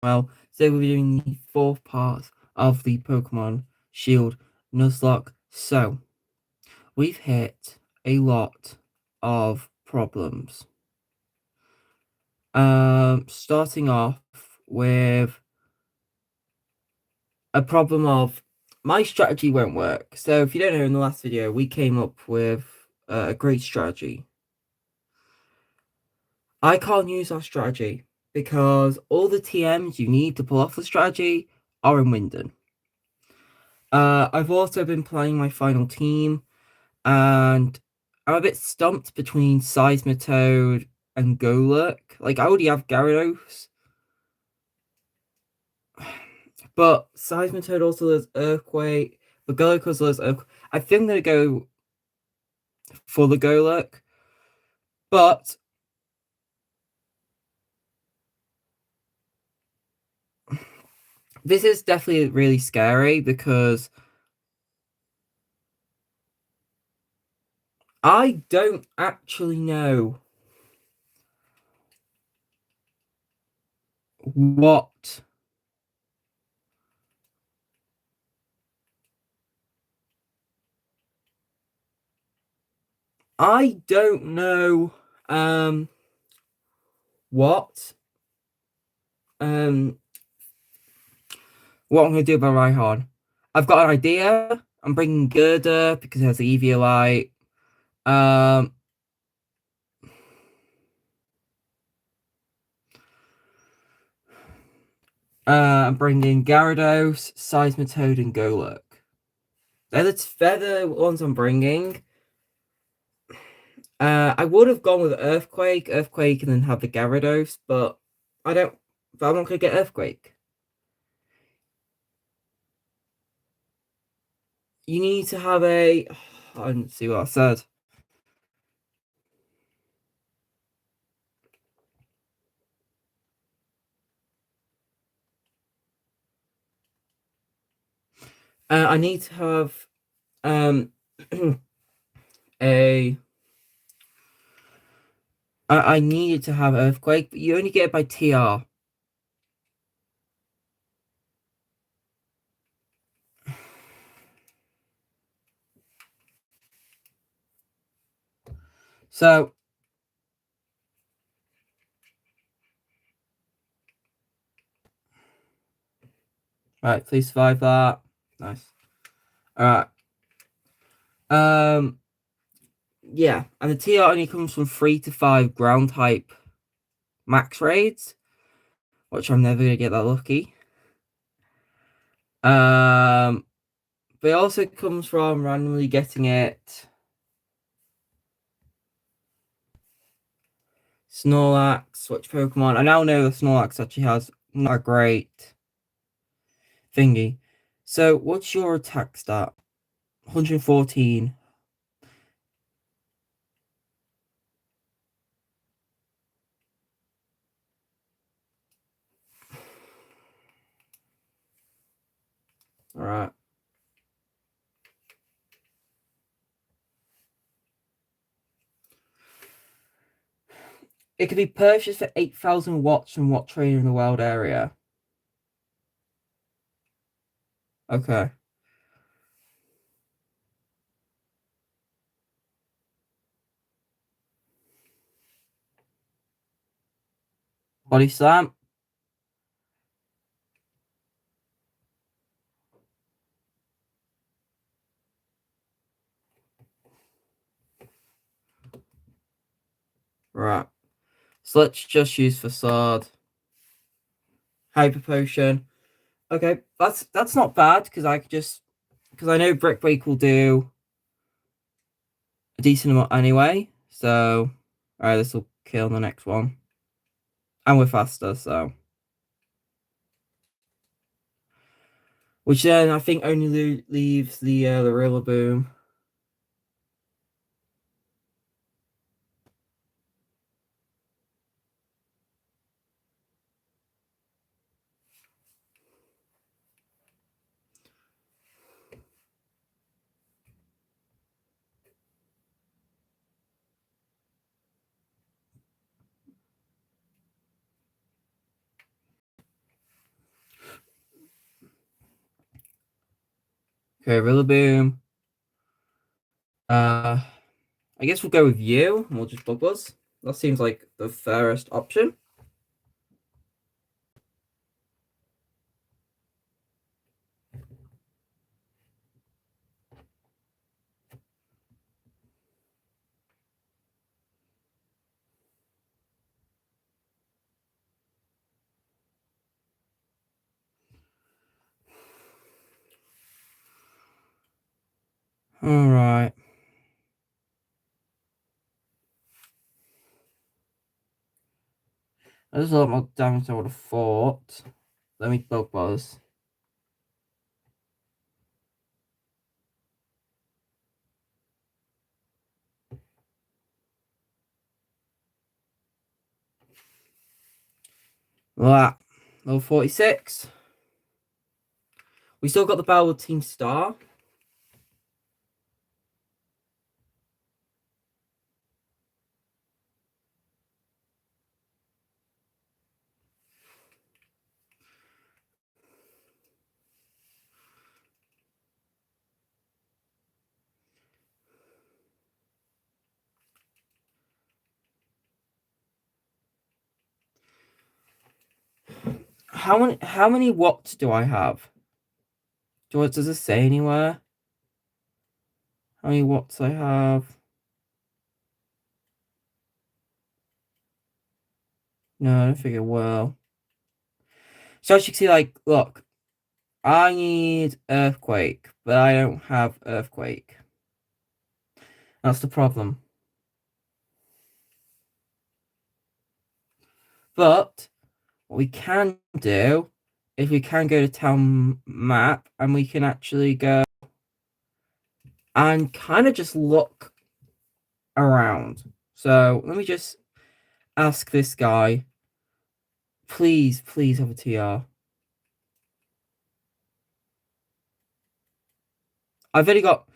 Well, today we'll be doing the fourth part of the Pokemon Shield Nuzlocke. So, we've hit a lot of problems. Starting off with a problem of my strategy won't work. So, if you don't know, in the last video, we came up with a great strategy. I can't use our strategy because all the TMs you need to pull off the strategy are in Winden. I've also been playing my final team, and I'm a bit stumped between Seismitoad and Golurk. Like, I already have Gyarados, but Seismitoad also does Earthquake, but Golurk also does Earthquake. I think I'm going to go for the Golurk, but this is definitely really scary because I don't actually know what I don't know what um what I'm going to do about Rhyhorn. I've got an idea. I'm bringing Gerda because it has the Eviolite. Um, I'm bringing Gyarados, Seismitoad, and Golurk. They're the ones I'm bringing. I would have gone with Earthquake, and then have the Gyarados, but I don't. But I'm not going to get Earthquake. You need to have a. I didn't see what I said. I need to have um a. I needed to have Earthquake, but you only get it by TR. So, right, please survive that. Nice. All right. Um, yeah, and the TR only comes from 3 to 5 ground type max raids, which I'm never gonna get that lucky. Um, but it also comes from randomly getting it Snorlax, which Pokemon. I now know the Snorlax actually has not a great thingy. So, what's your attack stat? 114. All right. It can be purchased for 8,000 watts from what trainer in the wild area? Okay. Body slam. Right. So let's just use facade. Hyper potion. Okay, that's not bad because I know brick break will do a decent amount anyway. So alright, this will kill the next one. And we're faster, so which then I think only leaves the Rillaboom. Okay, Rillaboom. Uh, I guess we'll go with you, and we'll just Bug Buzz. That seems like the fairest option. All right. That's a lot more damage than I would have thought. Let me Bug Buzz. That. Level 46. We still got the battle with Team Star. How many watts do I have? Does it say anywhere? How many watts I have? No, I don't think it will. So as you can see, like, look, I need Earthquake, but I don't have Earthquake. That's the problem. But what we can do is we can go to town map and we can actually go and kind of just look around. So let me just ask this guy. Please, please have a TR. I've only got,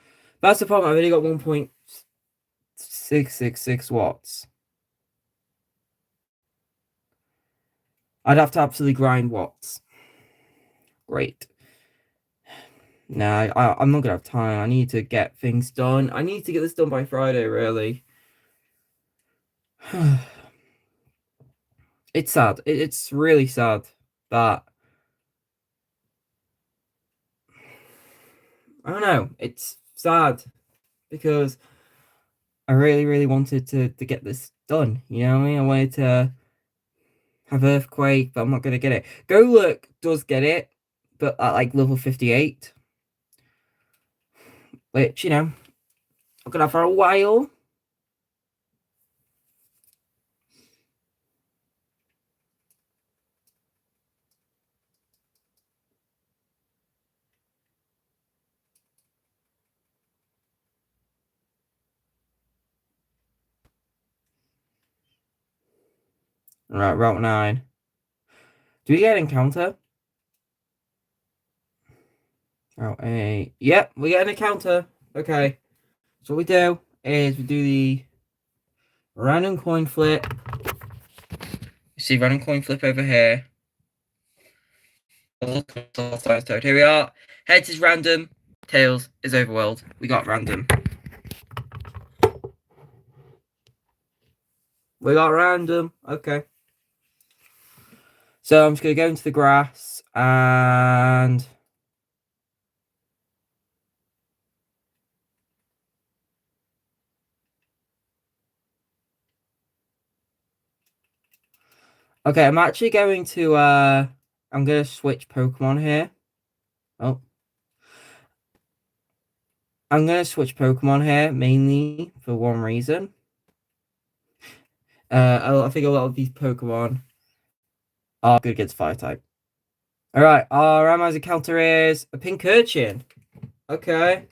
that's the problem, I've only got 1.666 watts. I'd have to absolutely grind watts. Great. Nah, I'm not gonna have time. I need to get things done. I need to get this done by Friday, really. It's sad. It's really sad that I don't know. It's sad because I really, really wanted to get this done. You know what I mean? I wanted to have Earthquake, but I'm not gonna get it. Go Look does get it, but at like level 58, which I'm gonna have for a while. Right, Route 9. Do we get an encounter? Route 8. Yep, we get an encounter. Okay. So what we do is we do the random coin flip. You see random coin flip over here. Here we are. Heads is random. Tails is overworld. We got random. We got random. Okay. So I'm just going to go into the grass and... Okay, I'm actually going to... I'm going to switch Pokemon here. Oh. I'm going to switch Pokemon here, mainly for one reason. I think a lot of these Pokemon are good against Fire-type. Alright, our randomizer counter is a pink urchin. Okay.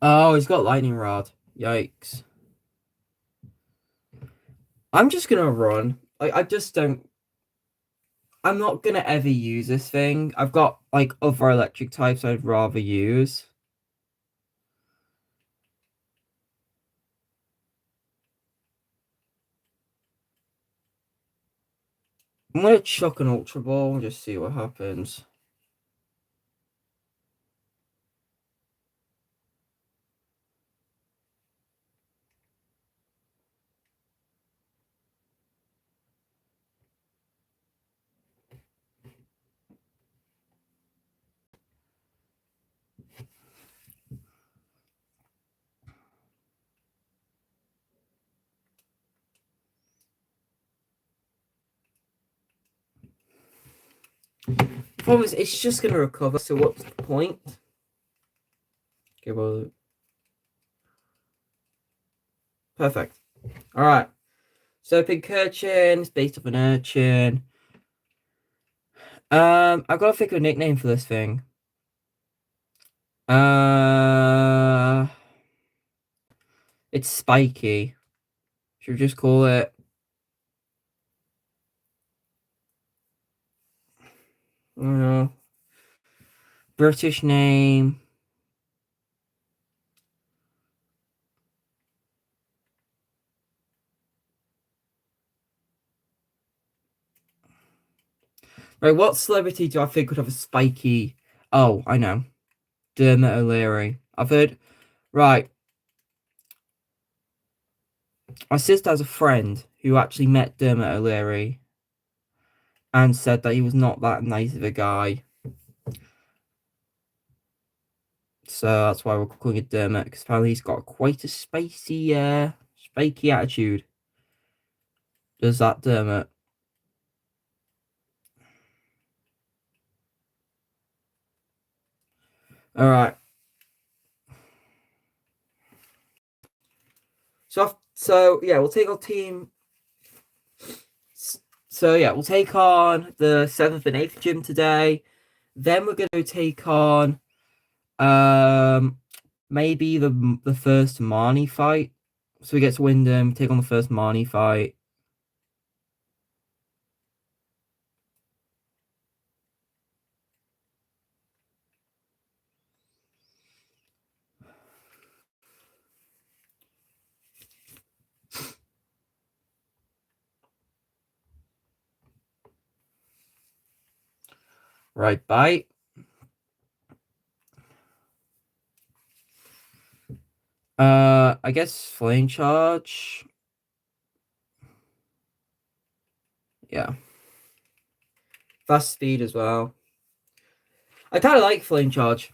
Oh, he's got lightning rod. Yikes. I'm just gonna run. Like I just don't. I'm not gonna ever use this thing. I've got like other electric types I'd rather use. I'm gonna chuck an ultra ball and just see what happens. The problem is, it's just gonna recover. So what's the point? Okay, well, perfect. All right. So pink urchin is based off an urchin. I've got to think of a nickname for this thing. Uh, it's spiky. Should we just call it? I don't know. British name. Right, what celebrity do I think would have a spiky? Oh, I know. Dermot O'Leary. I've heard. Right. My sister has a friend who actually met Dermot O'Leary and said that he was not that nice of a guy. So that's why we're calling it Dermot, because apparently he's got quite a spiky attitude. Does that Dermot? All right. So yeah, we'll take our team. So yeah, we'll take on the 7th and 8th gym today. Then we're going to take on maybe the first Marnie fight. So we get to Wyndham, take on the first Marnie fight. Right, bite. I guess flame charge. Yeah. Fast speed as well. I kind of like flame charge.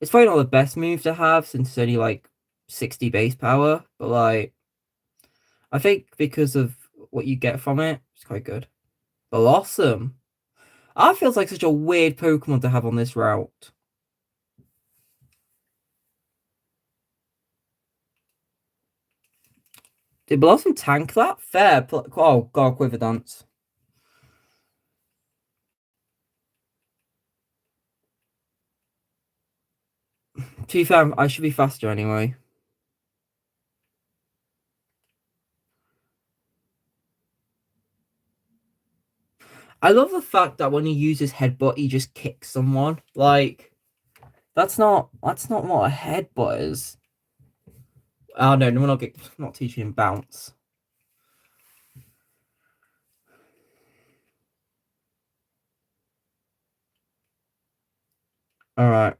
It's probably not the best move to have since it's only like 60 base power, but like I think because of what you get from it, it's quite good. Blossom. That feels like such a weird Pokemon to have on this route. Did Blossom tank that? Fair. Oh god, Quiver Dance. To be fair, I should be faster anyway. I love the fact that when he uses headbutt, he just kicks someone. Like that's not what a headbutt is. Oh no, we're not teaching him bounce. All right.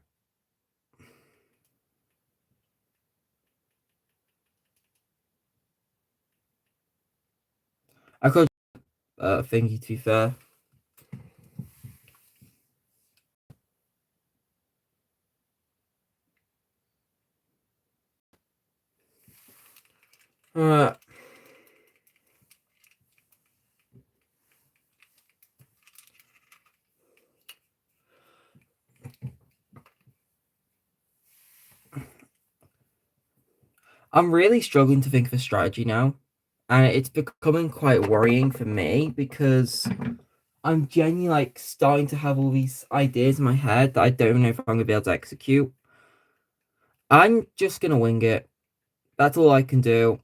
I could thingy to be fair. All right. I'm really struggling to think of a strategy now, and it's becoming quite worrying for me because I'm genuinely like starting to have all these ideas in my head that I don't know if I'm gonna be able to execute. I'm just gonna wing it. That's all I can do.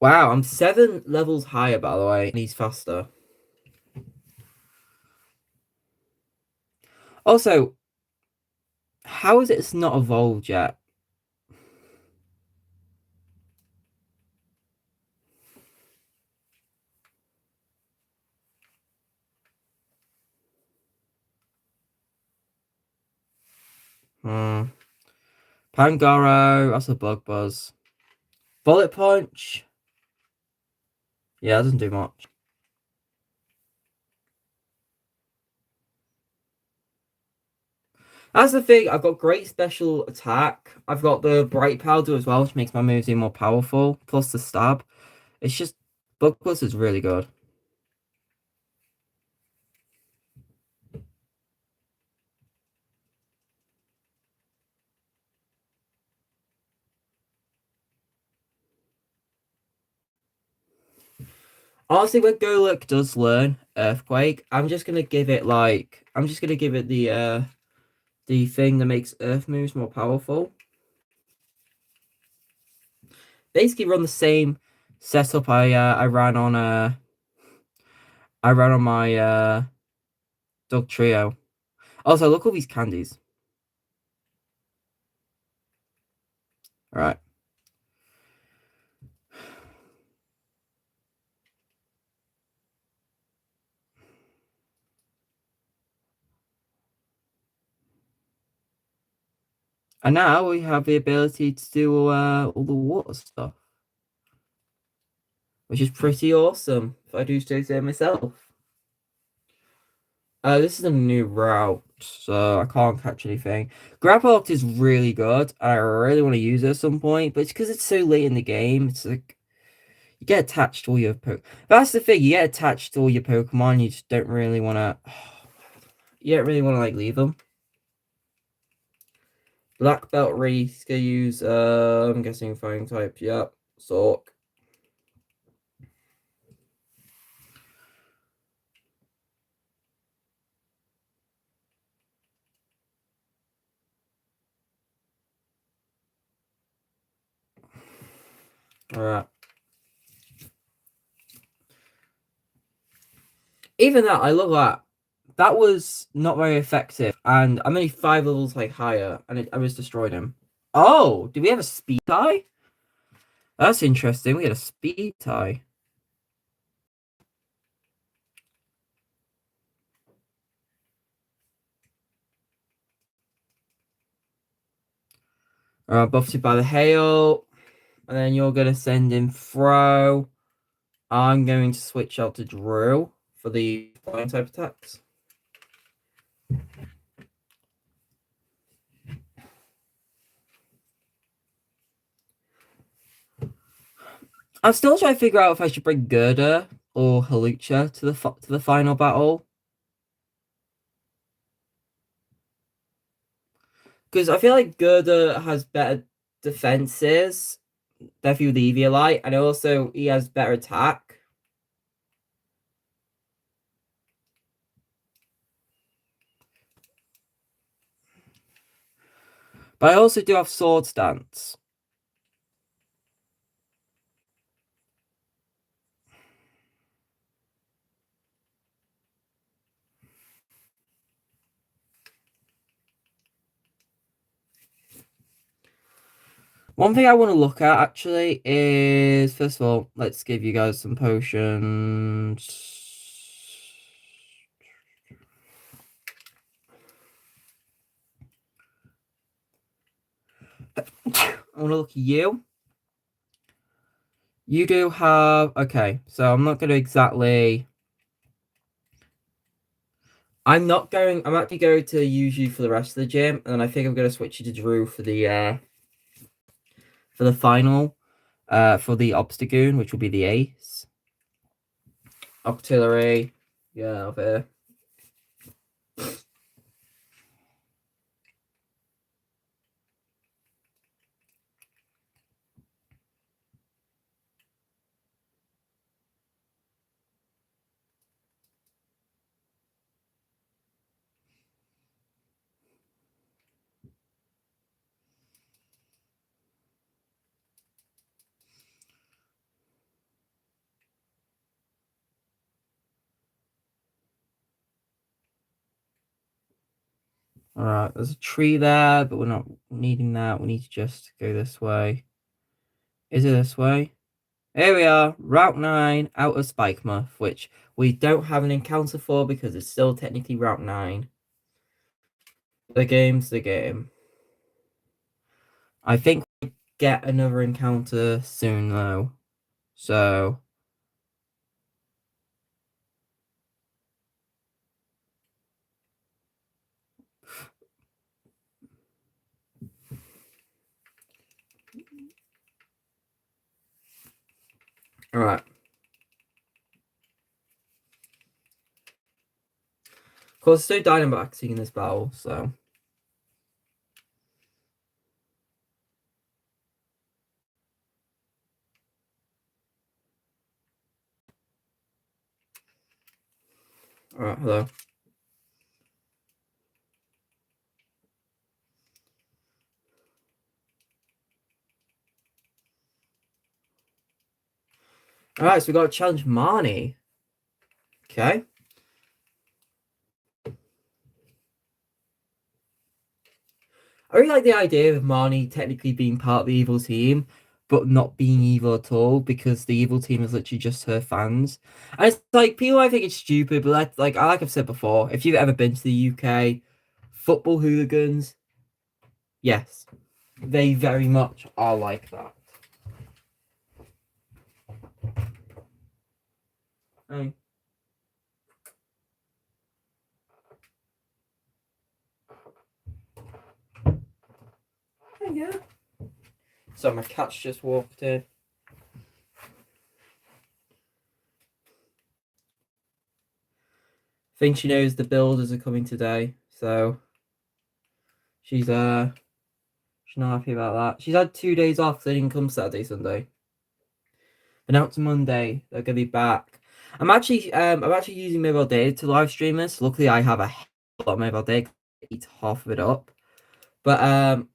Wow, I'm 7 levels higher, by the way, and he's faster. Also, how is it it's not evolved yet? Hmm. Pangoro, that's a bug buzz. Bullet punch. Yeah, it doesn't do much. That's the thing. I've got great special attack. I've got the bright powder as well, which makes my moves even more powerful. Plus the stab. It's just bug buzz is really good. Honestly, when Golurk does learn Earthquake, I'm just gonna give it the thing that makes Earth moves more powerful. Basically run the same setup I ran on my Dog Trio. Also, look at all these candies. Alright. And now we have the ability to do all the water stuff, which is pretty awesome, if I do say so myself. This is a new route, so I can't catch anything. Grapple Lock is really good, and I really want to use it at some point, but it's because it's so late in the game, it's like, you get attached to all your That's the thing, you get attached to all your Pokemon, you just don't really want to... You don't really want to, like, leave them. Black Belt Race, gonna use, I'm guessing Flying type, yep, Sork. Alright. Even that, I love that. That was not very effective, and I'm only 5 levels like higher, and I was destroyed him. Oh, do we have a speed tie? That's interesting. We had a speed tie. Buffeted by the hail, and then you're gonna send in throw. I'm going to switch out to drill for the flying type attacks. I'm still trying to figure out if I should bring Gerda or Halucha to the final battle. Because I feel like Gerda has better defenses, therefore the Eviolite, and also he has better attack. But I also do have Sword Stance. One thing I want to look at actually is, first of all, let's give you guys some potions. I want to look at you. You do have, okay, so I'm not going to exactly, I'm actually going to use you for the rest of the gym, and then I think I'm going to switch you to Drew for the final, for the Obstagoon, which will be the Ace. Octillery, yeah, over here. Alright, there's a tree there, but we're not needing that. We need to just go this way. Is it this way? Here we are, Route 9 out of Spikemuth, which we don't have an encounter for because it's still technically Route 9. The game's the game. I think we get another encounter soon though. So alright. Of course, there's no Dynamaxing in this battle, so. Alright, hello. Alright, so we got to challenge Marnie. Okay. I really like the idea of Marnie technically being part of the evil team, but not being evil at all because the evil team is literally just her fans. And it's like people might think it's stupid, but that's like I've said before, if you've ever been to the UK, football hooligans, yes, they very much are like that. Oh. Yeah. So my cat's just walked in. I think she knows the builders are coming today, so she's not happy about that. She's had 2 days off, so they didn't come Saturday, Sunday. But now it's Monday, they're gonna be back. I'm actually using mobile data to live stream this. Luckily I have a lot of mobile data, eat half of it up. But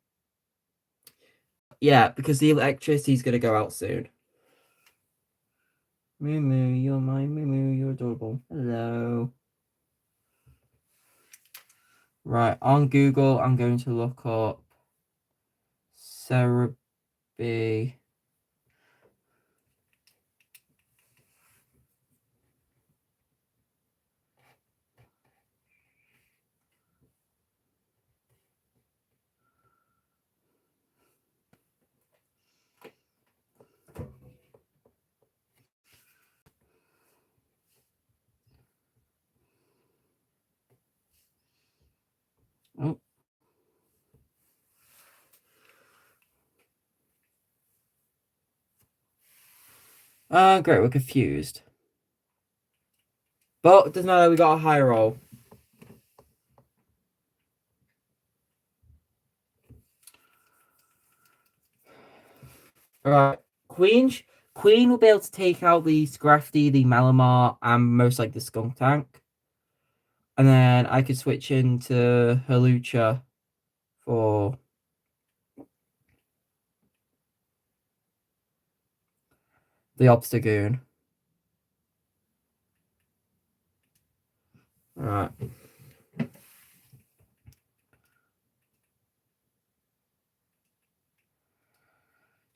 yeah, because the electricity's gonna go out soon. Moo moo, you're my moo moo, you're adorable. Hello. Right, on Google, I'm going to look up Cerebi. Oh. Great, we're confused. But it doesn't matter, we got a high roll. Alright, Queen will be able to take out the Scrafty, the Malamar, and most like the Skunk Tank. And then I could switch into Halucha for the Obstagoon. Alright.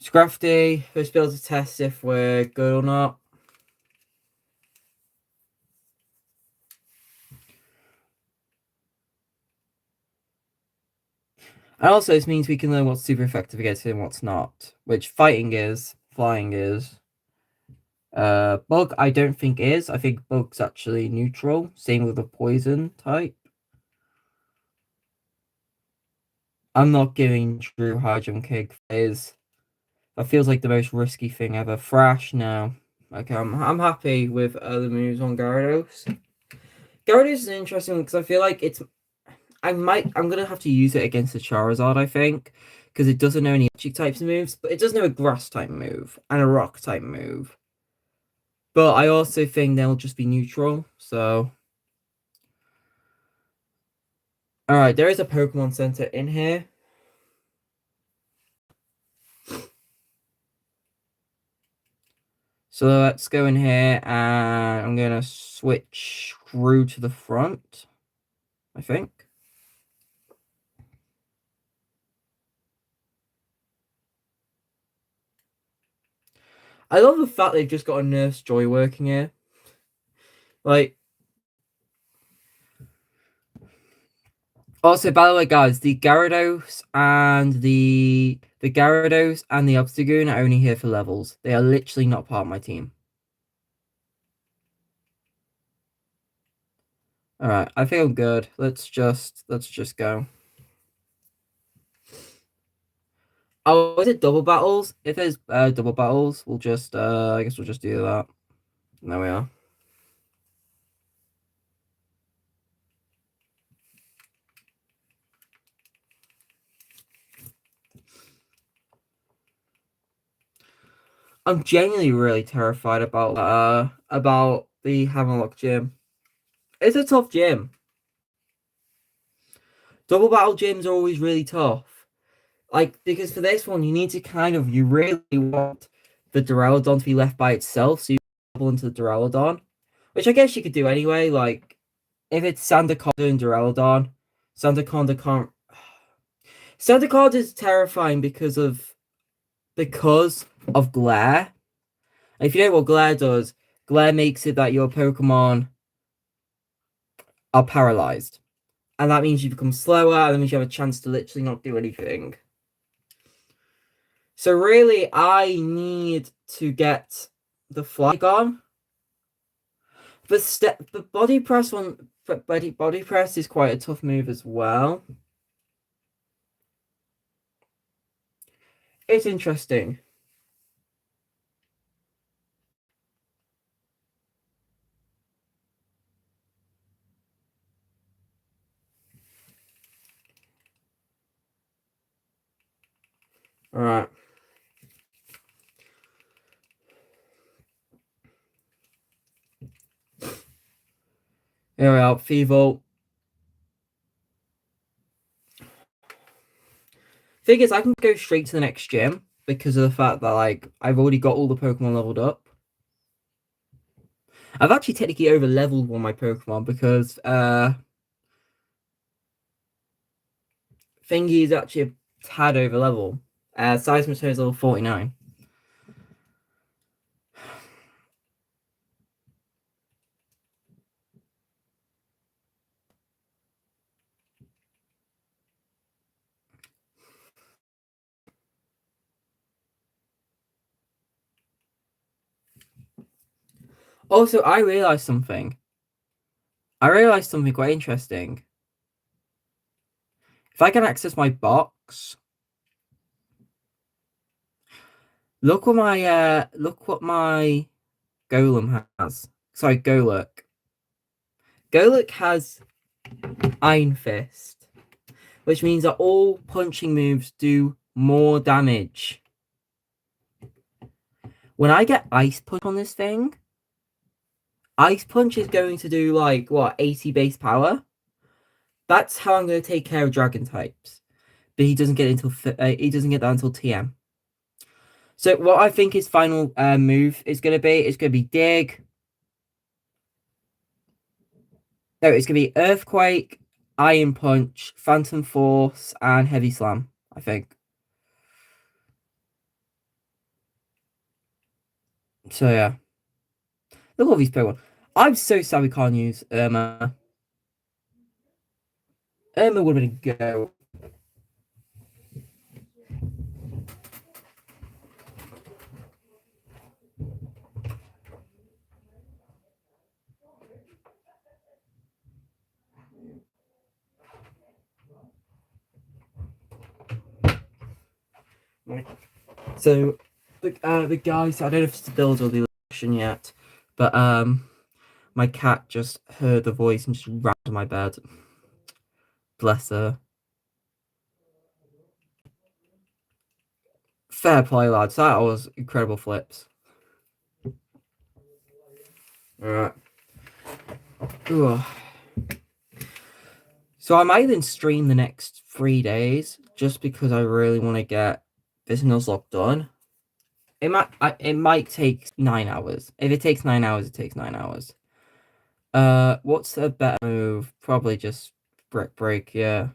Scrafty, first be able to test if we're good or not. And also this means we can learn what's super effective against it and what's not. Which fighting is, flying is. Bug I don't think is. I think Bug's actually neutral. Same with the poison type. I'm not giving Drew high jump kick. That feels like the most risky thing ever. Thrash, no. Okay, I'm happy with the moves on Gyarados. Gyarados is an interesting one because I feel like I'm gonna have to use it against the Charizard, I think, because it doesn't know any electric types of moves, but it does know a grass type move and a rock type move. But I also think they'll just be neutral, so alright, there is a Pokemon Center in here. So let's go in here and I'm gonna switch through to the front, I think. I love the fact they've just got a Nurse Joy working here. Like, also, by the way, guys, the Gyarados and the Gyarados and the Obstagoon are only here for levels. They are literally not part of my team. All right, I feel good. Let's just go. Oh, is it double battles? If there's double battles, we'll just I guess we'll just do that. There we are. I'm genuinely really terrified about the Hammerlock gym. It's a tough gym. Double battle gyms are always really tough. Like, because for this one, you really want the Duraludon to be left by itself, so you double into the Duraludon, which I guess you could do anyway. Like, if it's Sandaconda and Duraludon, Sandaconda can't. Sandaconda is terrifying because of glare. And if you know what glare does, glare makes it that your Pokemon are paralyzed, and that means you become slower, and that means you have a chance to literally not do anything. So really, I need to get the flag on. The body press one, but body press is quite a tough move as well. It's interesting. All right. Here we are, Feeble. Thing is, I can go straight to the next gym because of the fact that like I've already got all the Pokemon leveled up. I've actually technically over leveled one of my Pokemon because Thingy is actually a tad over level. Seismitoad is level 49. Also, I realized something. I realized something quite interesting. If I can access my box, look what my Golem has. Sorry, Golurk. Golurk has Iron Fist, which means that all punching moves do more damage. When I get Ice Punch on this thing, Ice Punch is going to do like what 80 base power. That's how I'm going to take care of Dragon types. But he doesn't get that until TM. So what I think his final move is going to be Dig. No, it's going to be Earthquake, Iron Punch, Phantom Force, and Heavy Slam, I think. So yeah. Look at all these Pokemon. I'm so sad we can't use Irma. Irma would have been a go. So the guys, I don't know if it's the build or the election yet, but My cat just heard the voice and just ran to my bed. Bless her. Fair play, lads. That was incredible flips. Alright. So I might even stream the next 3 days just because I really want to get this nuzlocke done. It might take 9 hours. If it takes 9 hours, it takes 9 hours. What's a better move? Probably just brick break, yeah.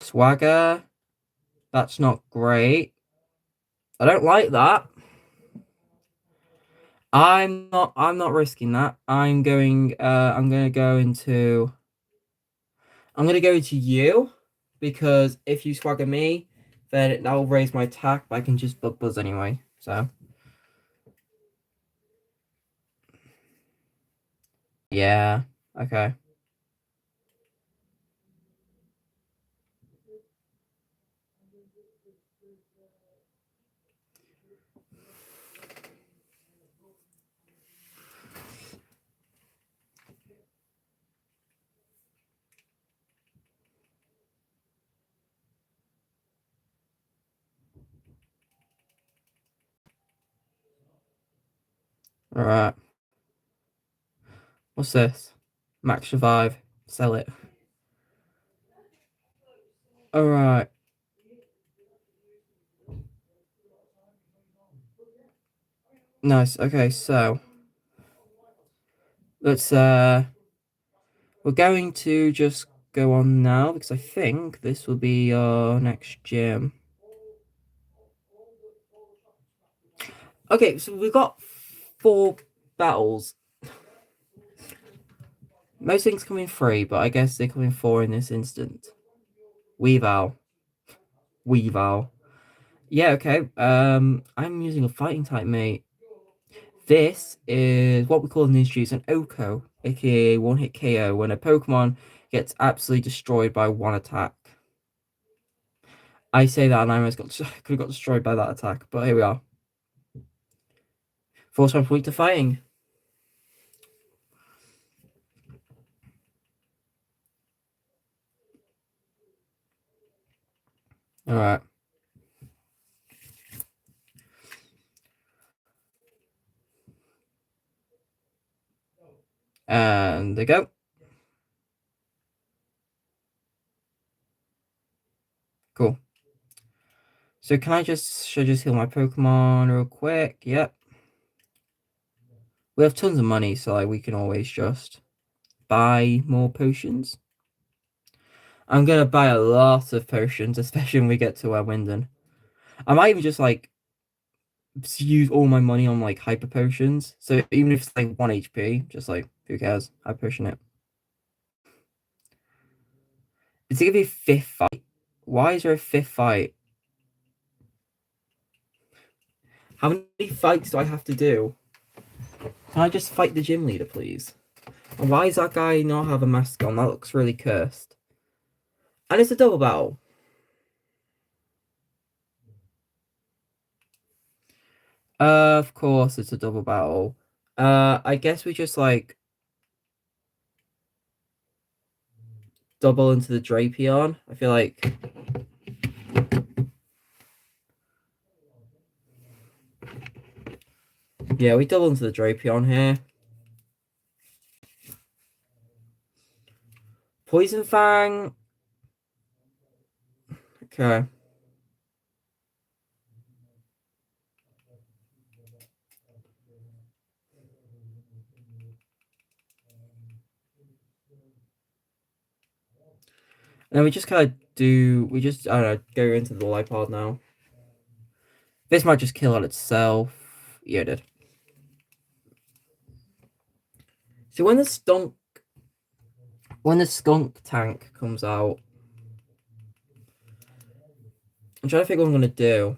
Swagger. That's not great. I don't like that. I'm not risking that. I'm gonna go into you because if you swagger me, then that will raise my attack, but I can just buzz anyway. So yeah. Okay. Alright. What's this? Max survive. Sell it. Alright. Nice. Okay, so let's we're going to just go on now because I think this will be our next gym. Okay, so we've got 4 battles. Most things come in 3, but I guess they come in 4 in this instant. Weavile. Weavile. Yeah, okay. I'm using a fighting type, mate. This is what we call in the streets an Oko, aka one-hit KO, when a Pokemon gets absolutely destroyed by one attack. I say that and I almost could have got destroyed by that attack, but here we are. Force my point to fighting. Alright. And they go. Cool. So should I just heal my Pokemon real quick? Yep. We have tons of money, so like we can always just buy more potions. I'm gonna buy a lot of potions, especially when we get to Winden. I might even just like use all my money on like hyper potions. So even if it's like 1 HP, just like who cares? I potion it. It's gonna be a fifth fight. Why is there a fifth fight? How many fights do I have to do? Can I just fight the gym leader, please? And why does that guy not have a mask on? That looks really cursed. And it's a double battle. Of course it's a double battle. I guess we just like double into the Drapion. I feel like yeah, we double into the Drapion here. Poison Fang. Okay. And then we just kind of I don't know, go into the Lipard now. This might just kill on itself. Yeah, it did. So when the skunk tank comes out, I'm trying to figure what I'm gonna do.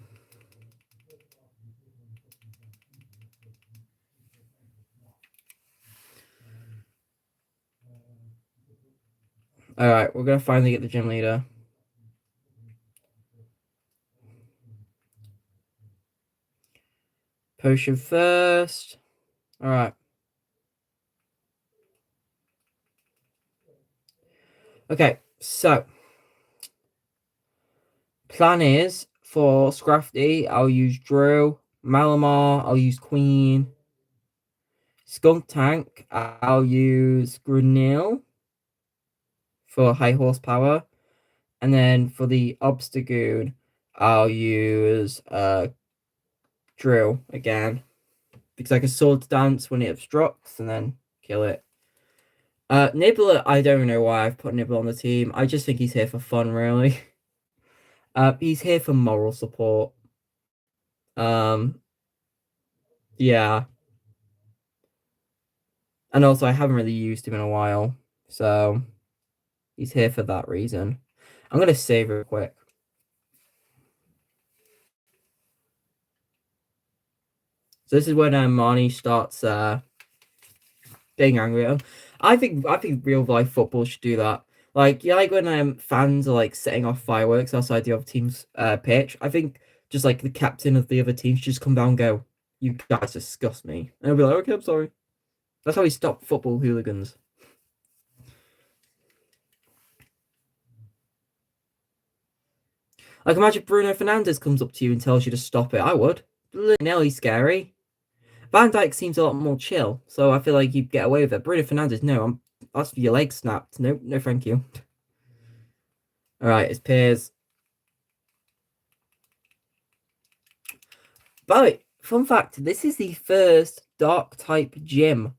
Alright, we're gonna finally get the gym leader. Potion first. All right. Okay, so plan is for Scrafty, I'll use Drew. Malamar, I'll use Queen. Skunk Tank, I'll use Grunil for high horsepower. And then for the Obstagoon, I'll use Drill again. Because I can sword dance when it obstructs and then kill it. Nibbler, I don't know why I've put Nibbler on the team. I just think he's here for fun, really. He's here for moral support. Yeah. And also, I haven't really used him in a while. So, he's here for that reason. I'm going to save real quick. So this is when Marnie starts getting angry at him. I think real life football should do that. Like, yeah, like when fans are like setting off fireworks outside the other team's pitch. I think just like the captain of the other team should just come down and go, "You guys disgust me," and I'll be like, "Okay, I'm sorry." That's how we stop football hooligans. Like, imagine Bruno Fernandes comes up to you and tells you to stop it. I would. Nelly's scary. Van Dijk seems a lot more chill, so I feel like you'd get away with it. Bruno Fernandes, no, that's for your leg snapped. No, no, thank you. All right, it's Piers. By the way, fun fact: this is the first dark type gym.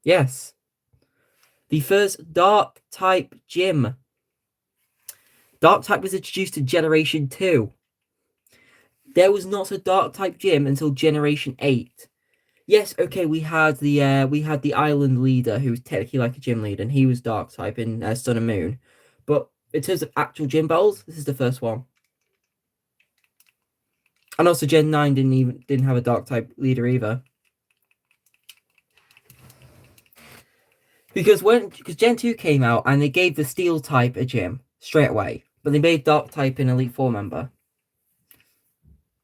Yes, the first dark type gym. Dark type was introduced in Generation 2. There was not a dark type gym until Generation 8. Yes, okay, we had the island leader who was technically like a gym leader, and he was dark type in Sun and Moon. But in terms of actual gym battles, this is the first one. And also Gen 9 didn't have a dark type leader either. Because Gen 2 came out and they gave the steel type a gym straight away, but they made dark type an Elite 4 member.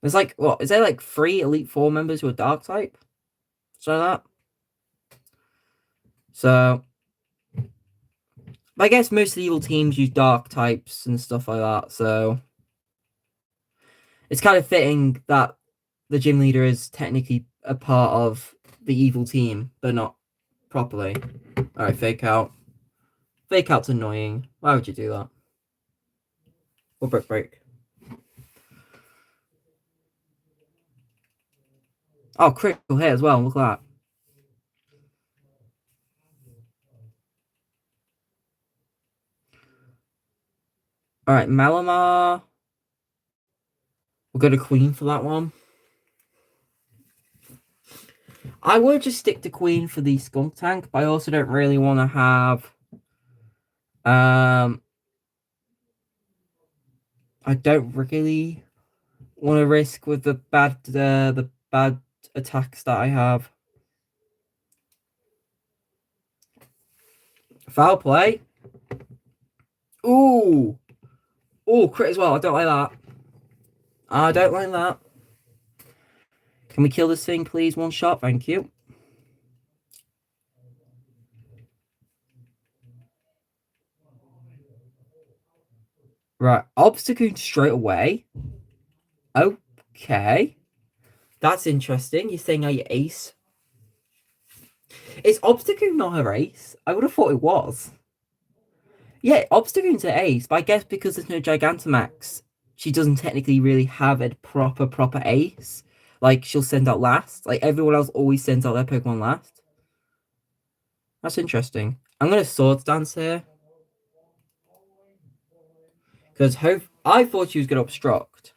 There's like, what, is there like 3 Elite 4 members who are dark type? So that. So I guess most of the evil teams use dark types and stuff like that, so it's kind of fitting that the gym leader is technically a part of the evil team, but not properly. Alright, fake out. Fake out's annoying. Why would you do that? Or break. Oh, critical hit as well. Look at that. Alright, Malamar. We'll go to Queen for that one. I would just stick to Queen for the Skunk Tank, but I also don't really want to have... I don't really want to risk with the bad attacks that I have. Foul play. Ooh. Ooh, crit as well. I don't like that. I don't like that. Can we kill this thing, please? One shot. Thank you. Right. Obstacle straight away. Okay. That's interesting. You're saying how you ace. Is Obstacle not her ace? I would have thought it was. Yeah, Obstacle's her ace, but I guess because there's no Gigantamax, she doesn't technically really have a proper ace. Like, she'll send out last. Like, everyone else always sends out their Pokemon last. That's interesting. I'm going to Swords Dance here. Because I thought she was going to obstruct.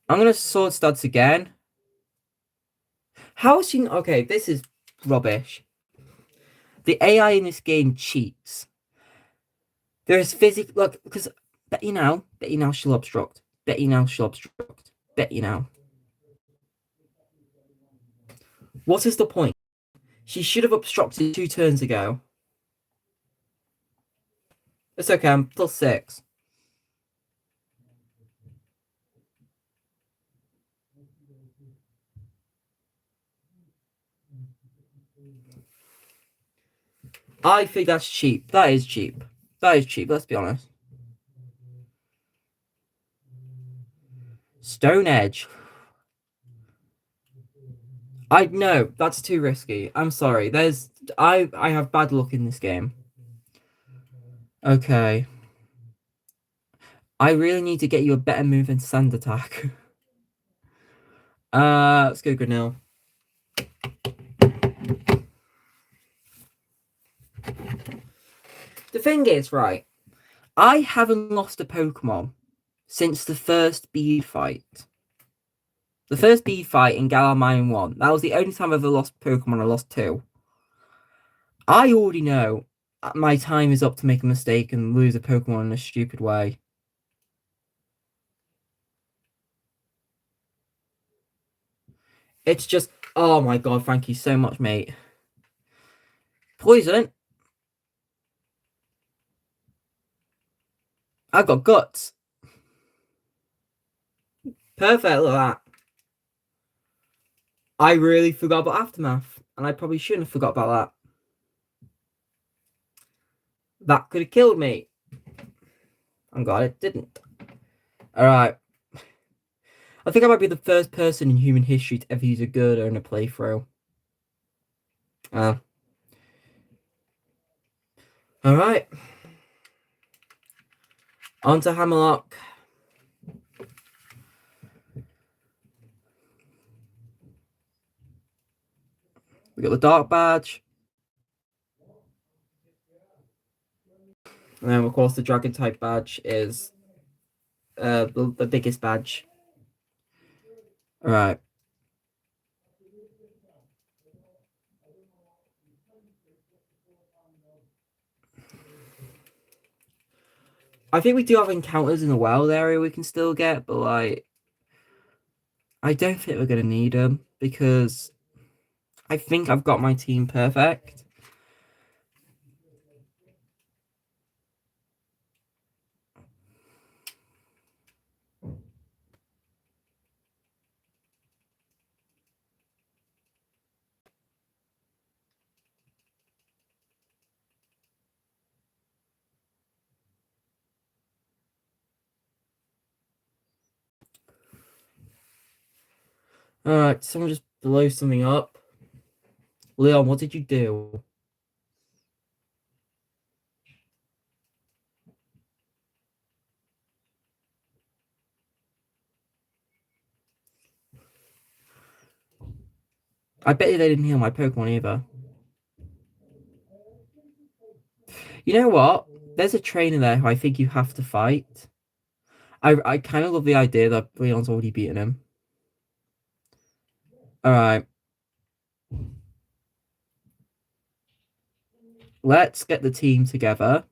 I'm going to Swords Dance again. How is she... Okay, this is rubbish. The AI in this game cheats. There is physics... Look, because... Bet you now she'll obstruct. Bet you now she'll obstruct. Bet you now. What is the point? She should have obstructed 2 turns ago. It's okay, I'm plus 6. I think that's cheap. That is cheap. That is cheap, let's be honest. Stone Edge. I no, that's too risky. I'm sorry. I have bad luck in this game. Okay. I really need to get you a better move than Sand Attack. Let's go Granil. The thing is, right, I haven't lost a Pokemon since the first bead fight. The first bead fight in Galar Mine 1. That was the only time I've ever lost Pokemon. I lost 2. I already know my time is up to make a mistake and lose a Pokemon in a stupid way. It's just, oh my god, thank you so much, mate. Poison? I got guts. Perfect, look at that. I really forgot about Aftermath, and I probably shouldn't have forgot about that. That could have killed me. I'm glad it didn't. Alright. I think I might be the first person in human history to ever use a girder in a playthrough. Alright. On to Hammerlock. We got the Dark Badge. And then, of course, the Dragon type badge is the biggest badge. Alright. I think we do have encounters in the wild area we can still get, but like, I don't think we're going to need them because I think I've got my team perfect. Alright, someone just blow something up. Leon, what did you do? I bet you they didn't heal my Pokemon either. You know what? There's a trainer there who I think you have to fight. I kind of love the idea that Leon's already beaten him. Alright. Let's get the team together.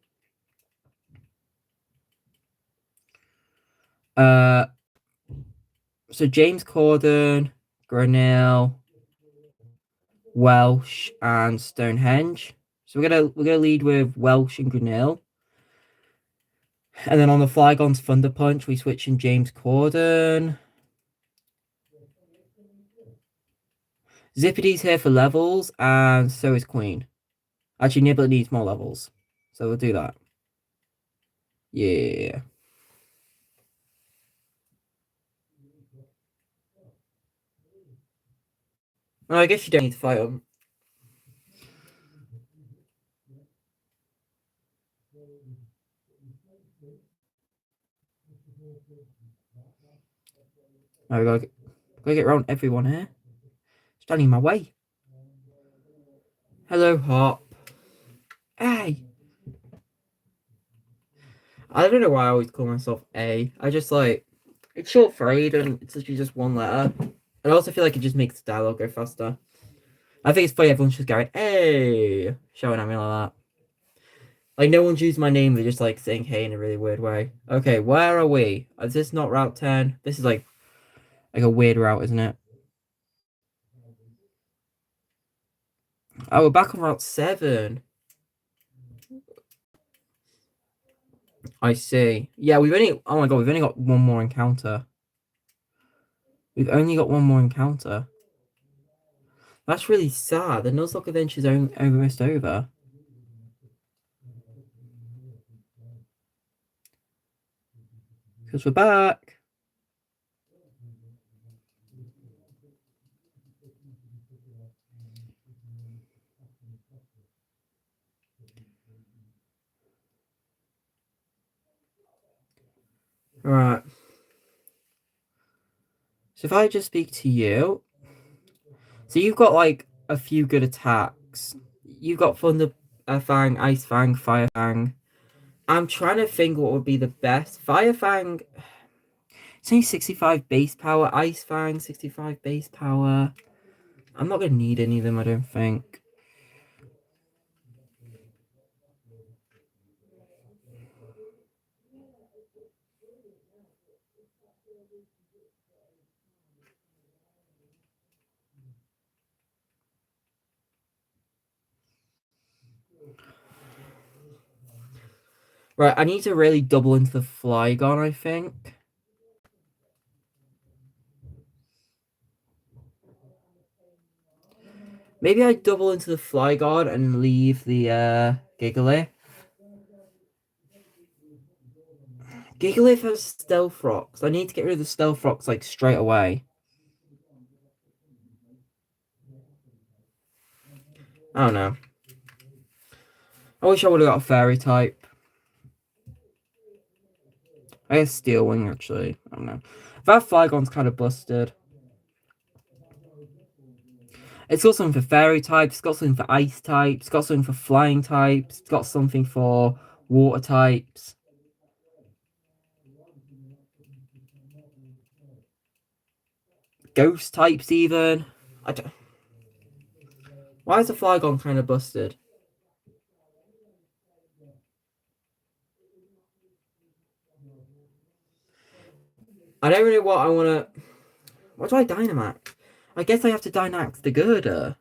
So James Corden, Granell, Welsh, and Stonehenge. So we're gonna lead with Welsh and Granell. And then on the Flygon's Thunder Punch, we switch in James Corden. Zippity's here for levels, and so is Queen. Actually, Nibbler needs more levels. So we'll do that. Yeah. Oh, I guess you don't need to fight him. Oh, we gotta get around everyone here. Standing in my way. Hello, Hop. Hey. I don't know why I always call myself A. I just like it's short for Aiden. It's literally just one letter. And I also feel like it just makes the dialogue go faster. I think it's funny everyone's just going, hey, shouting at me like that. Like no one's using my name, they're just like saying hey in a really weird way. Okay, where are we? Is this not Route 10? This is like a weird route, isn't it? Oh, we're back on Route 7. I see. Yeah, we've only. Oh my god, we've only got one more encounter. We've only got one more encounter. That's really sad. The Nuzlocke adventure's almost over. Because we're back. Right. So if I just speak to you, so you've got like a few good attacks. You've got Thunder Fang, Ice Fang, Fire Fang. I'm trying to think what would be the best. Fire Fang, it's only 65 base power. Ice Fang, 65 base power. I'm not gonna need any of them, I don't think. Right, I need to really double into the Flygon, I think. Maybe I double into the Flygon and leave the Gigalith. Gigalith has Stealth Rocks. I need to get rid of the Stealth Rocks like straight away. I don't know. I wish I would have got a Fairy type. I guess Steel Wing actually. I don't know. That Flygon's kind of busted. It's got something for Fairy types, it's got something for Ice types, it's got something for Flying types, it's got something for Water types. Ghost types even. I don't... Why is the Flygon kind of busted? I don't really know what I want to... What do I Dynamax? I guess I have to Dynamax the Girder.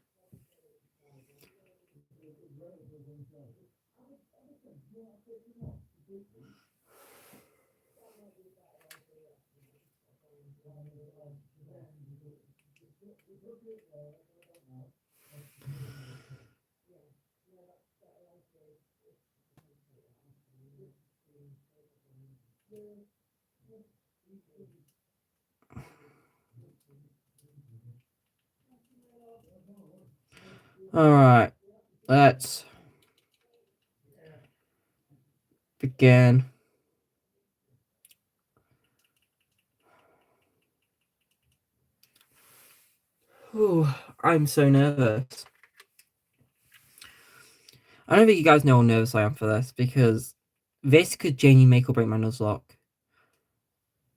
Alright, let's begin. Ooh, I'm so nervous. I don't think you guys know how nervous I am for this, because this could genuinely make or break my Nuzlocke.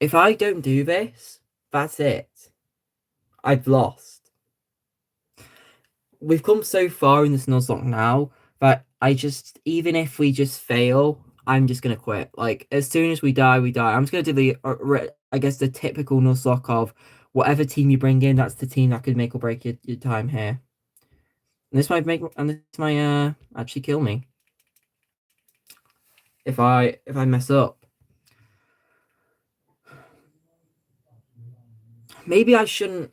If I don't do this, that's it. I've lost. We've come so far in this Nuzlocke now that even if we just fail, I'm just gonna quit. Like, as soon as we die, we die. I'm just gonna do I guess the typical Nuzlocke of whatever team you bring in, that's the team that could make or break your time here. And this might actually kill me if I mess up. Maybe I shouldn't.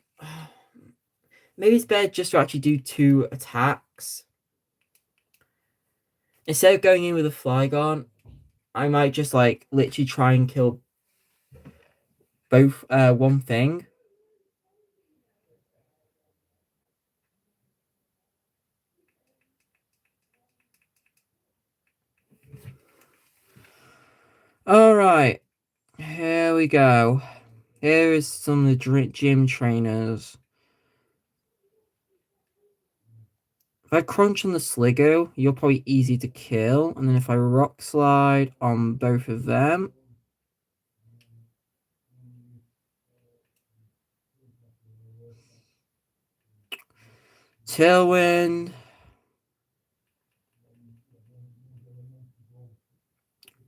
Maybe it's better just to actually do 2 attacks instead of going in with a Flygon. I might just like literally try and kill both one thing. All right, here we go. Here is some of the gym trainers. If I crunch on the Sligo, you're probably easy to kill. And then if I Rock Slide on both of them. Tailwind.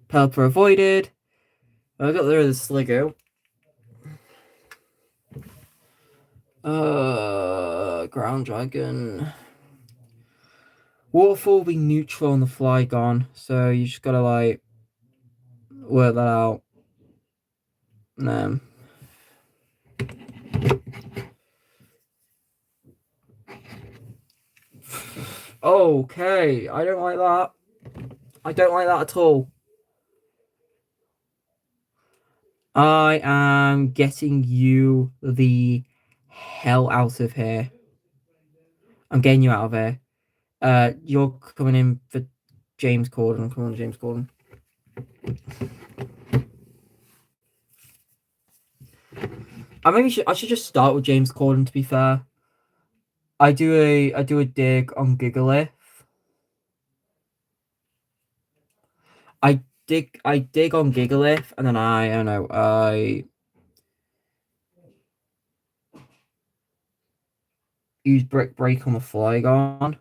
Pelipper avoided. I got rid of the Sligo. Ground Dragon. Waterfall will be neutral on the Flygon, so you just gotta like work that out. Um, okay, I don't like that. I don't like that at all. I am getting you the hell out of here. I'm getting you out of here. You're coming in for James Corden. Come on, James Corden. I should just start with James Corden. To be fair, I do a dig on Gigalith. I dig on Gigalith, and then I don't know, I use Brick Break on the Flygon.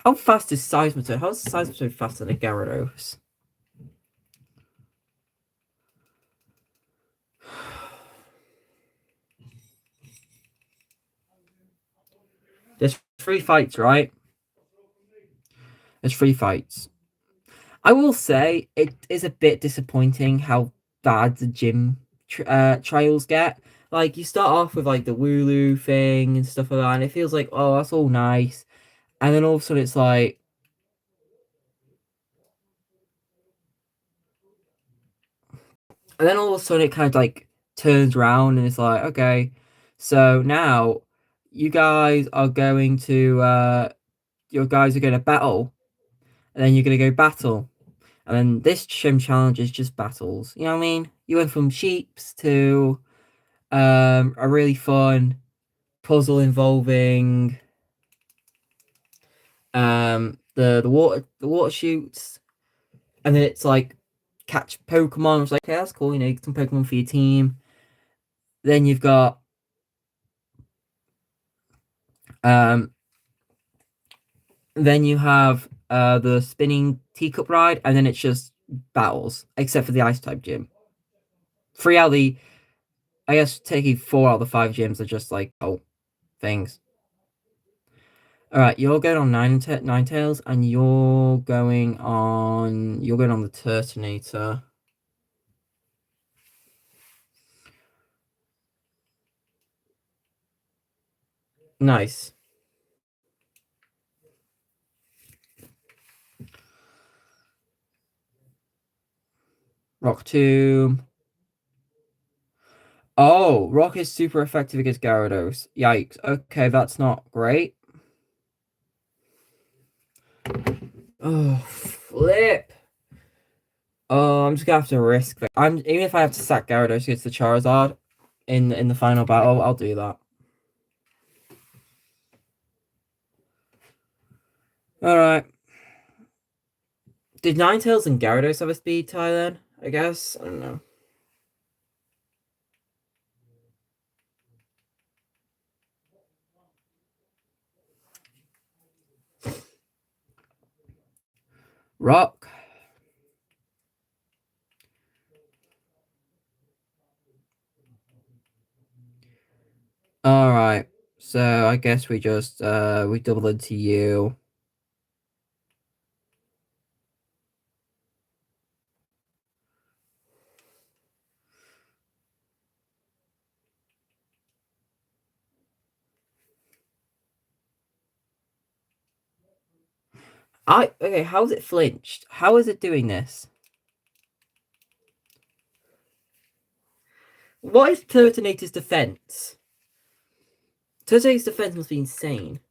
How fast is Seismitoad? How is Seismitoad faster than a Gyarados? There's 3 fights, right? There's 3 fights. I will say it is a bit disappointing how bad the gym trials get. Like you start off with like the Wooloo thing and stuff like that, and it feels like, oh, that's all nice, and then all of a sudden it's like, and then all of a sudden it kind of like turns around and it's like, okay, so now you guys are going to your guys are going to battle, and then you're going to go battle, and then this gym challenge is just battles. You know what I mean? You went from sheeps to a really fun puzzle involving the water shoots, and then it's like catch Pokemon. It's like, okay, that's cool. You know, you get some Pokemon for your team. Then you've got um then you have the spinning teacup ride, and then it's just battles, except for the ice type gym. 3 out of the, I guess, taking 4 out of the 5 gyms are just like, oh, things. All right, you're going on Ninetales, and you're going on the Turtonator. Nice. Rock Tomb. Oh, Rock is super effective against Gyarados. Yikes. Okay, that's not great. Oh, flip. Oh, I'm just gonna have to risk it. Even if I have to sack Gyarados against the Charizard in the final battle, I'll do that. Alright. Did Ninetales and Gyarados have a speed tie then? I guess? I don't know. Rock. Alright. So I guess we just we double into you. Okay, how is it flinched? How is it doing this? What is Turtonator's defense? Turtonator's defense must be insane.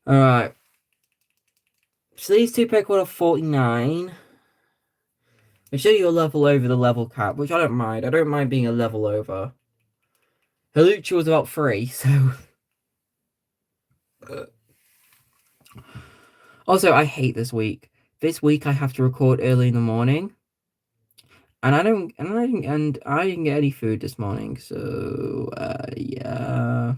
Alright. So these two Pokemon are 49. I'm sure you're level over the level cap, which I don't mind. I don't mind being a level over. Halucha was about 3, so... Also, I hate this week. This week I have to record early in the morning. And I didn't get any food this morning, so yeah.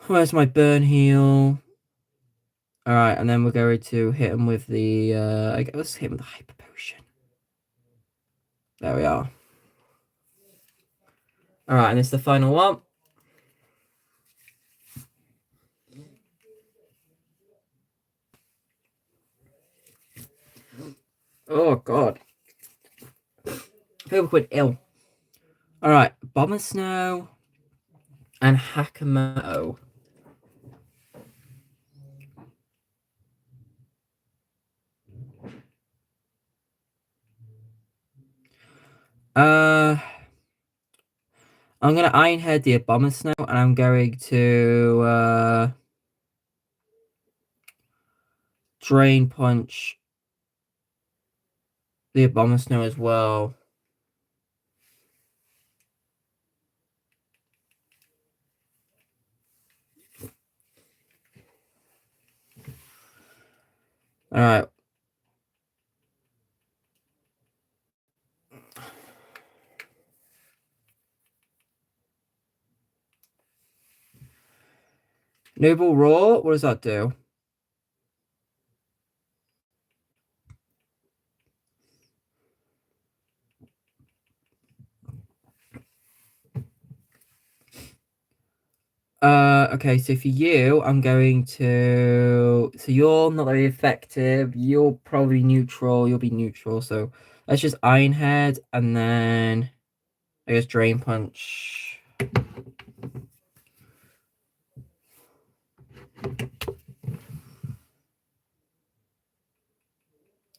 Where's my burn heal? Alright, and then we're going to hit him with the, let's hit him with the hyper potion. There we are. Alright, and it's the final one. Oh, God. I feel quite ill. Alright, Bomber Snow and Hakamoto. I'm gonna Ironhead the Abomasnow, and I'm going to Drain Punch the Abomasnow as well. Alright. Noble Roar, what does that do? Okay, so for you, I'm going to... So you're not very effective. You're probably neutral. You'll be neutral. So let's just Ironhead, and then I guess Drain Punch.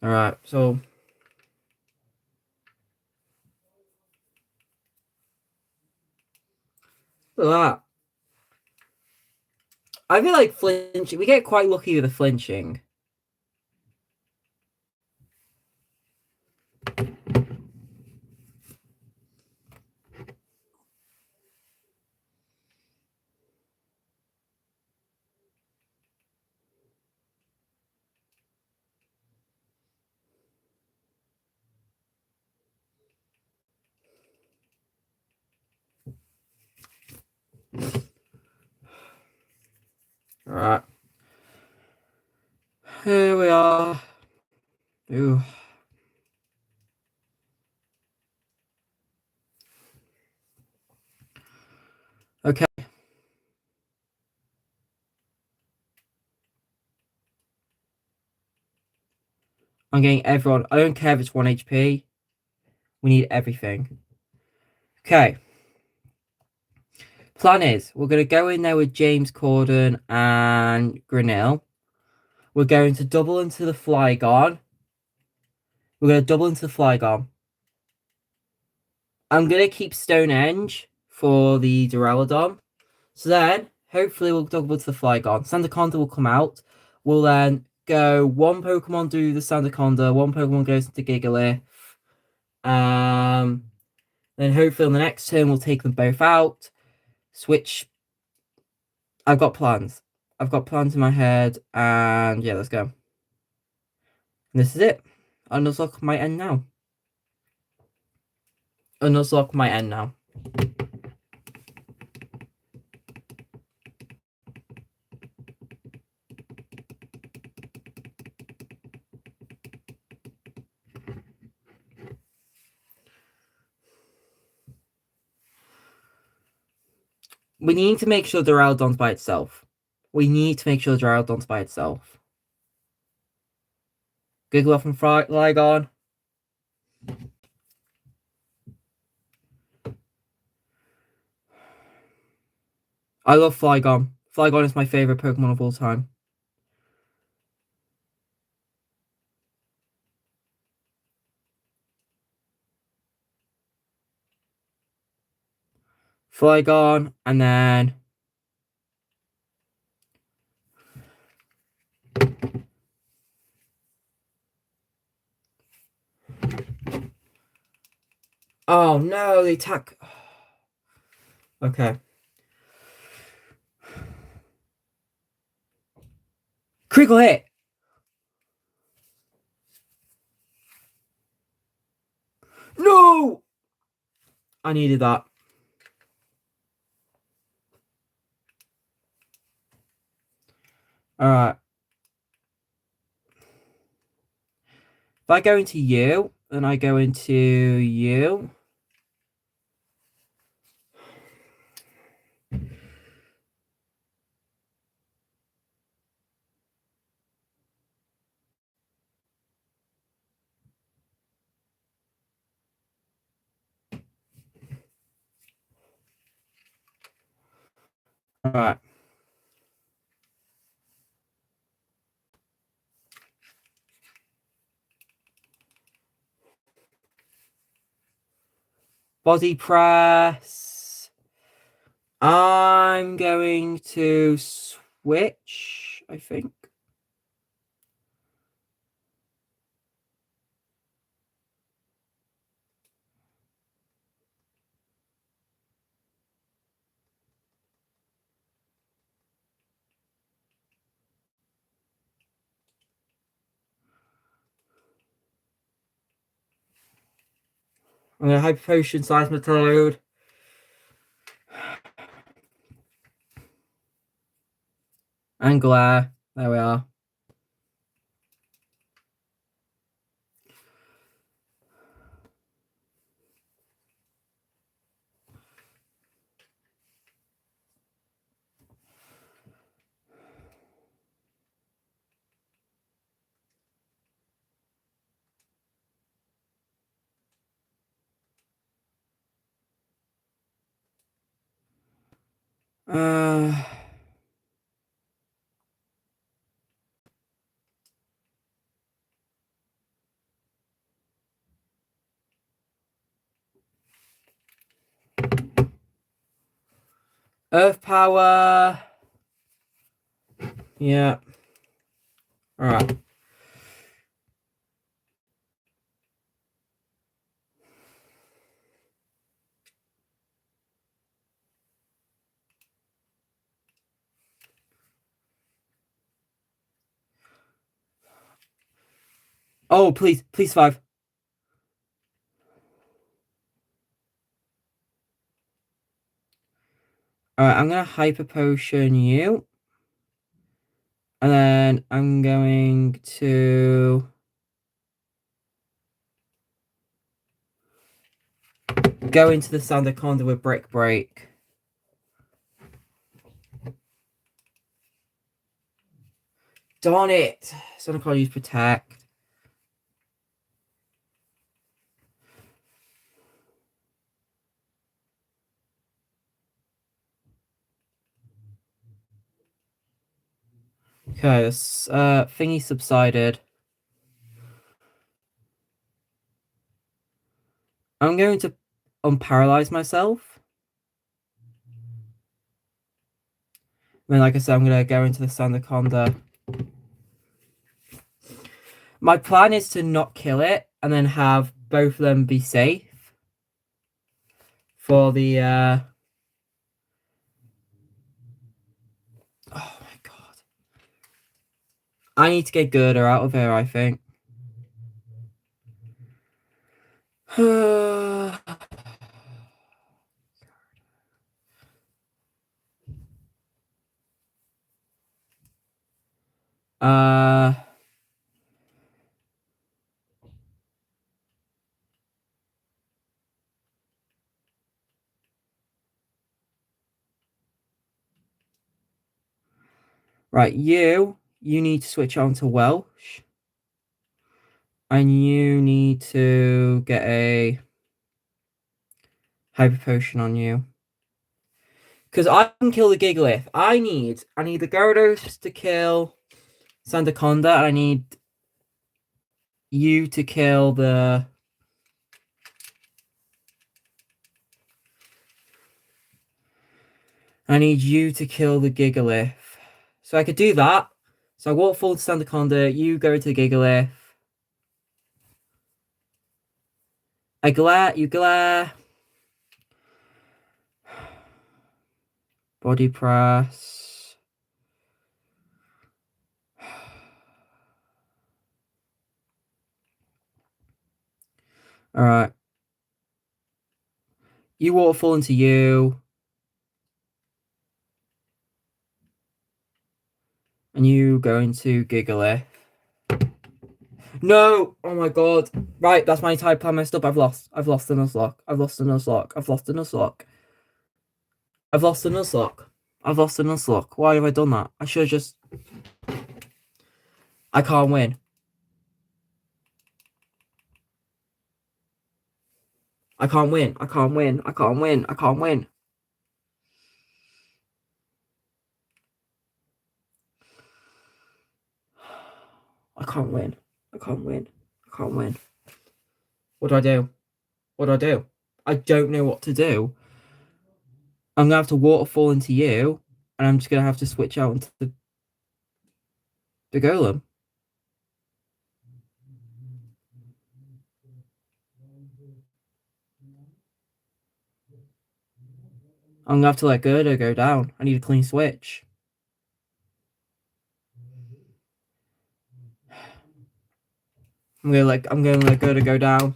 Alright, so... Look at that. I feel like flinching. We get quite lucky with the flinching. Alright. Here we are. Ooh. Okay. I'm getting everyone. I don't care if it's 1 HP. We need everything. Okay. Plan is, we're going to go in there with James Corden and Grinnell. We're going to double into the Flygon. We're going to double into the Flygon. I'm going to keep Stonehenge for the Duraludon. So then, hopefully we'll double into the Flygon. Sandaconda will come out. We'll then go one Pokemon do the Sandaconda, one Pokemon goes into Gigalith. Then hopefully on the next turn we'll take them both out. Switch. I've got plans. I've got plans in my head, and yeah, let's go. And this is it. A Nuzlocke might end now. A Nuzlocke might end now. We need to make sure Duraludon's by itself. We need to make sure Duraludon's by itself. Gigalith and Flygon. I love Flygon. Flygon is my favorite Pokemon of all time. Flygon, and then... Oh no, they attack... Okay. Critical hit! No! I needed that. All right. If I go into you, and I go into you. All right. Body press. I'm going to switch, I think. I'm going to Hyper Potion Seismitoad. And Glare. There we are. Uh, Earth Power. Yeah. All right. Oh, please, please 5. All right, I'm gonna Hyper Potion you, and then I'm going to go into the Sandaconda with Brick Break. Darn it! Sandaconda use Protect. Okay, this thingy subsided. I'm going to unparalyze myself. I mean, like I said, I'm gonna go into the Sandaconda. My plan is to not kill it and then have both of them be safe for the oh my god. I need to get Gerda out of here, I think. uh right, you need to switch on to Welsh. And you need to get a Hyper Potion on you. Because I can kill the Gigalith. I need the Gyarados to kill Sandaconda, and I need you to kill the Gigalith. So I could do that. So I walk forward to Sandaconda, you go to the Gigalith. I glare, you glare. Body press. Alright. You waterfall into you. And you going to giggle it. No! Oh my god. Right, that's my entire plan messed up. I've lost. I've lost the nuzlocke. I've lost the nuzlocke. I've lost the nuzlocke. I've lost the nuzlocke. I've lost the nuzlocke. Why have I done that? I should have just... I can't win. I can't win. I can't win. I can't win. I can't win. I can't win. I can't win. I can't win. What do I do? What do I do? I don't know what to do. I'm going to have to waterfall into you, and I'm just going to have to switch out into the golem. I'm going to have to let Gerdo go down. I need a clean switch. I'm gonna let Gerdo go down.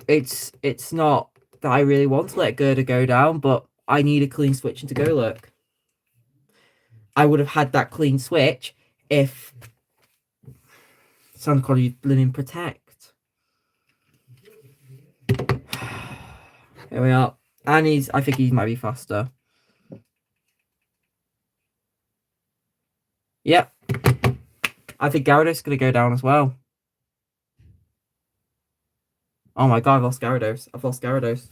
It's not that I really want to let Gerda go down, but I need a clean switch into Golurk. I would have had that clean switch if Santa Claus Linen Protect. Here we are. And I think he might be faster. Yep. I think Gyarados is going to go down as well. Oh my god, I've lost Gyarados. I've lost Gyarados.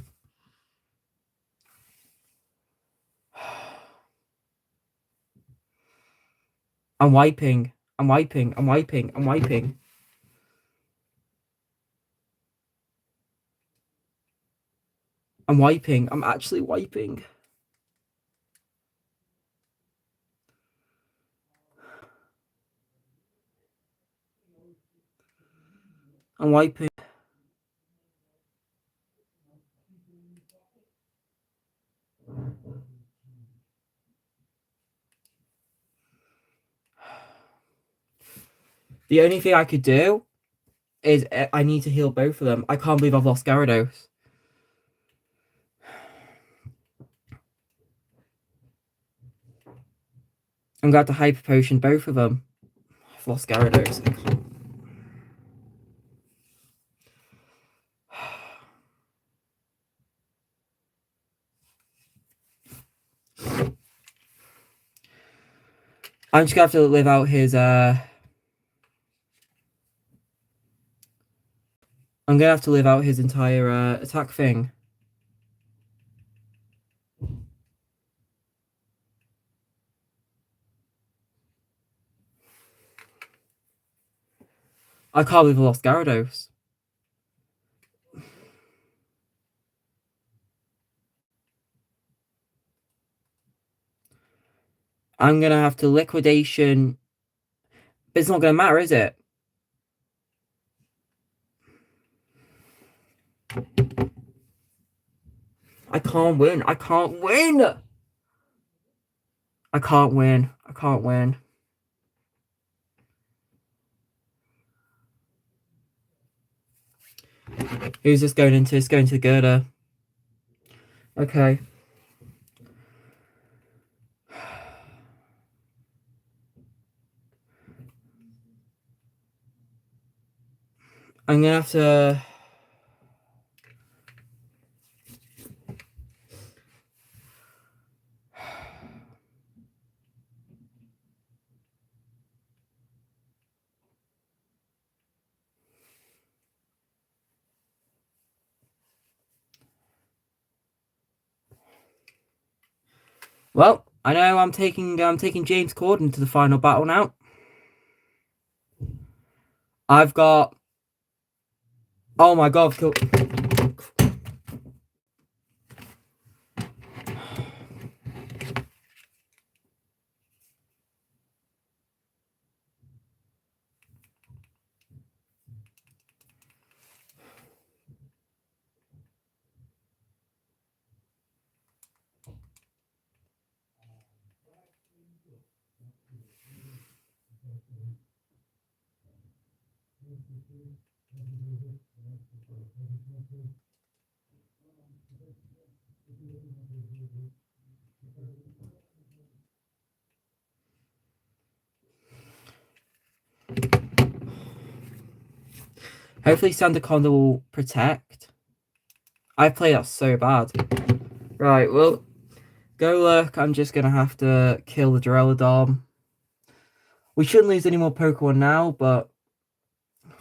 I'm wiping. I'm wiping. I'm wiping. I'm wiping. I'm wiping. I'm actually wiping. I'm wiping. The only thing I could do is I need to heal both of them. I can't believe I've lost Gyarados. I'm going to have to Hyper Potion both of them. I've lost Gyarados. I'm just going to have to live out his... I'm going to have to live out his entire attack thing. I can't believe I lost Gyarados. I'm going to have to Liquidation. But it's not going to matter, is it? I can't win. I can't win. I can't win. I can't win. Who's this going into? It's going to Gerda. Okay. I'm going to have to... Well, I know I'm taking James Corden to the final battle now. I've got... Oh my god, Hopefully Sandaconda will protect. I play that so bad. Right, well, go look. I'm just gonna have to kill the Duraludon. We shouldn't lose any more Pokemon now, but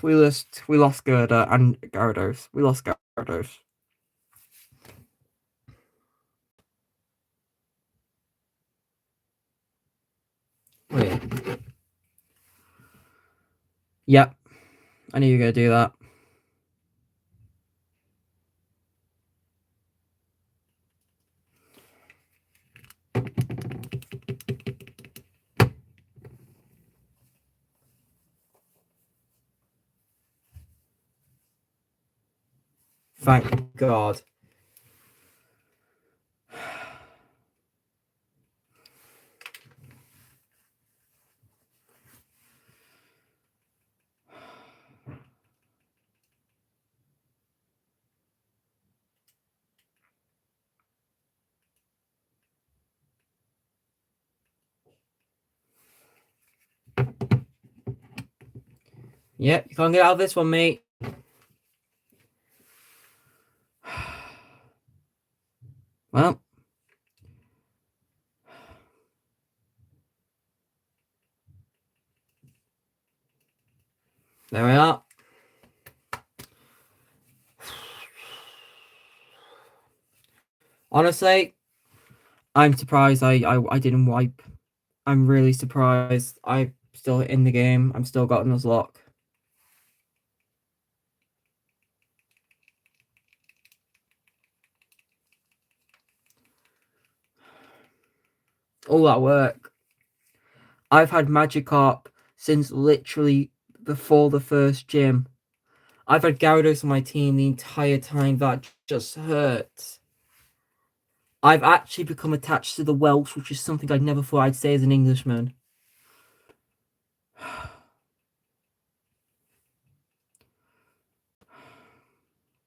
we lost Gerda and Gyarados. We lost Gyarados. Wait. Yep. I knew you were gonna do that. Thank God. Yep, you can't get out of this one, mate. Well, there we are. Honestly, I'm surprised I didn't wipe. I'm really surprised. I'm still in the game. I'm still got nuzlocke. All that work. I've had Magikarp since literally before the first gym. I've had Gyarados on my team the entire time. That just hurts. I've actually become attached to the Welsh, which is something I never thought I'd say as an Englishman.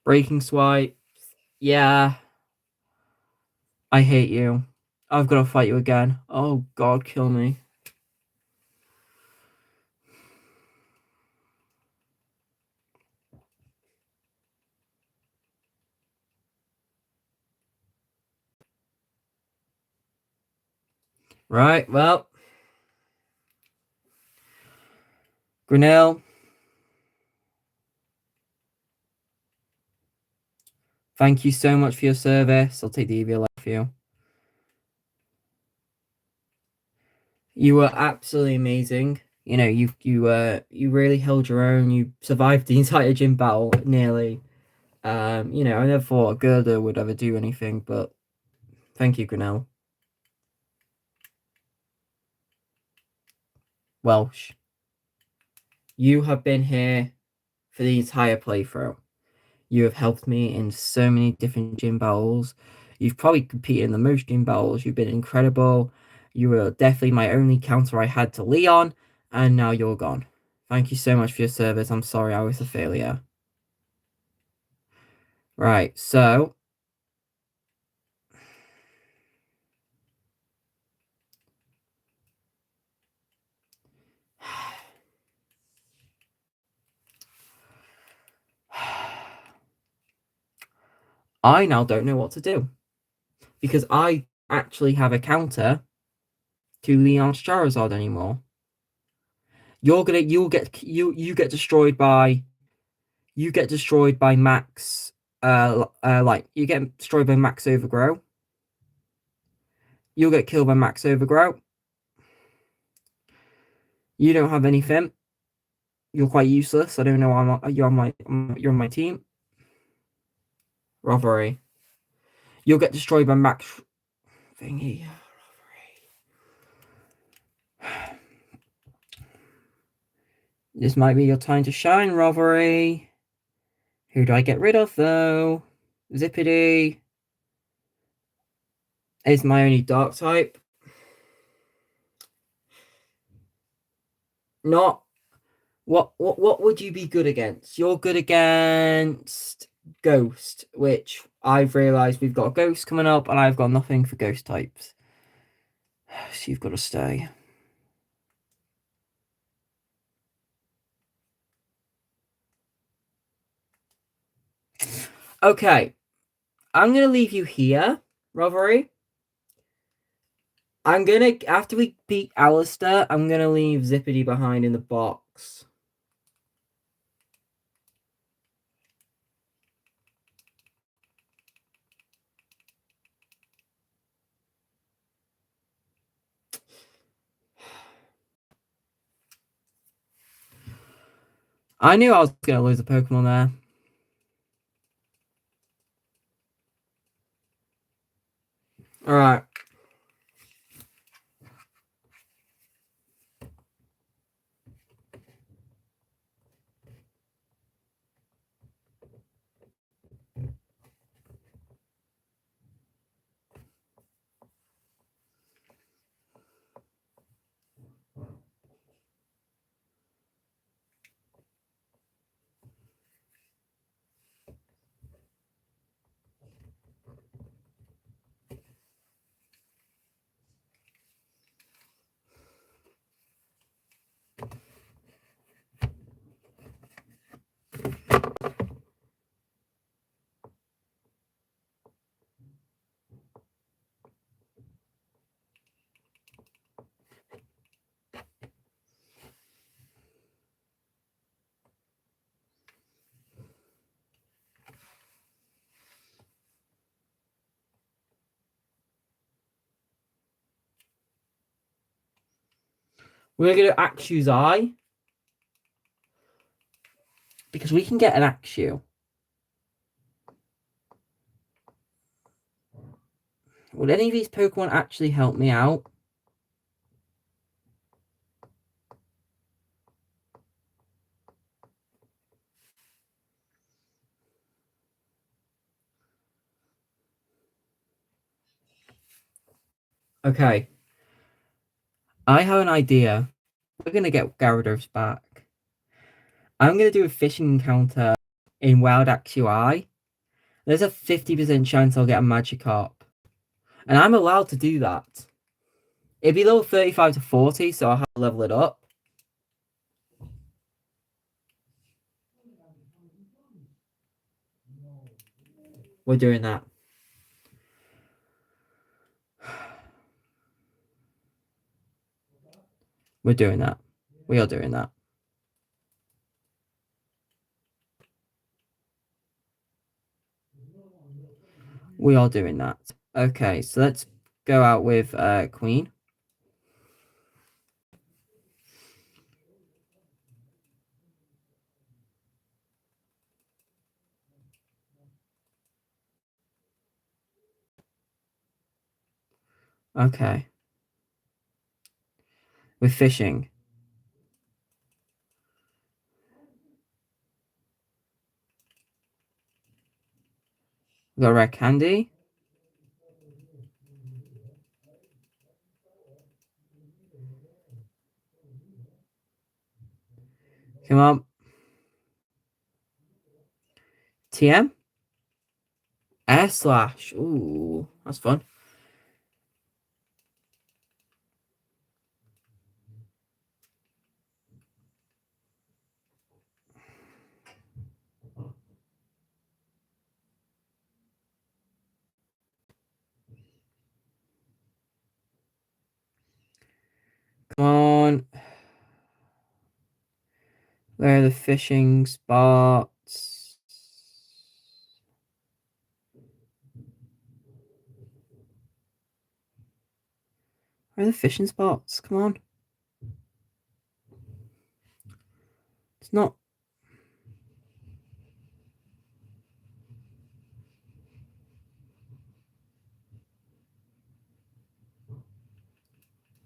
Breaking Swipe. Yeah, I hate you. I've got to fight you again. Oh God, kill me. Right, well. Grinnell. Thank you so much for your service. I'll take the EV for you. You were absolutely amazing. You know, you really held your own. You survived the entire gym battle nearly. You know, I never thought a girder would ever do anything, but thank you, Grinnell. Welsh. You have been here for the entire playthrough. You have helped me in so many different gym battles. You've probably competed in the most gym battles. You've been incredible. You were definitely my only counter I had to Leon, and now you're gone. Thank you so much for your service. I'm sorry I was a failure. Right, so I now don't know what to do because I actually have a counter to Leon's Charizard anymore. You get destroyed by Max. Like you get destroyed by Max Overgrow. You'll get killed by Max Overgrow. You don't have anything. You're quite useless. I don't know why you're on my team. Robbery. You'll get destroyed by Max thingy. This might be your time to shine, Robbery. Who do I get rid of though? Zippity is my only dark type. Not what would you be good against? You're good against Ghost, which I've realised we've got a Ghost coming up, and I've got nothing for Ghost types. So you've got to stay. Okay, I'm gonna leave you here, Rovery. I'm gonna after we beat Alistair, I'm gonna leave Zippity behind in the box. I knew I was gonna lose a Pokemon there. Alright. We're gonna Axew's Eye. Because we can get an Axew. Would any of these Pokemon actually help me out? Okay. I have an idea. We're gonna get Gyarados back. I'm gonna do a fishing encounter in Wild Axew. There's a 50% chance I'll get a Magikarp. And I'm allowed to do that. It'd be level 35 to 40, so I'll have to level it up. We're doing that. We're doing that. We are doing that. We are doing that. Okay, so let's go out with Queen. Okay. We're fishing. We got red candy. Come on. TM? Air Slash. Ooh, that's fun. Come on. Where are the fishing spots? Where are the fishing spots? Come on. It's not.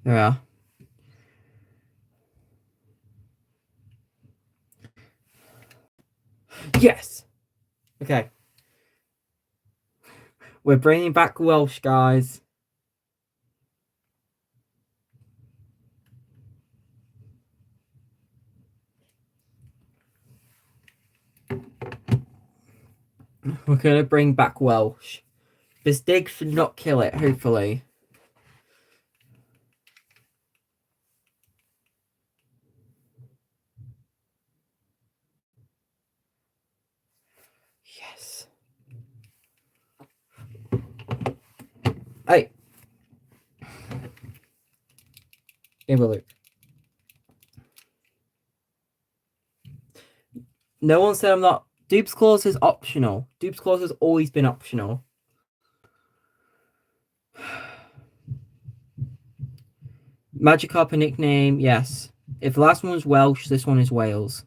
There we are. Yes! Okay. We're bringing back Welsh, guys. We're gonna bring back Welsh. This dig should not kill it, hopefully. Yes. Hey, give a look. No one said I'm not. Dupe's clause is optional. Dupe's clause has always been optional. Magikarp a nickname, yes. If the last one was Welsh, this one is Wales.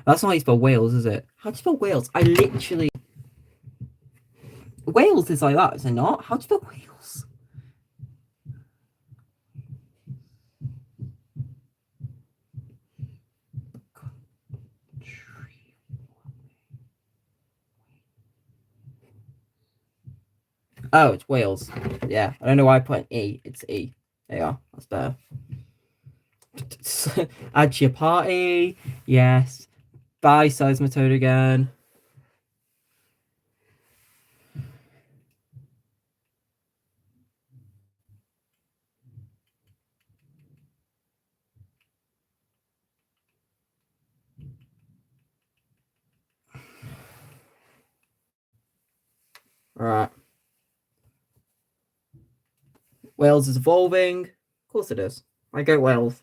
That's not how you spell Wales, is it? How do you spell Wales? I literally. Wales is like that, is it not? How do you spell Wales? Oh, it's Wales. Yeah, I don't know why I put an E. It's E. There you are. That's better. Add to your party. Yes. Bye, Seismitoad again. Alright. Wales is evolving. Of course it is. I go Wales.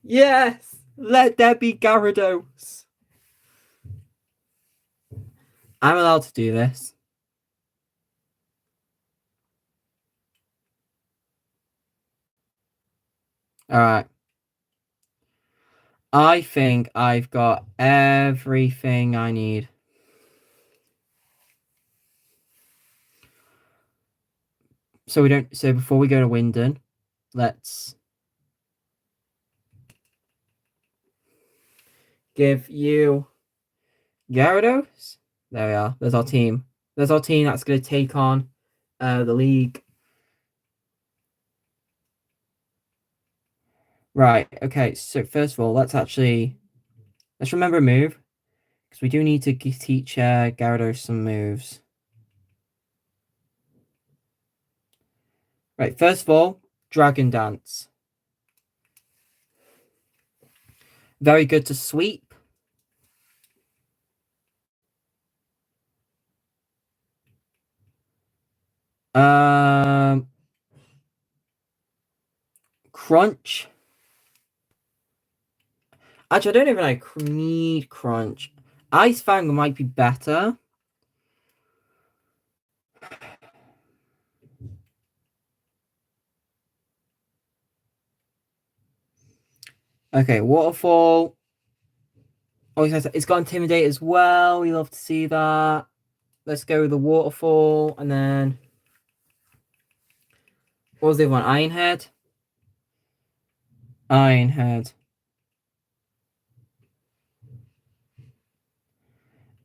Yes! Let there be Gyarados. I'm allowed to do this. Alright. I think I've got everything I need. So before we go to Wyndon, let's give you Gyarados. There we are. There's our team. There's our team that's going to take on the league. Right. Okay. So first of all, let's remember a move because we do need to teach Gyarados some moves. Right. First of all, Dragon Dance. Very good to sweep. Crunch. Actually, I don't even like need Crunch. Ice Fang might be better. Okay, Waterfall. Oh, it's got Intimidate as well. We love to see that. Let's go with the Waterfall. And then... What was the other one? Ironhead? Ironhead.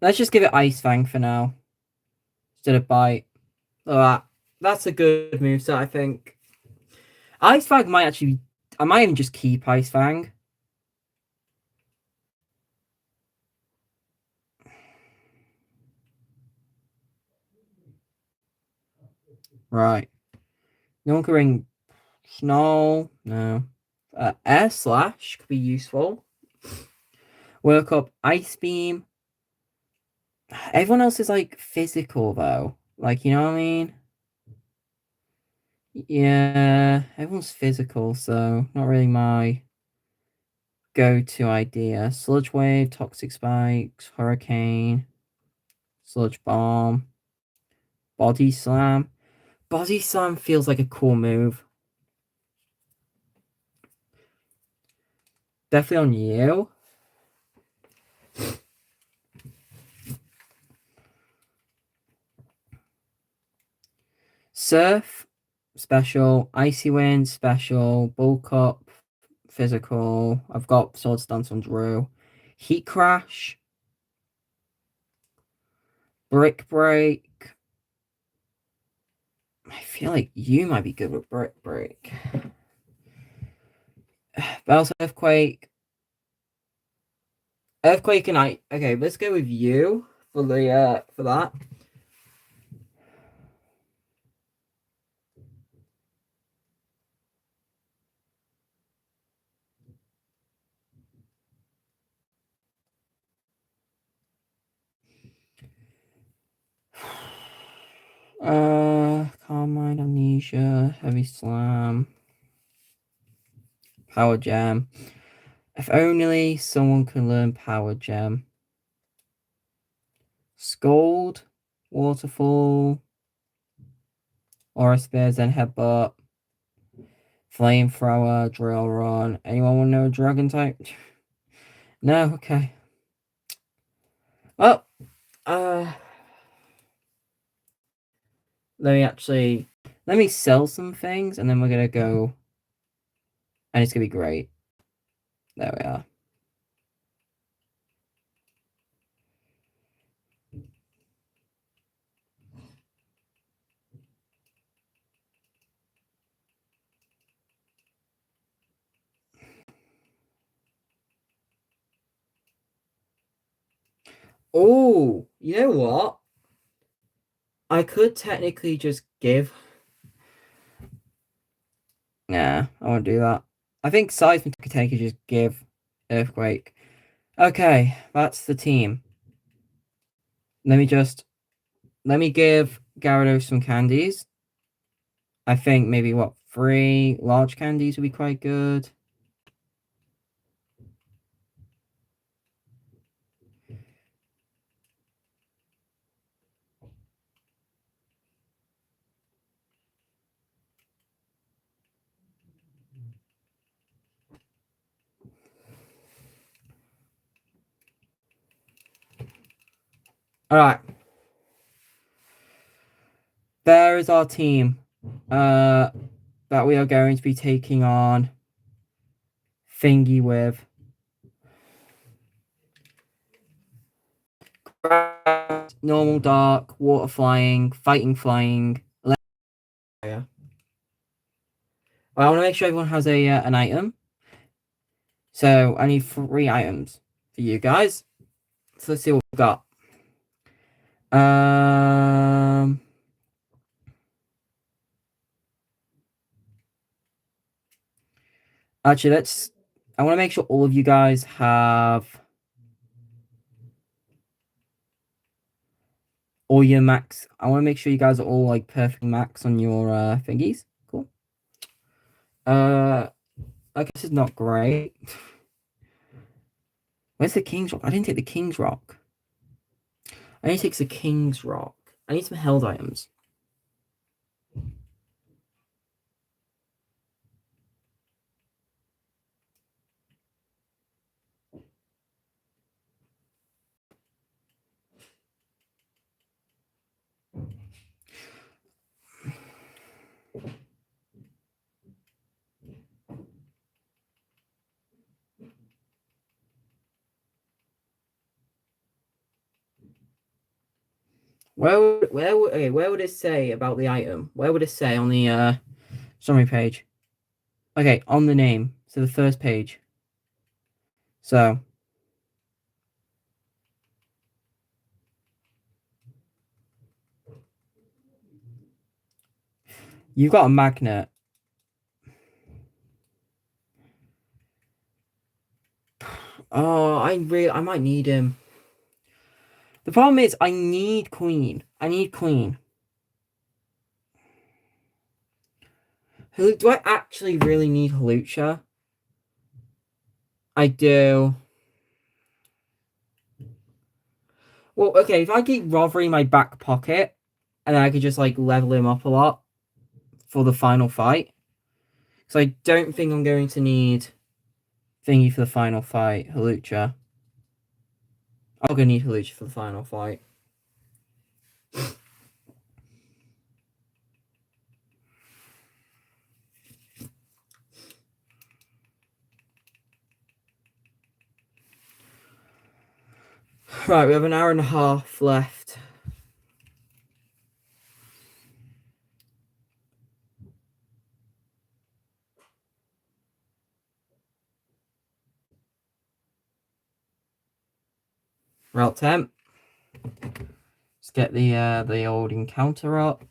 Let's just give it Ice Fang for now. Instead of Bite. Alright. That's a good moveset, I think. Ice Fang might actually... I might even just keep Ice Fang. Right. No one can ring Snow. No. Air Slash could be useful. Work up Ice Beam. Everyone else is like physical though. Like, you know what I mean? Yeah, everyone's physical, so not really my go-to idea. Sludge Wave, Toxic Spikes, Hurricane, Sludge Bomb, Body Slam. Body Slam feels like a cool move. Definitely on you. Surf, special. Icy Wind, special. Bulk Up, physical. I've got Sword Stance on Drew. Heat Crash. Brick Break. I feel like you might be good with Brick Break. Bounce Earthquake. Earthquake and I. Okay, let's go with you for the for that. Heavy Slam. Power Gem. If only someone can learn Power Gem. Scold. Waterfall. Aura Spear, Zen Headbutt. Flamethrower. Drill Run. Anyone want to know a Dragon type? No? Okay. Well, let me sell some things and then we're gonna go and it's gonna be great. There we are. Oh, you know what? I could technically just give. Nah, I won't do that. I think Seismic could take just give Earthquake. Okay, that's the team. Let me give Gyarados some candies. I think maybe 3 large candies would be quite good. Alright. There is our team. That we are going to be taking on Thingy with. Normal Dark, Water Flying, Fighting Flying. Yeah. Well, I want to make sure everyone has an item. So I need 3 items for you guys. So let's see what we've got. Actually, I want to make sure all of you guys have all your max. I want to make sure you guys are all like perfect max on your thingies. Cool. I guess it's not great. Where's the King's Rock? I didn't take the King's Rock. I need to take the King's Rock. I need some held items. Where would it say about the item? Where would it say on the summary page? Okay, on the name. So the first page. So you've got a magnet. Oh, I might need him. The problem is I need Queen. I need Queen. Do I actually really need Hawlucha? I do. Well, okay, if I keep Rover in my back pocket, and then I could just like level him up a lot for the final fight. So I don't think I'm going to need Thingy for the final fight, Hawlucha. I'm gonna need Hawlucha for the final fight. Right, we have an hour and a half left. Route 10. Let's get the old encounter up.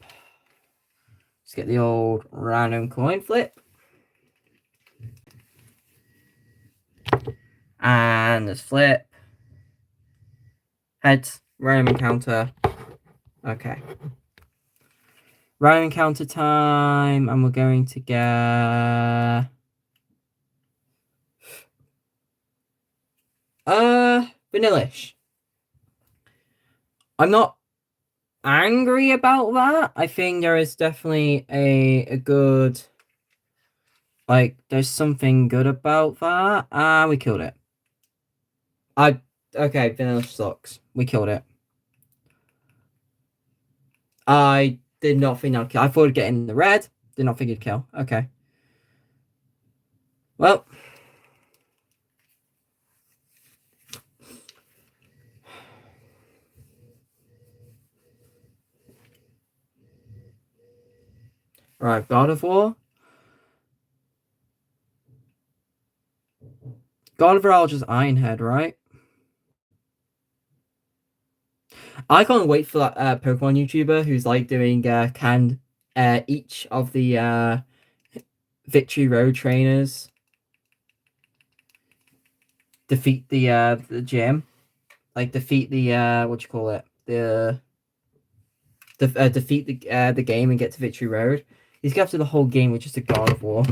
Let's get the old random coin flip. And let's flip. Heads, random encounter. Okay. Random encounter time, and we're going to get Vanillish. I'm not angry about that. I think there is definitely a good, like, there's something good about that. We killed it. Okay, Vanillish sucks. We killed it. I did not think I'd kill. I thought it'd get in the red. Did not think it'd kill. Okay. Well. Right, God of War. God of War just Ironhead, right? I can't wait for that Pokemon YouTuber who's like doing can each of the Victory Road trainers defeat the gym, like defeat the what you call it, defeat the game and get to Victory Road. He's got through the whole game with just a God of War.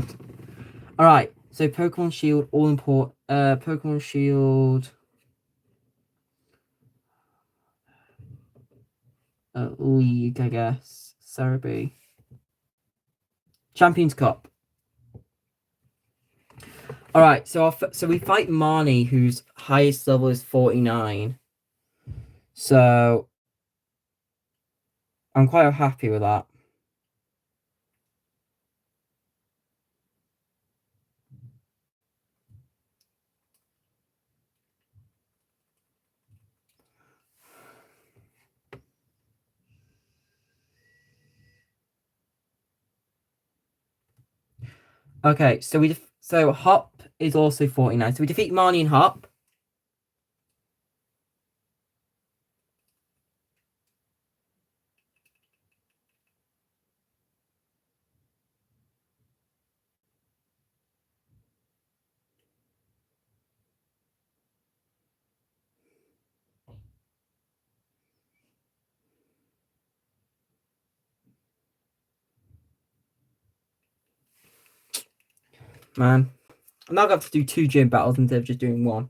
All right, so Pokemon Shield, all important. Pokemon Shield. League, I guess. Cerebi. Champions Cup. All right, so we fight Marnie, whose highest level is 49. So I'm quite happy with that. Okay, so Hop is also 49. So we defeat Marnie and Hop. Man, I'm now going to have to do 2 gym battles instead of just doing 1.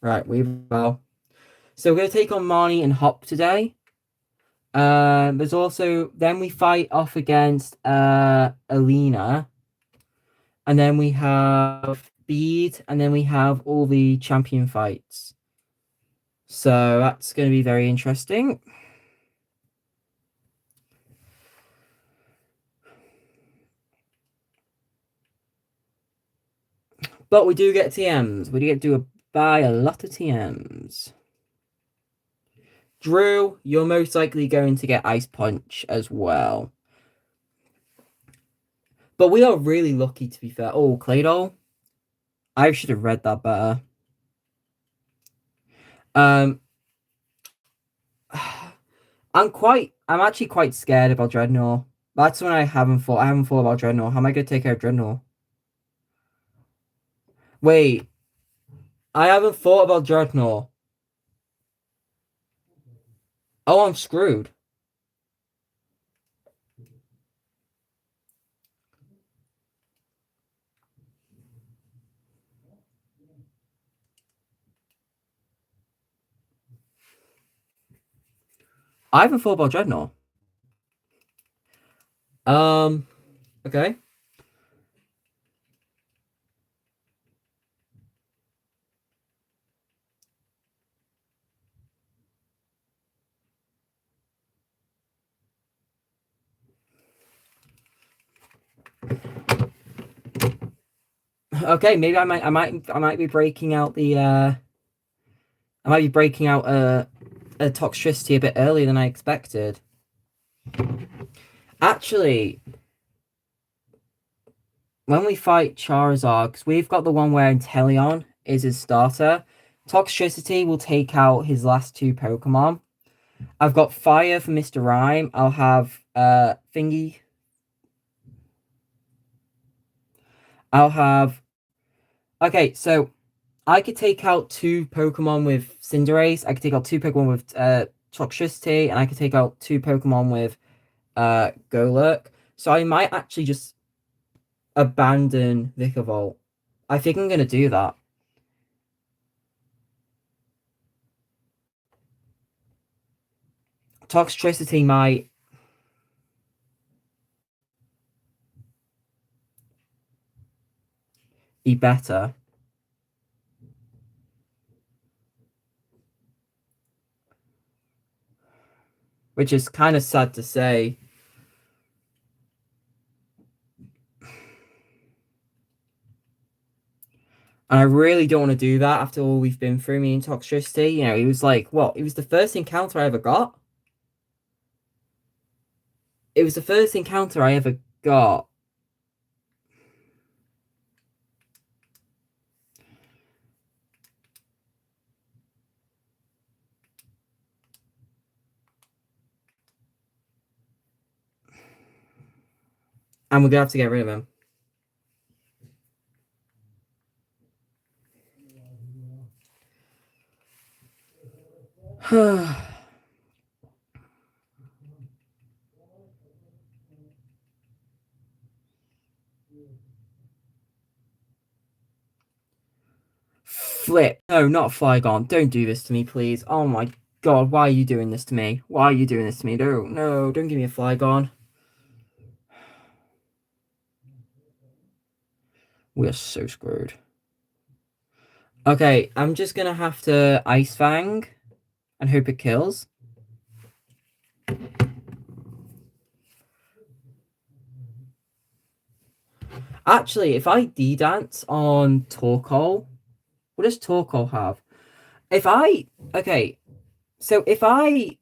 Right, Weavile. So we're going to take on Marnie and Hop today. There's also, then we fight off against Alina. And then we have Bede, and then we have all the champion fights. So that's going to be very interesting. But we do get TMs. We do get to buy a lot of TMs. Drew, you're most likely going to get Ice Punch as well. But we are really lucky, to be fair. Oh, Claydol. I should have read that better. I'm actually quite scared about Dreadnought. That's when I haven't thought about Dreadnought. How am I going to take out Dreadnought? Wait. I haven't thought about Dreadnought. Oh, I'm screwed. I haven't thought about Dreadnought. Okay. Okay, maybe I might be breaking out the I might be breaking out a toxicity a bit earlier than I expected. Actually, when we fight Charizard, because we've got the one where Inteleon is his starter, Toxtricity will take out his last 2 Pokemon. I've got Fire for Mr. Rhyme. I'll have Thingy. I'll have... Okay, so I could take out 2 Pokemon with Cinderace. I could take out 2 Pokemon with Toxtricity, and I can take out 2 Pokemon with Golurk. So I might actually just abandon Vikavolt. I think I'm gonna do that. Toxtricity might be better. Which is kind of sad to say. And I really don't want to do that after all we've been through, me and Toxtricity. You know, he was like, what? It was the first encounter I ever got. It was the first encounter I ever got. And we're gonna have to get rid of him. Flip. No, not Flygon. Don't do this to me, please. Oh my god, why are you doing this to me? Why are you doing this to me? No, no, don't give me a Flygon. We are so screwed. Okay, I'm just gonna have to Ice Fang and hope it kills. Actually, if I D-Dance on Torkoal, what does Torkoal have? Okay, so if I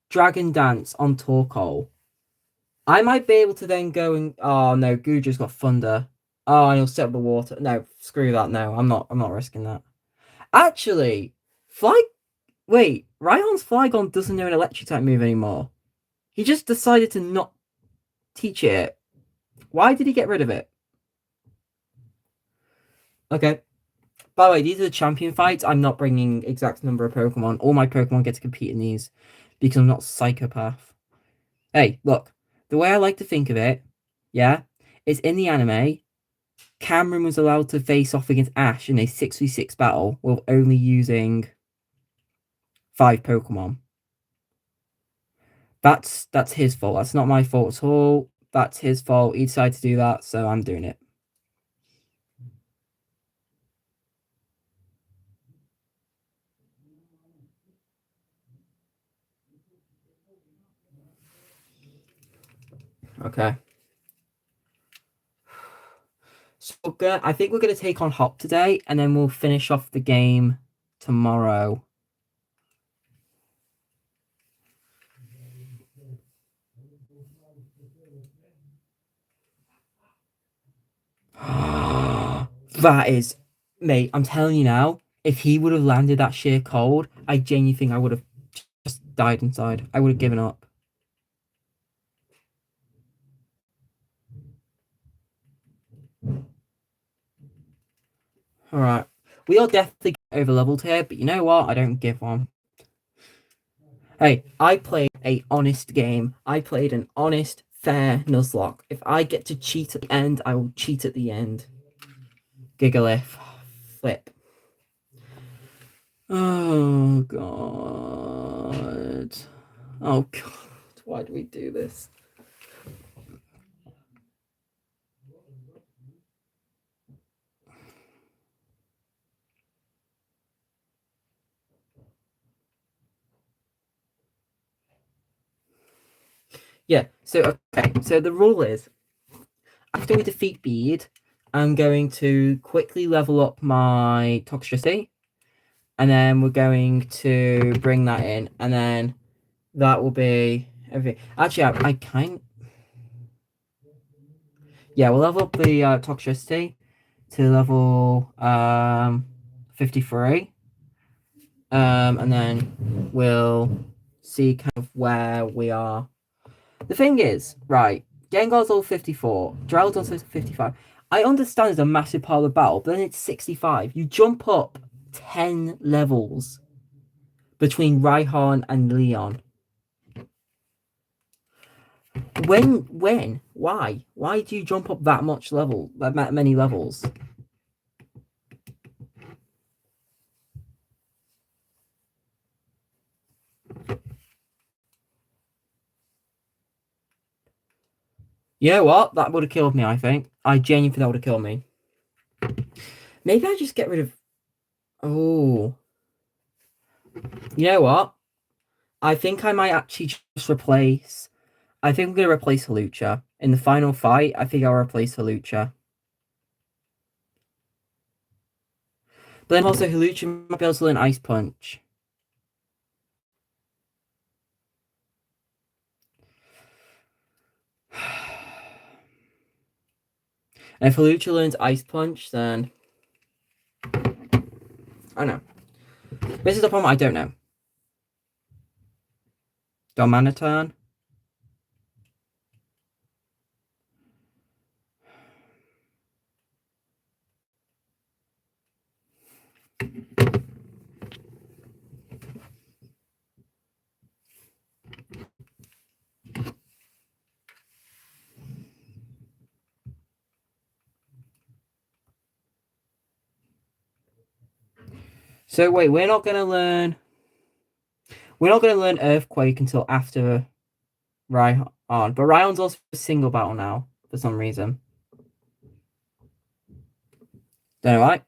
Dragon Dance on Torkoal, I might be able to then go and oh no, Guja's got Thunder. Oh, and he'll set up the water. No, screw that. No, I'm not risking that. Actually, wait, Rhyhorn's Flygon doesn't know an electric type move anymore. He just decided to not teach it. Why did he get rid of it? Okay. By the way, these are the champion fights. I'm not bringing exact number of Pokemon. All my Pokemon get to compete in these because I'm not a psychopath. Hey, look. The way I like to think of it, yeah, is in the anime, Cameron was allowed to face off against Ash in a 6v6 battle with only using 5 Pokemon. That's his fault. That's not my fault at all. That's his fault. He decided to do that, so I'm doing it. Okay. So I think we're gonna take on Hop today, and then we'll finish off the game tomorrow. That is, mate. I'm telling you now. If he would have landed that sheer cold, I genuinely think I would have just died inside. I would have given up. All right, we are definitely over leveled here, but you know what? I don't give one. Hey, I played a honest game. I played an honest, fair Nuzlocke. If I get to cheat at the end, I will cheat at the end. Gigalith. Flip. Oh, God. Oh, God. Why do we do this? Yeah, so, okay. So the rule is, after we defeat Bede, I'm going to quickly level up my Toxtricity. And then we're going to bring that in. And then that will be everything. Actually, I kind... Yeah, we'll level up the Toxtricity to level 53. And then we'll see kind of where we are. The thing is, right, Gengar's all 54, Duraludon's 55. I understand it's a massive part of the battle, but then it's 65. You jump up 10 levels between Raihan and Leon. When? Why? Why do you jump up that much level, that many levels? You know what? That would have killed me, I think. I genuinely think that would have killed me. Maybe I just get rid of... Oh. You know what? I think I might actually just replace... I think I'm going to replace Halucha. In the final fight, I think I'll replace Halucha. But then also, Halucha might be able to learn Ice Punch. And if Halucha learns Ice Punch, then... I don't know. This is the problem, I don't know. Domanitan. So wait, we're not gonna learn Earthquake until after Raihan. But Raihan's also a single battle now, for some reason. Don't know why.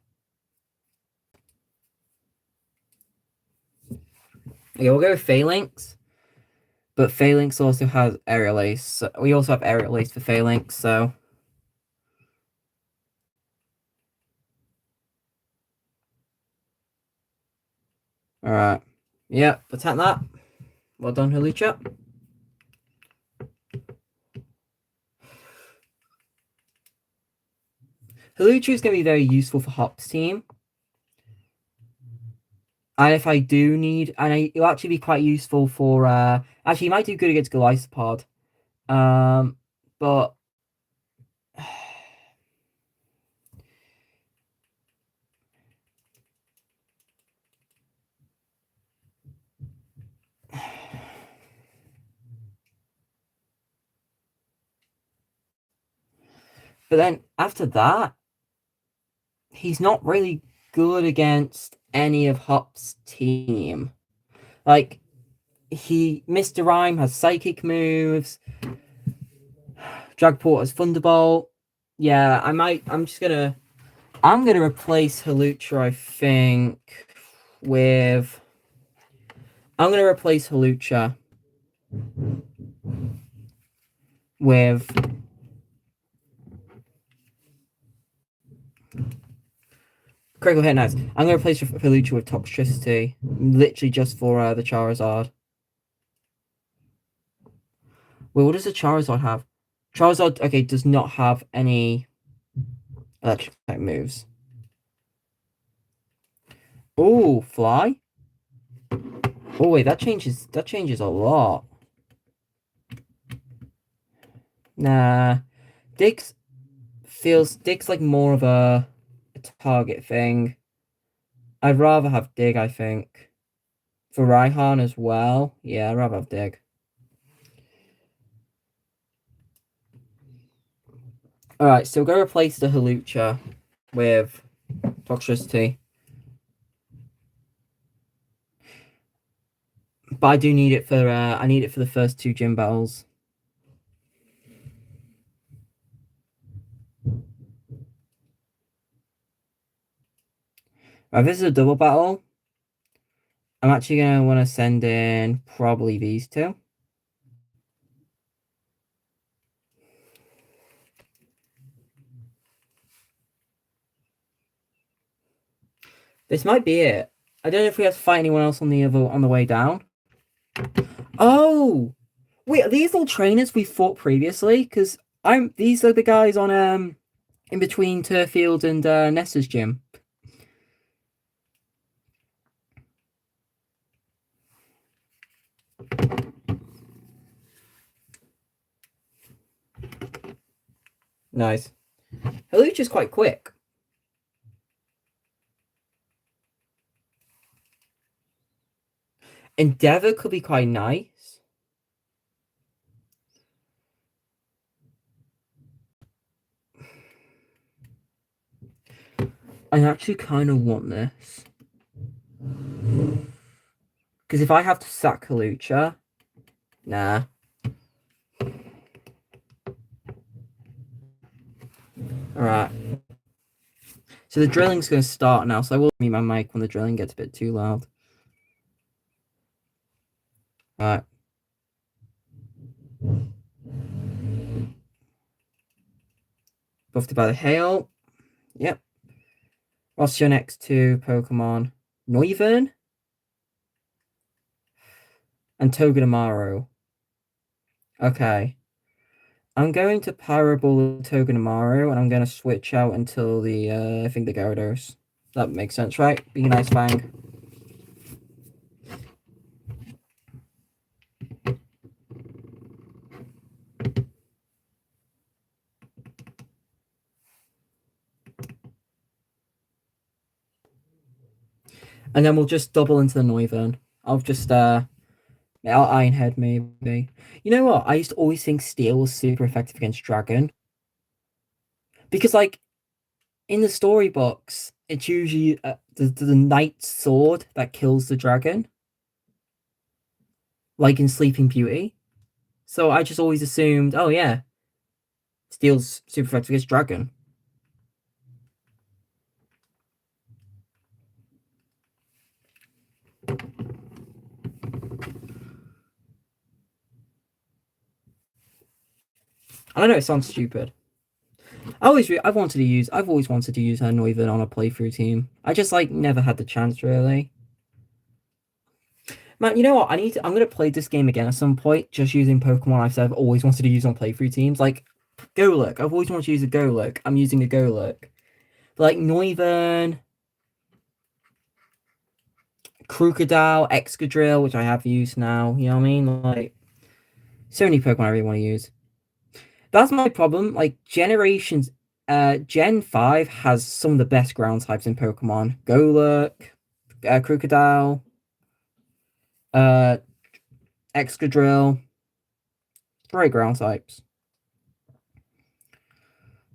Okay, we'll go with Phalanx. But Phalanx also has Aerial Ace. So we also have Aerial Ace for Phalanx, so... Alright. Yeah, attack that. Well done, Halucha. Halucha is going to be very useful for Hop's team. And if I do need... And it'll actually be quite useful for... Actually, he might do good against Golisopod. But... But then, after that... He's not really good against any of Hop's team. Like... Mr. Rhyme has Psychic moves... Dragport has Thunderbolt. Yeah, I'm gonna replace Halucha, I think, with... I'm gonna replace Halucha with... Critical hit, nice. I'm gonna replace Halucha with Toxtricity, literally just for the Charizard. Wait, what does the Charizard have? Charizard, okay, does not have any electric type moves. Oh, Fly? Oh wait, that changes a lot. Nah. Dig's like more of a target thing. I'd rather have Dig, I think. For Raihan as well. Yeah, I'd rather have Dig. Alright, so we're going to replace the Halucha with Toxtricity. But I do need it for I need it for the first two gym battles. If this is a double battle, I'm actually going to want to send in probably these two. This might be it. I don't know if we have to fight anyone else on the way down. Oh! Wait, are these all trainers we fought previously? Because these are the guys on in between Turfield and Nessa's gym. Nice. Halucha's quite quick. Endeavor could be quite nice. I actually kind of want this. Because if I have to sack Kalucha, nah. Alright. So the drilling's going to start now, so I will mute my mic when the drilling gets a bit too loud. Alright. Buffed by the hail. Yep. What's your next two Pokemon? Noivern? And Togedemaru. Okay. I'm going to Parabol Togedemaru, and I'm going to switch out until the, I think the Gyarados. That makes sense, right? Be a nice Fang. And then we'll just double into the Noivern. I'll just, I'll Ironhead maybe. You know what? I used to always think Steel was super effective against Dragon. Because, like, in the storybooks, it's usually the knight's sword that kills the dragon. Like in Sleeping Beauty. So I just always assumed, oh yeah, Steel's super effective against Dragon. I know it sounds stupid. I've always wanted to use her Noivern on a playthrough team. I just like never had the chance really. Man, you know what? I'm gonna play this game again at some point, just using Pokemon I've always wanted to use on playthrough teams. Like Golurk. I've always wanted to use a Golurk. I'm using a Golurk. But like Noivern, Crocodile, Excadrill, which I have used now. You know what I mean? Like so many Pokemon I really want to use. That's my problem. Like generations, Gen 5 has some of the best ground types in Pokemon. Golurk, Crocodile, uh, Excadrill. Great ground types.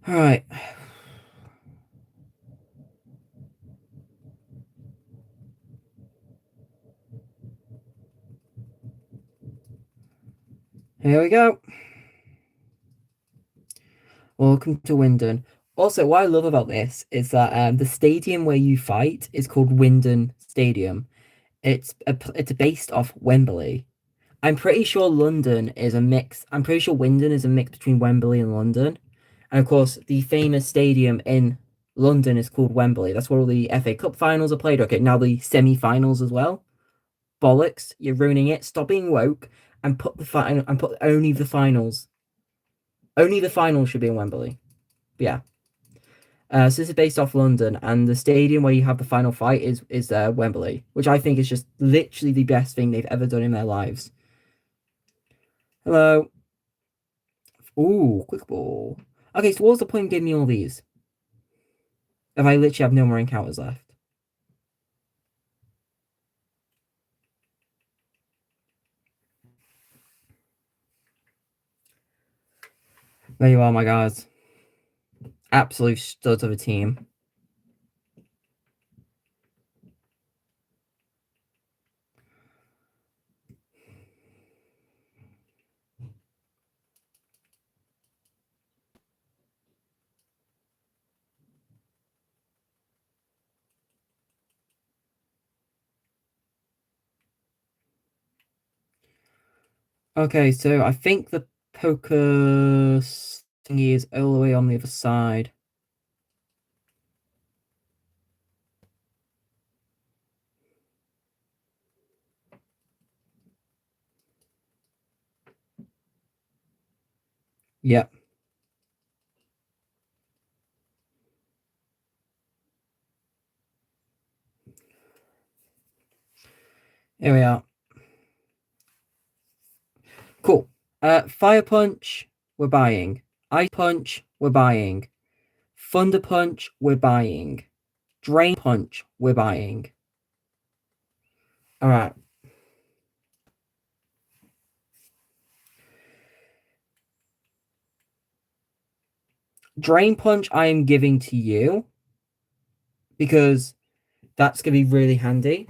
Alright. Here we go. Welcome to Winden. Also, what I love about this is that the stadium where you fight is called Winden Stadium. It's based off Wembley. I'm pretty sure London is a mix. I'm pretty sure Winden is a mix between Wembley and London. And of course, the famous stadium in London is called Wembley. That's where all the FA Cup finals are played. Okay, now the semi-finals as well. Bollocks, you're ruining it. Stop being woke and put only the finals. Only the finals should be in Wembley. But yeah. So this is based off London, and the stadium where you have the final fight is Wembley, which I think is just literally the best thing they've ever done in their lives. Hello. Ooh, quick ball. Okay, so what was the point of giving me all these? If I literally have no more encounters left. There you are, my guys. Absolute studs of a team. Okay, so I think the poker thingy is all the way on the other side. Yep. Here we are. Cool. Fire Punch, we're buying. Ice Punch, we're buying. Thunder Punch, we're buying. Drain Punch, we're buying. Alright. Drain Punch I am giving to you because that's going to be really handy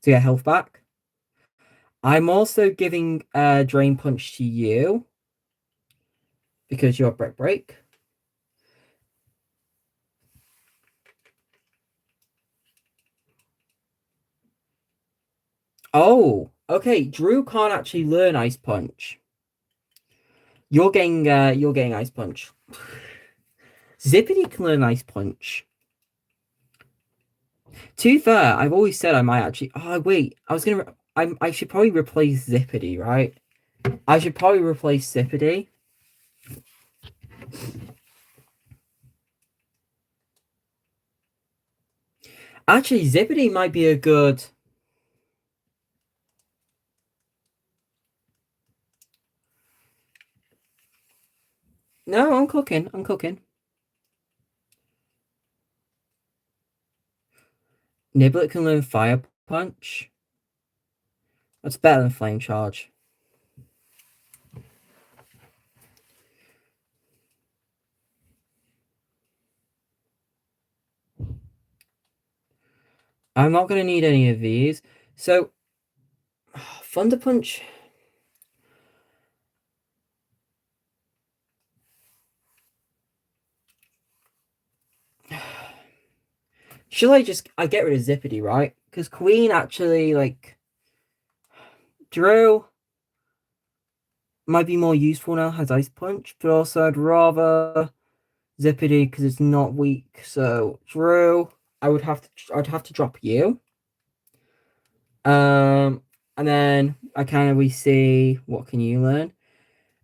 to get health back. I'm also giving Drain Punch to you because you're Brick Break. Oh, okay. Drew can't actually learn Ice Punch. You're getting Ice Punch. Zippity can learn Ice Punch. To be fair, I've always said I might actually. Oh wait, I should probably replace Zippity, right? I should probably replace Zippity. Actually, Zippity might be a good. No, I'm cooking. I'm cooking. Niblet can learn Fire Punch. That's better than Flame Charge. I'm not going to need any of these. So, Thunder Punch. Should I get rid of Zippity, right? Because Queen actually, like, Drew might be more useful now, has Ice Punch, but also I'd rather Zippity because it's not weak. So, Drew, I'd have to drop you. And then we see what can you learn.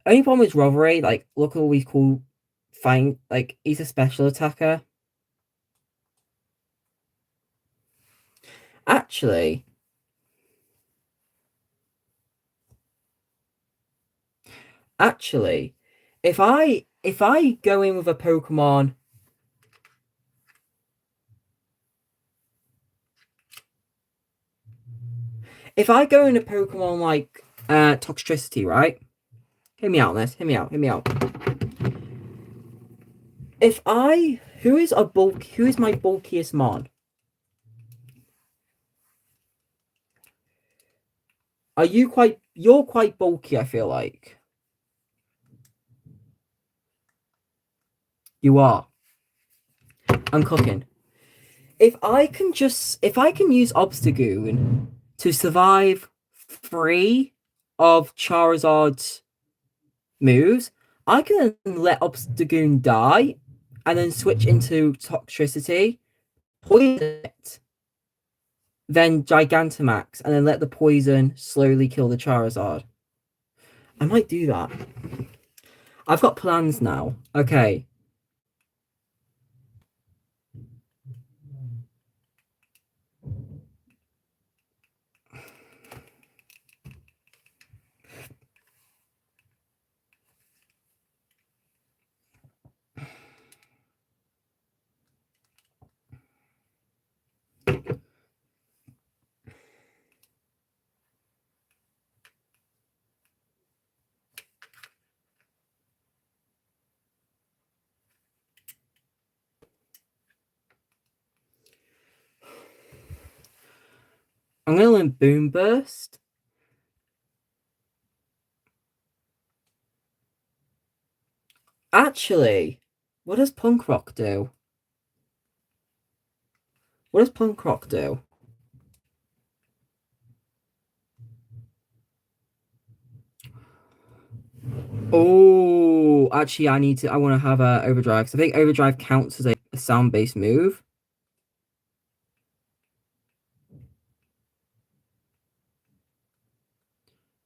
Only problem with Rotheray, like, look at all these cool fighting, like, he's a special attacker. Actually, actually, if I go in with a Pokemon, if I go in a Pokemon like Toxtricity, right? Hear me out on this. Hear me out. Hear me out. If I who is my bulkiest mon? You're quite bulky, I feel like. You are. I'm cooking. If I can use Obstagoon to survive 3 of Charizard's moves, I can let Obstagoon die and then switch into Toxtricity, poison it, then Gigantamax, and then let the poison slowly kill the Charizard. I might do that. I've got plans now. Okay. I'm going to learn Boom Burst. Actually, what does Punk Rock do? What does Punk Rock do? Oh, actually, I want to have a Overdrive because I think Overdrive counts as a sound-based move.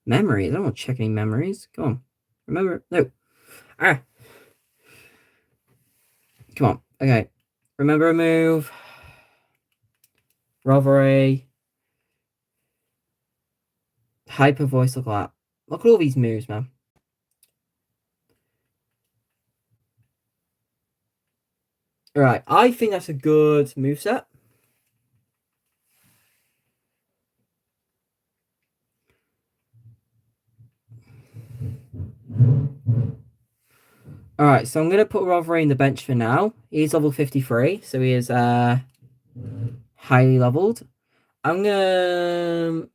Memories? I don't want to check any memories. Come on. Remember? No. Ah. Come on. Okay. Remember a move. Roveray. Hyper Voice. Look at that. Look at all these moves, man. Alright. I think that's a good moveset. Alright, so I'm gonna put Rovere in the bench for now. He's level 53, so he is highly leveled. I'm gonna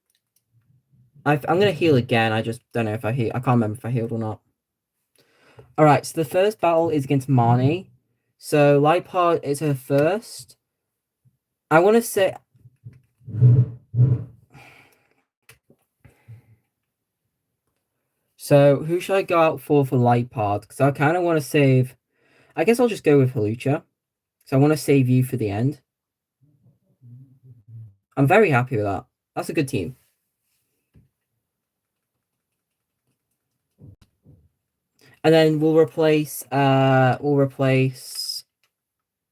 I'm gonna heal again. I just don't know if I heal. I can't remember if I healed or not. Alright, so the first battle is against Marnie. So Lipard is her first. I wanna say so who should I go out for Lipard? Because I kinda wanna save I guess I'll just go with Halucha. So I want to save you for the end. I'm very happy with that. That's a good team. And then we'll replace who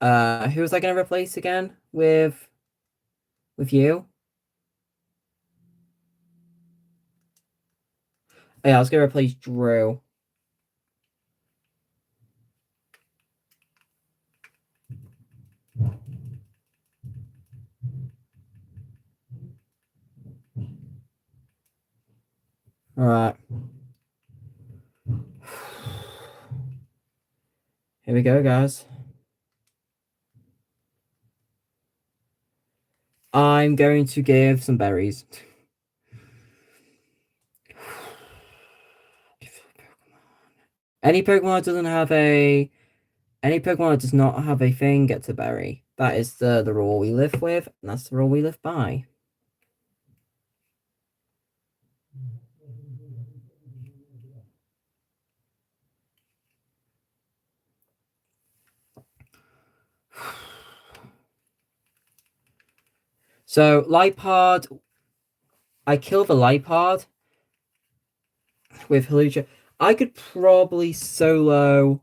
was I gonna replace again with you? Oh, yeah, I was gonna replace Drew. Alright. Here we go, guys. I'm going to give some berries. Any Pokemon that doesn't have a any Pokemon that does not have a thing gets a berry. That is the rule we live with, and that's the rule we live by. So Lipard, I kill the Lipard with Halucha. I could probably solo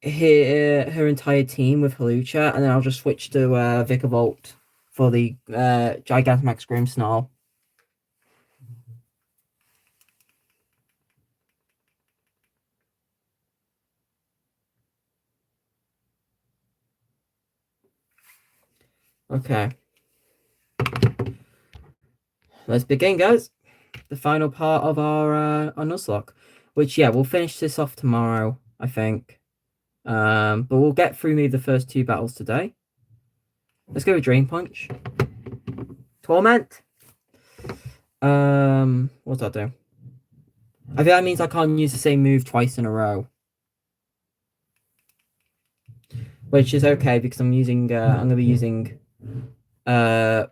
her entire team with Halucha, and then I'll just switch to Vikavolt for the Gigantamax Grimmsnarl. Okay. Let's begin, guys. The final part of our Nuzlocke. Which, yeah, we'll finish this off tomorrow, I think. But we'll get through maybe the first two battles today. Let's go with Drain Punch. Torment. What's that do? I think that means I can't use the same move twice in a row. Which is okay because I'm using I'm gonna be using a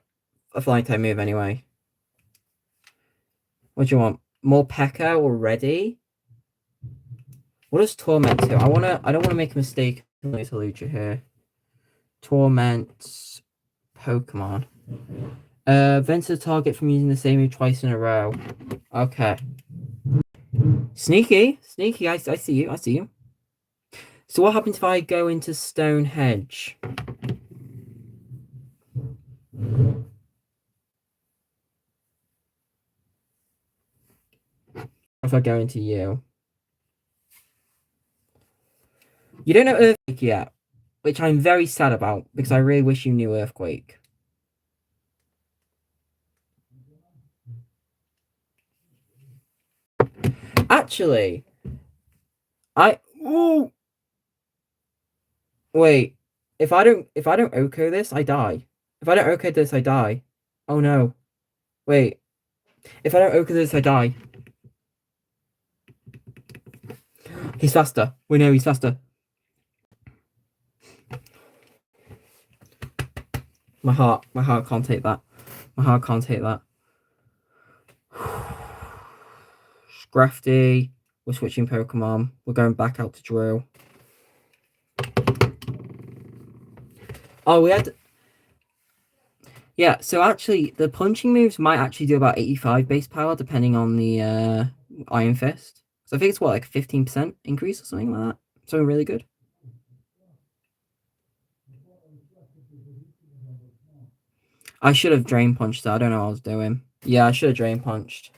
flying type move anyway. What do you want? More P.E.K.K.A already? What does Torment do? I don't wanna make a mistake on Halucha here. Torment Pokemon. Prevents the target from using the same move twice in a row. Okay. Sneaky. Sneaky, I see you, I see you. So what happens if I go into Stonehenge? If I go into you? You don't know Earthquake yet, which I'm very sad about, because I really wish you knew Earthquake. Actually, ooh! Wait, if I don't Oko this, I die. If I don't Oko this, I die. Oh no. Wait. If I don't Oko this, I die. He's faster. We know he's faster. My heart can't take that. My heart can't take that. Scrafty. We're switching Pokemon. We're going back out to Drew. Oh, we had... Yeah, so actually, the punching moves might actually do about 85 base power, depending on the Iron Fist. So I think it's, what, like a 15% increase or something like that? Something really good. I should have Drain Punched that. I don't know what I was doing. Yeah, I should have Drain Punched.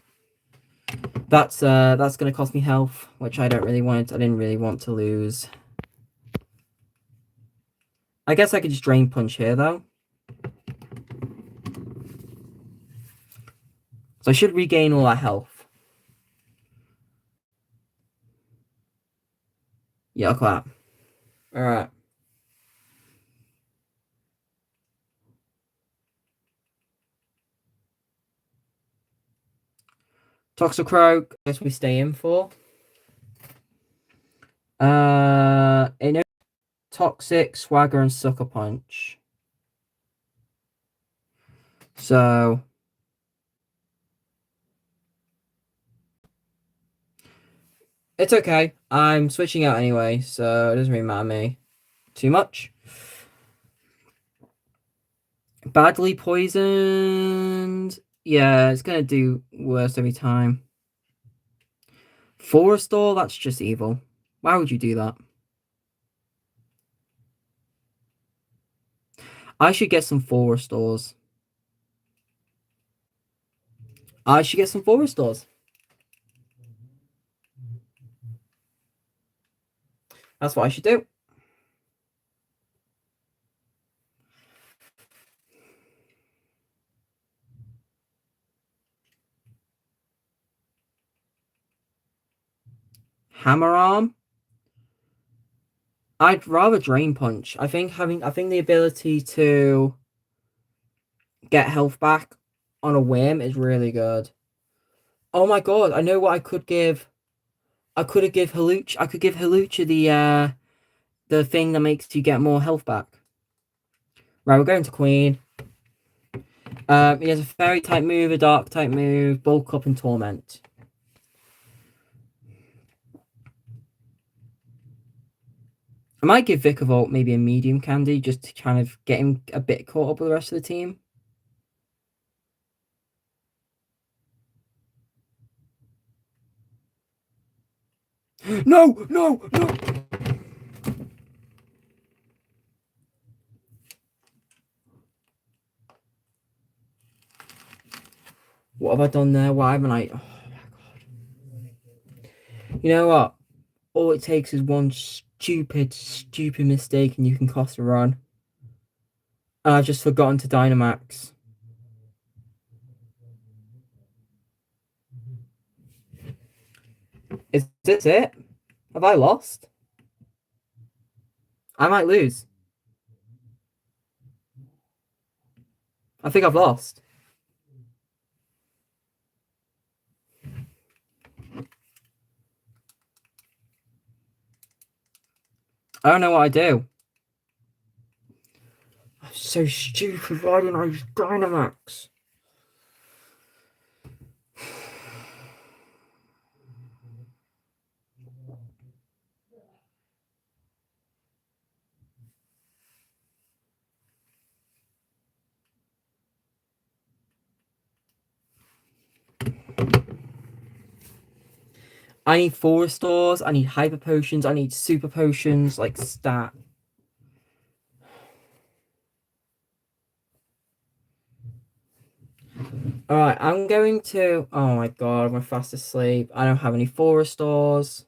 That's gonna cost me health, which I don't really want. I didn't really want to lose. I guess I could just Drain Punch here, though. So I should regain all that health. Yeah, clap. All right. Toxicroak, I guess we stay in for. You Toxic, Swagger, and Sucker Punch. So it's okay. I'm switching out anyway, so it doesn't really matter me too much. Badly poisoned. Yeah, it's gonna do worse every time. Forestall, that's just evil. Why would you do that? I should get some Forestalls. I should get some Forestalls. That's what I should do. Hammer Arm. I'd rather Drain Punch. I think the ability to get health back on a whim is really good. Oh my god, I know what I could give. I could give Halucha. I could give Halucha the thing that makes you get more health back. Right, we're going to Queen. He has a fairy type move, a dark type move, bulk up and torment. I might give Vikavolt maybe a medium candy just to kind of get him a bit caught up with the rest of the team. No, no, no. What have I done there? Why haven't I? Oh my god. You know what? All it takes is one stupid mistake and you can cost a run. And I've just forgotten to Dynamax. Is this it? Have I lost? I might lose. I think I've lost. I don't know what I do. I'm so stupid. Why didn't I use Dynamax? I need Forestors, I need Hyper Potions, I need Super Potions, like stat. Alright, I'm going to... Oh my god, I'm fast asleep. I don't have any Forestors.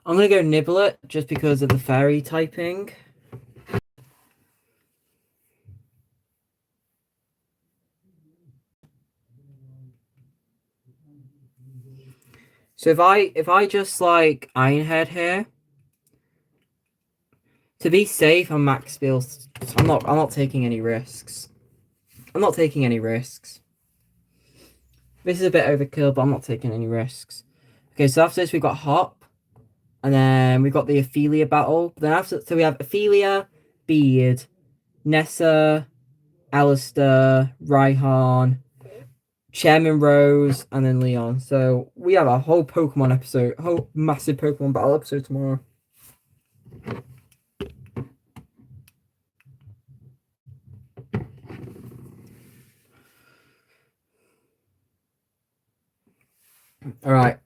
I'm gonna go Niblet just because of the fairy typing. So if I just like Ironhead here, to be safe on max bills, I'm not taking any risks. I'm not taking any risks. This is a bit overkill, but I'm not taking any risks. Okay, so after this we've got Hop, and then we've got the Ophelia battle. Then after, so we have Ophelia, Beard, Nessa, Alistair, Raihan, Chairman Rose, and then Leon. So we have a whole Pokemon episode, whole massive Pokemon battle episode tomorrow. All right,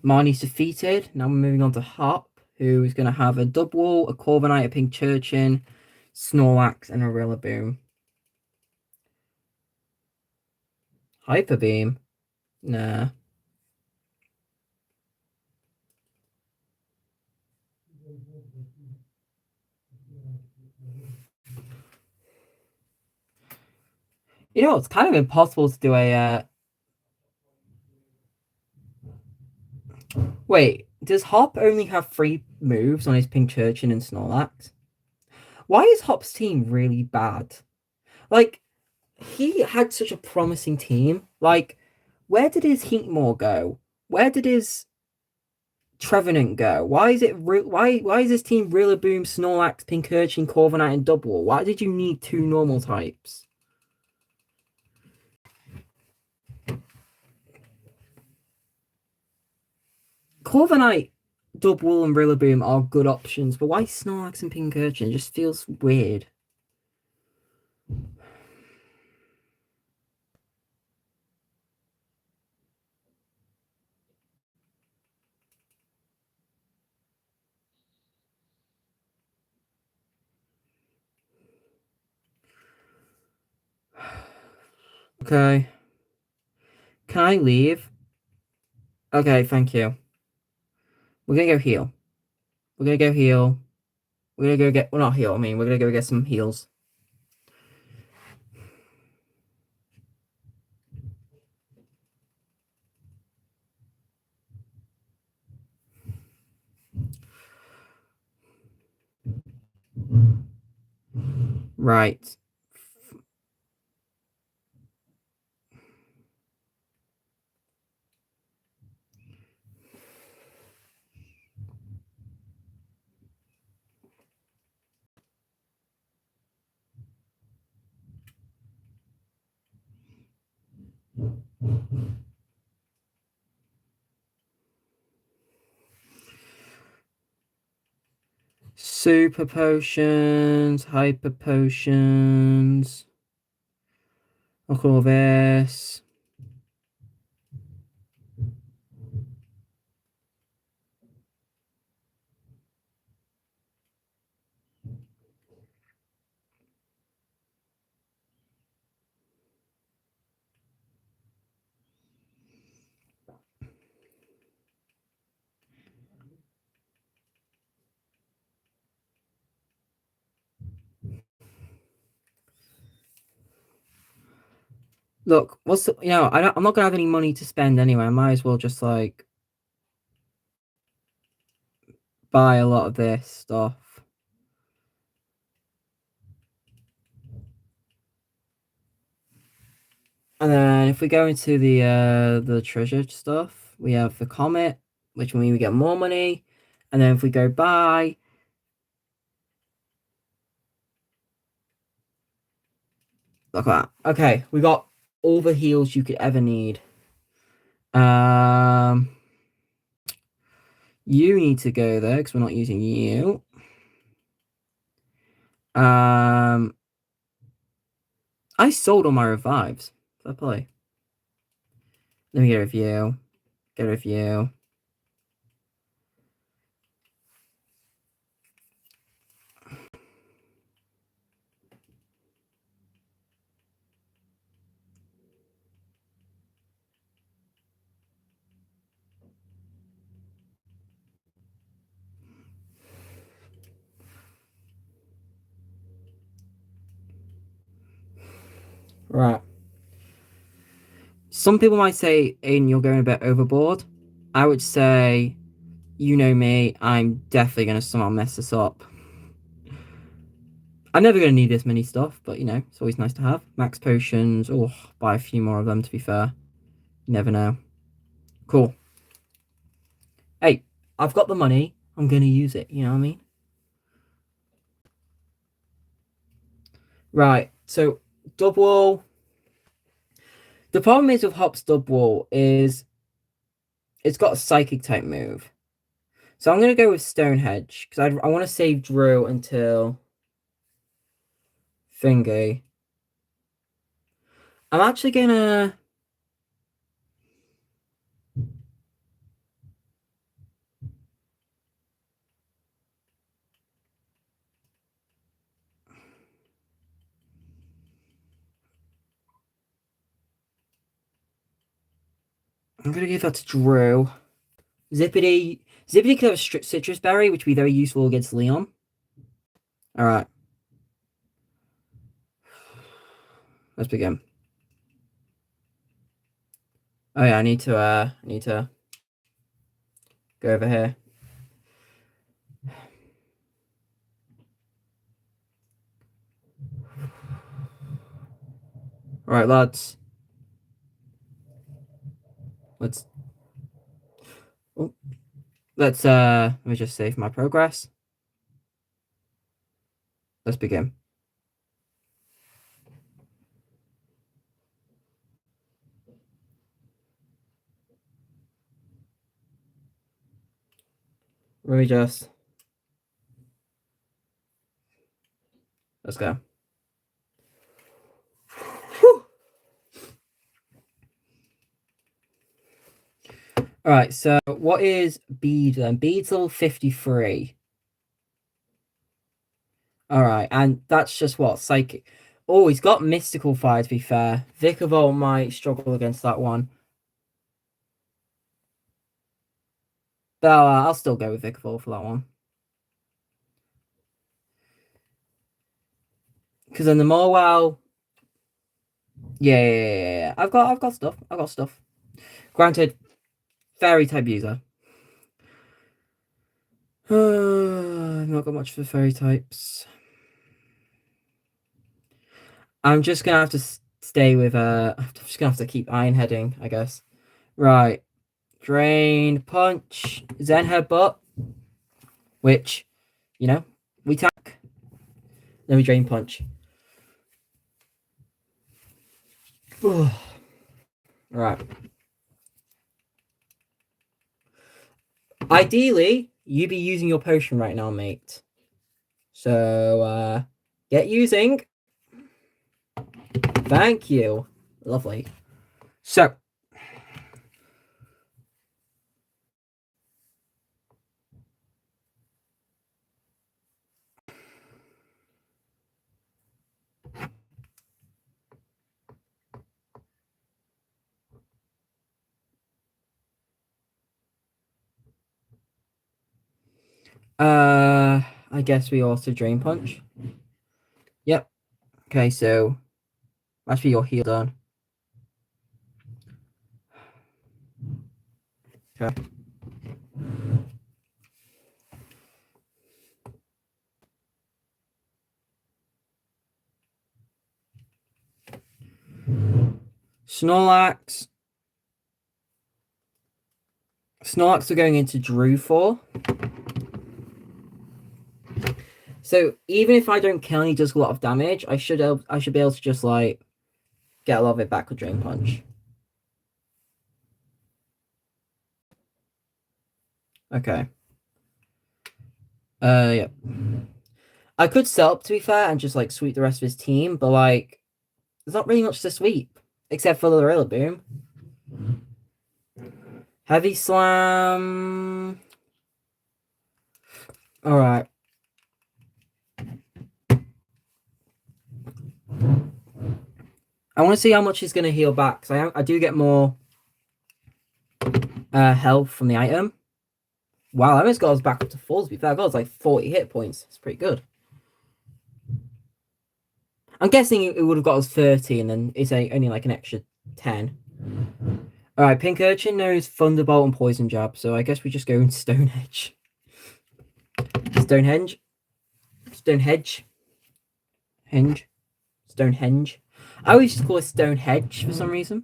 Marnie's defeated. Now we're moving on to Hop, who is going to have a Dubwool, a Corviknight, a Pincurchin, Snorlax, and a Rillaboom. Hyper Beam? Nah. You know, it's kind of impossible to do a. Wait, does Hop only have 3 moves on his Pincurchin and Snorlax? Why is Hop's team really bad? Like, he had such a promising team. Like, where did his Heatmore go? Where did his Trevenant go? Why is it why is this team Rillaboom, Snorlax, Pincurchin, Corviknight, and Dubwool? Why did you need 2 normal types? Corviknight, Dubwool, and Rillaboom are good options, but why Snorlax and Pincurchin? It just feels weird. Okay. Can I leave? Okay, thank you. We're gonna go heal. We're gonna go heal. We're gonna go get, well, not heal, I mean, we're gonna go get some heals. Right. Super potions, hyper potions. Look at all this. Look, what's the, I'm not gonna have any money to spend anyway. I might as well just like buy a lot of this stuff. And then if we go into the treasure stuff, we have the comet, which will mean we get more money. And then if we go buy, look at that. Okay, we got all the heals you could ever need. You need to go there because we're not using you. I sold all my revives. Fair play. Let me get a review. Get a review. Right. Some people might say, Aiden, you're going a bit overboard. I would say, you know me, I'm definitely going to somehow mess this up. I'm never going to need this many stuff, but it's always nice to have. Max potions. Oh, buy a few more of them, to be fair. You never know. Cool. Hey, I've got the money. I'm going to use it. You know what I mean? Right. So, Dubwool. The problem is with Hop Stubwall is it's got a psychic type move. So I'm gonna go with Stonehenge because I want to save Drew until Thingy. I'm actually gonna. I'm gonna give that to Drew. Zippity could have a citrus berry, which would be very useful against Leon. All right, let's begin. Oh yeah, I need to go over here. All right, lads. Let's let me just save my progress. Let's begin. Let me just let's go. Whew. All right, so what is Bead then? Bead's level 53. All right, and that's just what psychic. Oh, he's got mystical fire. To be fair, Vicavolt might struggle against that one, but I'll still go with Vicavolt for that one. Because then the Morwell, yeah. I've got stuff. Granted, fairy type user. I've not got much for fairy types. I'm just gonna have to stay with I'm just gonna have to keep iron heading, I guess. Right. Drain, punch, Zen headbutt, which, we tack. Then we drain punch. Right. Ideally, you be using your potion right now, mate. So, get using. Thank you. Lovely. So, I guess we also drain punch. Yep. Okay, so that's for your heal done. Okay. Snorlax. Snorlax are going into Drew for. So even if I don't kill and he does a lot of damage, I should be able to just like get a lot of it back with Drain Punch. Okay. Yeah. I could sell up to be fair and just like sweep the rest of his team, but like there's not really much to sweep except for the Rillaboom. Heavy Slam. All right. I want to see how much he's going to heal back because I do get more health from the item. Wow, I almost got us back up to 4 to be fair. I got us like 40 hit points. It's pretty good. I'm guessing it would have got us 30 and then it's only like an extra 10. Alright, Pink Urchin knows Thunderbolt and Poison Jab, so I guess we just go in Stonehenge. Stonehenge. I always just call it Stonehenge for some reason.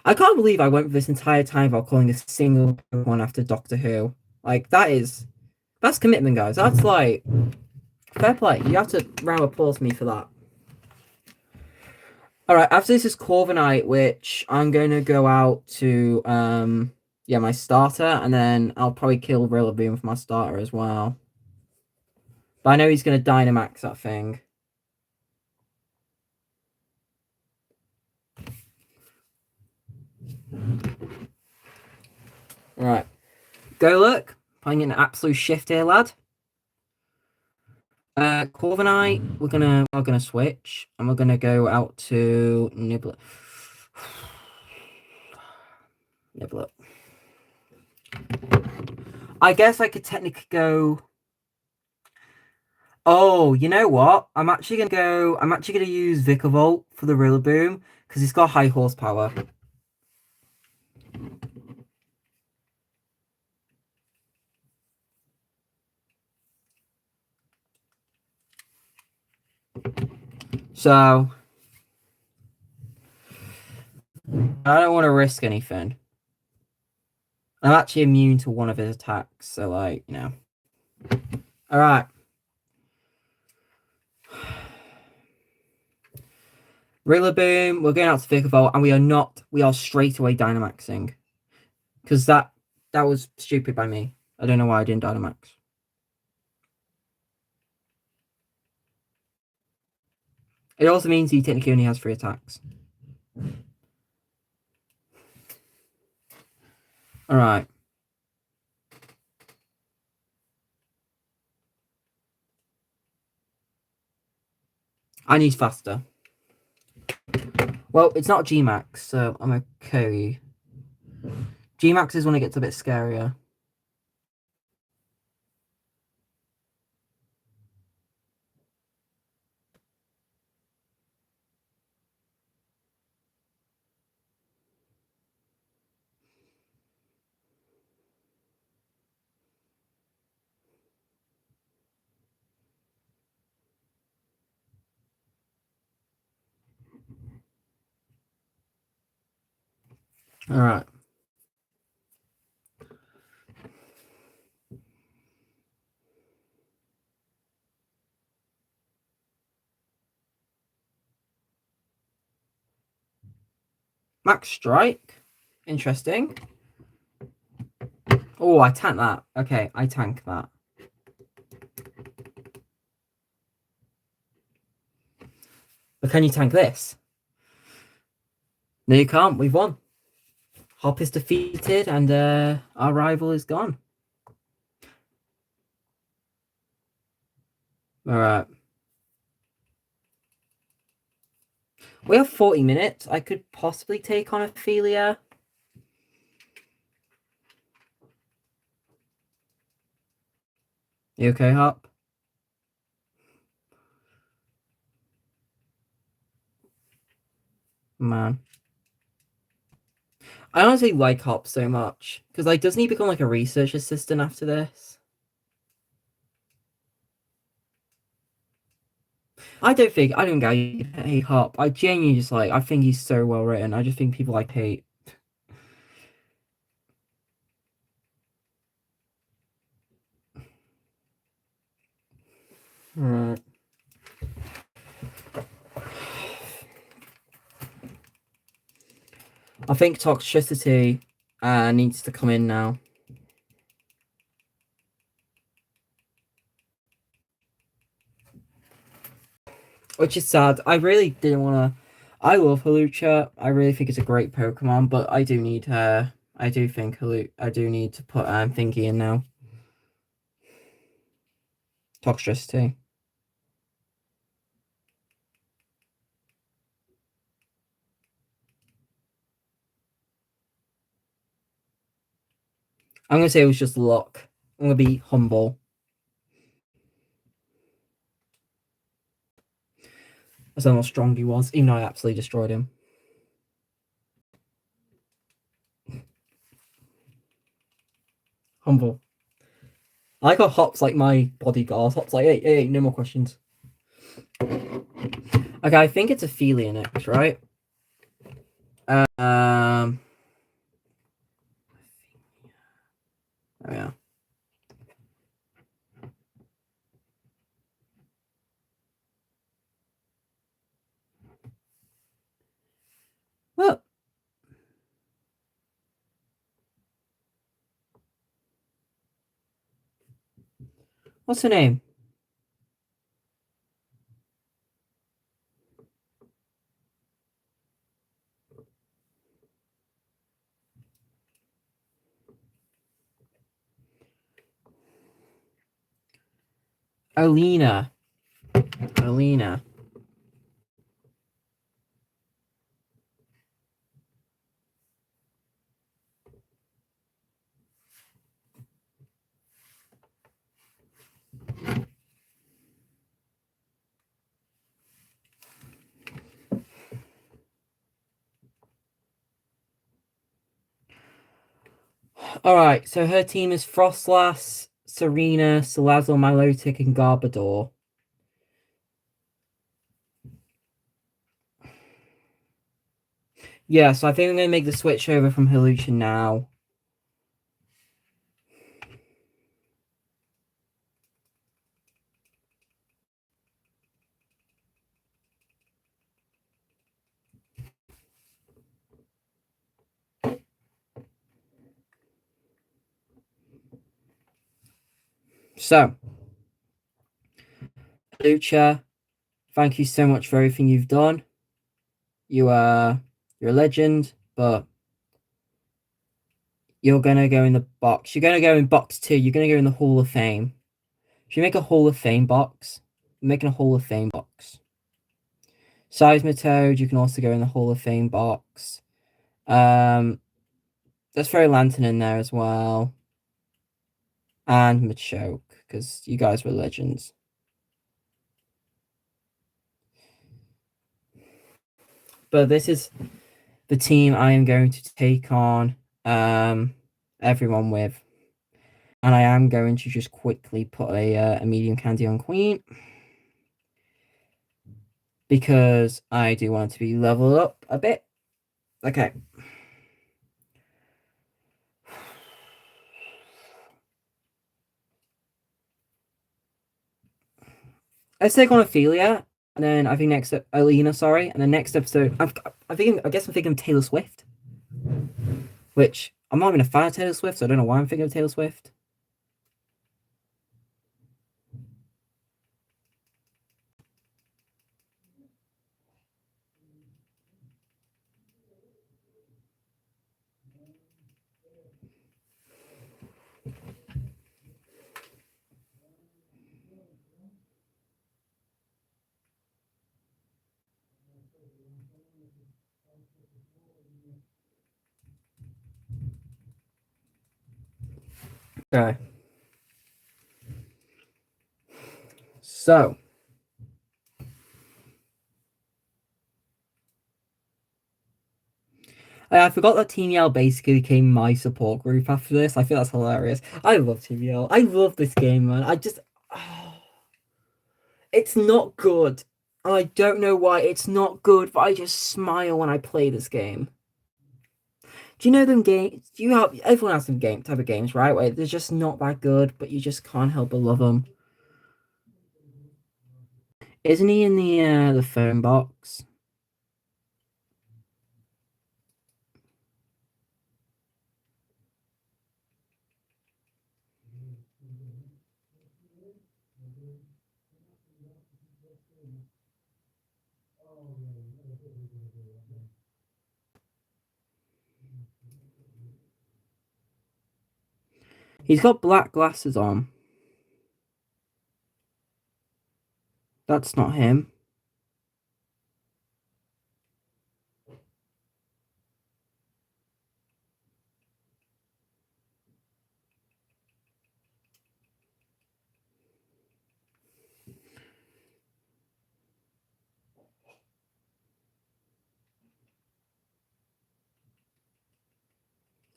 I can't believe I went for this entire time while calling a single one after Doctor Who. Like, that's commitment, guys. That's like, fair play. You have to round of applause me for that. All right, after this is Corviknight, which I'm going to go out to yeah, my starter, and then I'll probably kill Rillaboom for my starter as well. But I know he's going to Dynamax that thing. All right, go look. Playing an absolute shift here, lad. Corviknight, we're gonna switch, and we're gonna go out to Niblet. Niblet. I guess I could technically go. Oh, you know what? I'm actually gonna go. I'm actually gonna use Vikavolt for the Rillaboom because it's got high horsepower. So I don't want to risk anything. I'm actually immune to one of his attacks, so like, you know. All right. Rillaboom, we're going out to Vikavolt, and we are not. We are straight away Dynamaxing because that was stupid by me. I don't know why I didn't Dynamax. It also means he technically only has 3 attacks. All right. I need faster. Well, it's not Gmax, so I'm okay. Gmax is when it gets a bit scarier. All right. Max Strike. Interesting. Oh, I tank that. Okay, I tank that. But can you tank this? No, you can't. We've won. Hop is defeated, and our rival is gone. All right. We have 40 minutes. I could possibly take on Ophelia. You okay, Hop? Man. I honestly like Hop so much. Because, like, doesn't he become, like, a research assistant after this? I don't think I hate Hop. I genuinely just, like, I think he's so well written. I just think people, like, hate. Right. I think Toxicity needs to come in now. Which is sad. I really didn't want to. I love Halucha. I really think it's a great Pokemon, but I do need her. I do think I do need to put Thingy in now. Toxicity. I'm gonna say it was just luck. I'm gonna be humble. That's how strong he was, even though I absolutely destroyed him. Humble. I like how Hop's like my bodyguard. Hop's like, hey, no more questions. Okay, I think it's Ophelia next, right? Oh yeah. What's her name? Alina. Alina. Alright, so her team is Frostlass, Serena, Salazzle, Milotic, and Garbodor. Yeah, so I think I'm going to make the switch over from Hawlucha now. So, Lucha, thank you so much for everything you've done. You're a legend, but you're gonna go in the box. You're gonna go in box 2. You're gonna go in the Hall of Fame. If you make a Hall of Fame box, I'm making a Hall of Fame box. Seismitoad, you can also go in the Hall of Fame box. Let's throw Lantern in there as well. And Machoke, because you guys were legends. But this is the team I am going to take on everyone with. And I am going to just quickly put a medium candy on Queen. Because I do want it to be leveled up a bit. Okay. Let's take on Ophelia. And then I think next Alina, sorry. And then next episode, I guess I'm thinking of Taylor Swift. Which I'm not even a fan of Taylor Swift, so I don't know why I'm thinking of Taylor Swift. Okay. So. I forgot that Team Yell basically became my support group after this. I feel that's hilarious. I love Team Yell. I love this game, man. It's not good. I don't know why it's not good, but I just smile when I play this game. Do you know them games? Do you have everyone has some type of games, right? Where they're just not that good, but you just can't help but love them. Isn't he in the phone box? He's got black glasses on. That's not him.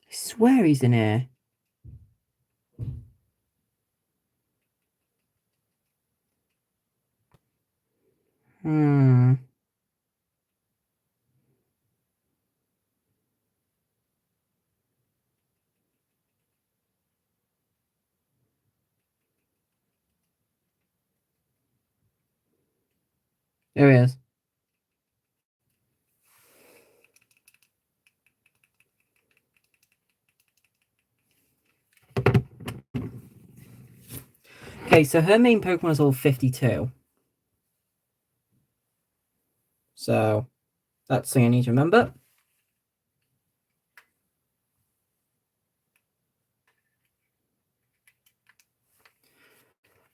I swear he's in here. Hmm. There he is. Okay, Okay, so her main Pokemon is all 52. So that's something I need to remember.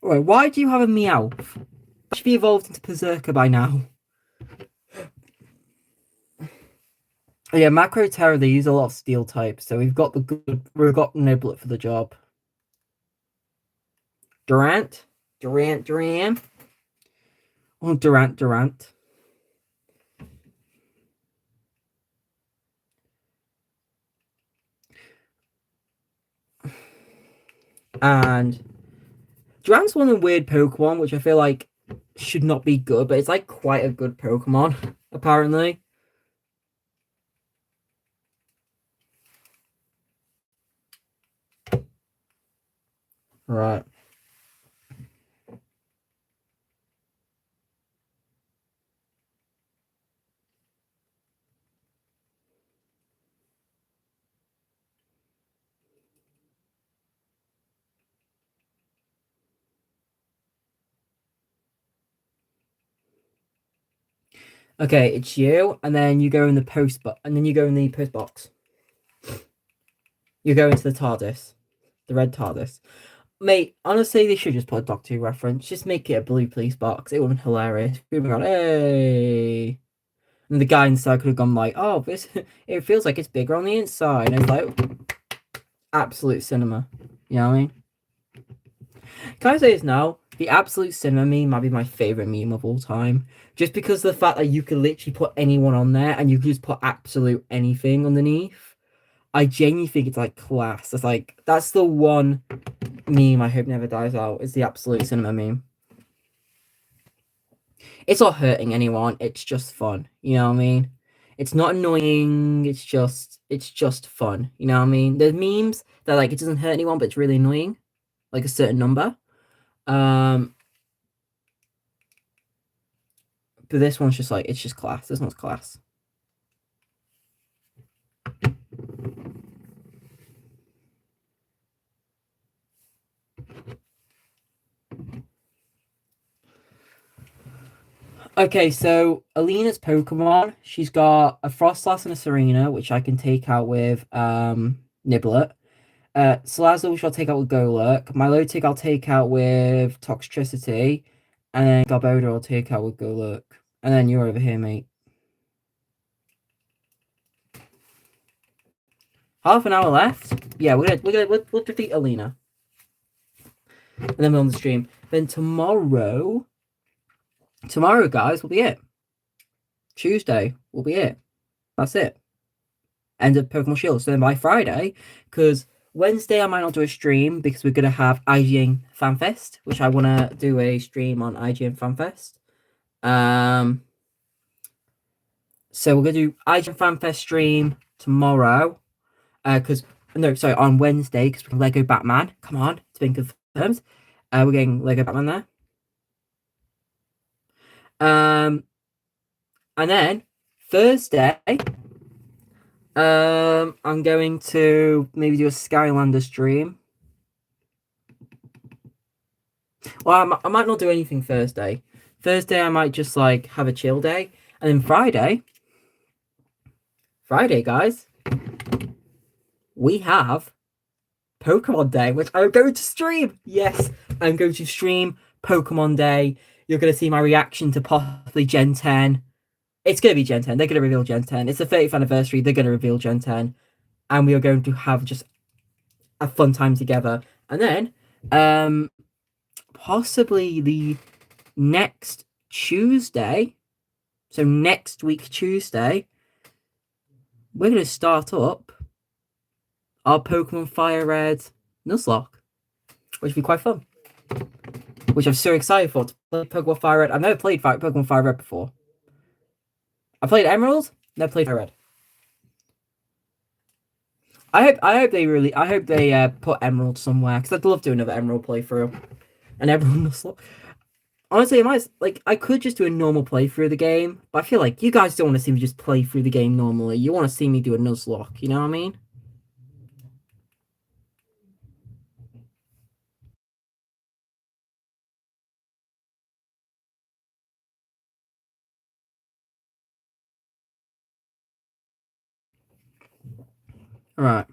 Alright, why do you have a Meowth? It should be evolved into Berserker by now. Yeah, Macro Terror, they use a lot of steel types, so we've got Niblet for the job. Durant. Oh, Durant. And Durant's one of the weird Pokemon, which I feel like should not be good, but it's like quite a good Pokemon, apparently. Right. Okay, it's you, and then you go in the post box. You go into the TARDIS, the red TARDIS. Mate, honestly, they should just put a Doctor Who reference. Just make it a blue police box. It would have been hilarious. We'd have gone, hey. And the guy inside could have gone like, oh, this it feels like it's bigger on the inside. And it's like absolute cinema. You know what I mean? Can I say this now? The absolute cinema meme might be my favorite meme of all time. Just because of the fact that you could literally put anyone on there and you could just put absolute anything underneath. I genuinely think it's like class. It's like that's the one meme I hope never dies out. It's the absolute cinema meme. It's not hurting anyone. It's just fun. You know what I mean? It's not annoying. It's just fun. You know what I mean? There's memes that like it doesn't hurt anyone, but it's really annoying, like a certain number. Um, but this one's just like it's just class. This one's class. Okay, so Alina's Pokemon, she's got a Frostlass and a Serena, which I can take out with Niblet. Salazzle, which I'll take out with Golurk. Milotic, I'll take out with Toxtricity. And then Garbodor, I'll take out with Golurk. And then you're over here, mate. Half an hour left. Yeah, we'll defeat Alina. And then we're on the stream. Then tomorrow, guys, will be it. Tuesday will be it. That's it. End of Pokemon Shield. So then by Friday, because Wednesday I might not do a stream because we're gonna have IGN FanFest, which I wanna do a stream on IGN FanFest. So we're gonna do IGN FanFest stream tomorrow. Because no, sorry, on Wednesday because we're Lego Batman. Come on, it's been confirmed. We're getting Lego Batman there. And then Thursday, I'm going to maybe do a Skylander stream. Well, I might not do anything Thursday. Thursday, I might just like have a chill day, and then Friday, guys, we have Pokemon Day, which I'm going to stream. Yes, I'm going to stream Pokemon Day. You're going to see my reaction to possibly Gen 10. It's going to be Gen 10. They're going to reveal Gen 10. It's the 30th anniversary. They're going to reveal Gen 10. And we are going to have just a fun time together. And then, possibly the next Tuesday, so next week Tuesday, we're going to start up our Pokemon Fire Red Nuzlocke, which will be quite fun. Which I'm so excited for to play Pokemon Fire Red. I've never played Pokemon Fire Red before. I played Emerald, never played Fire Red. I hope they put Emerald somewhere because I'd love to do another Emerald playthrough. An Emerald Nuzlocke. Honestly, I could just do a normal playthrough of the game, but I feel like you guys don't want to see me just play through the game normally. You want to see me do a Nuzlocke, you know what I mean? All right.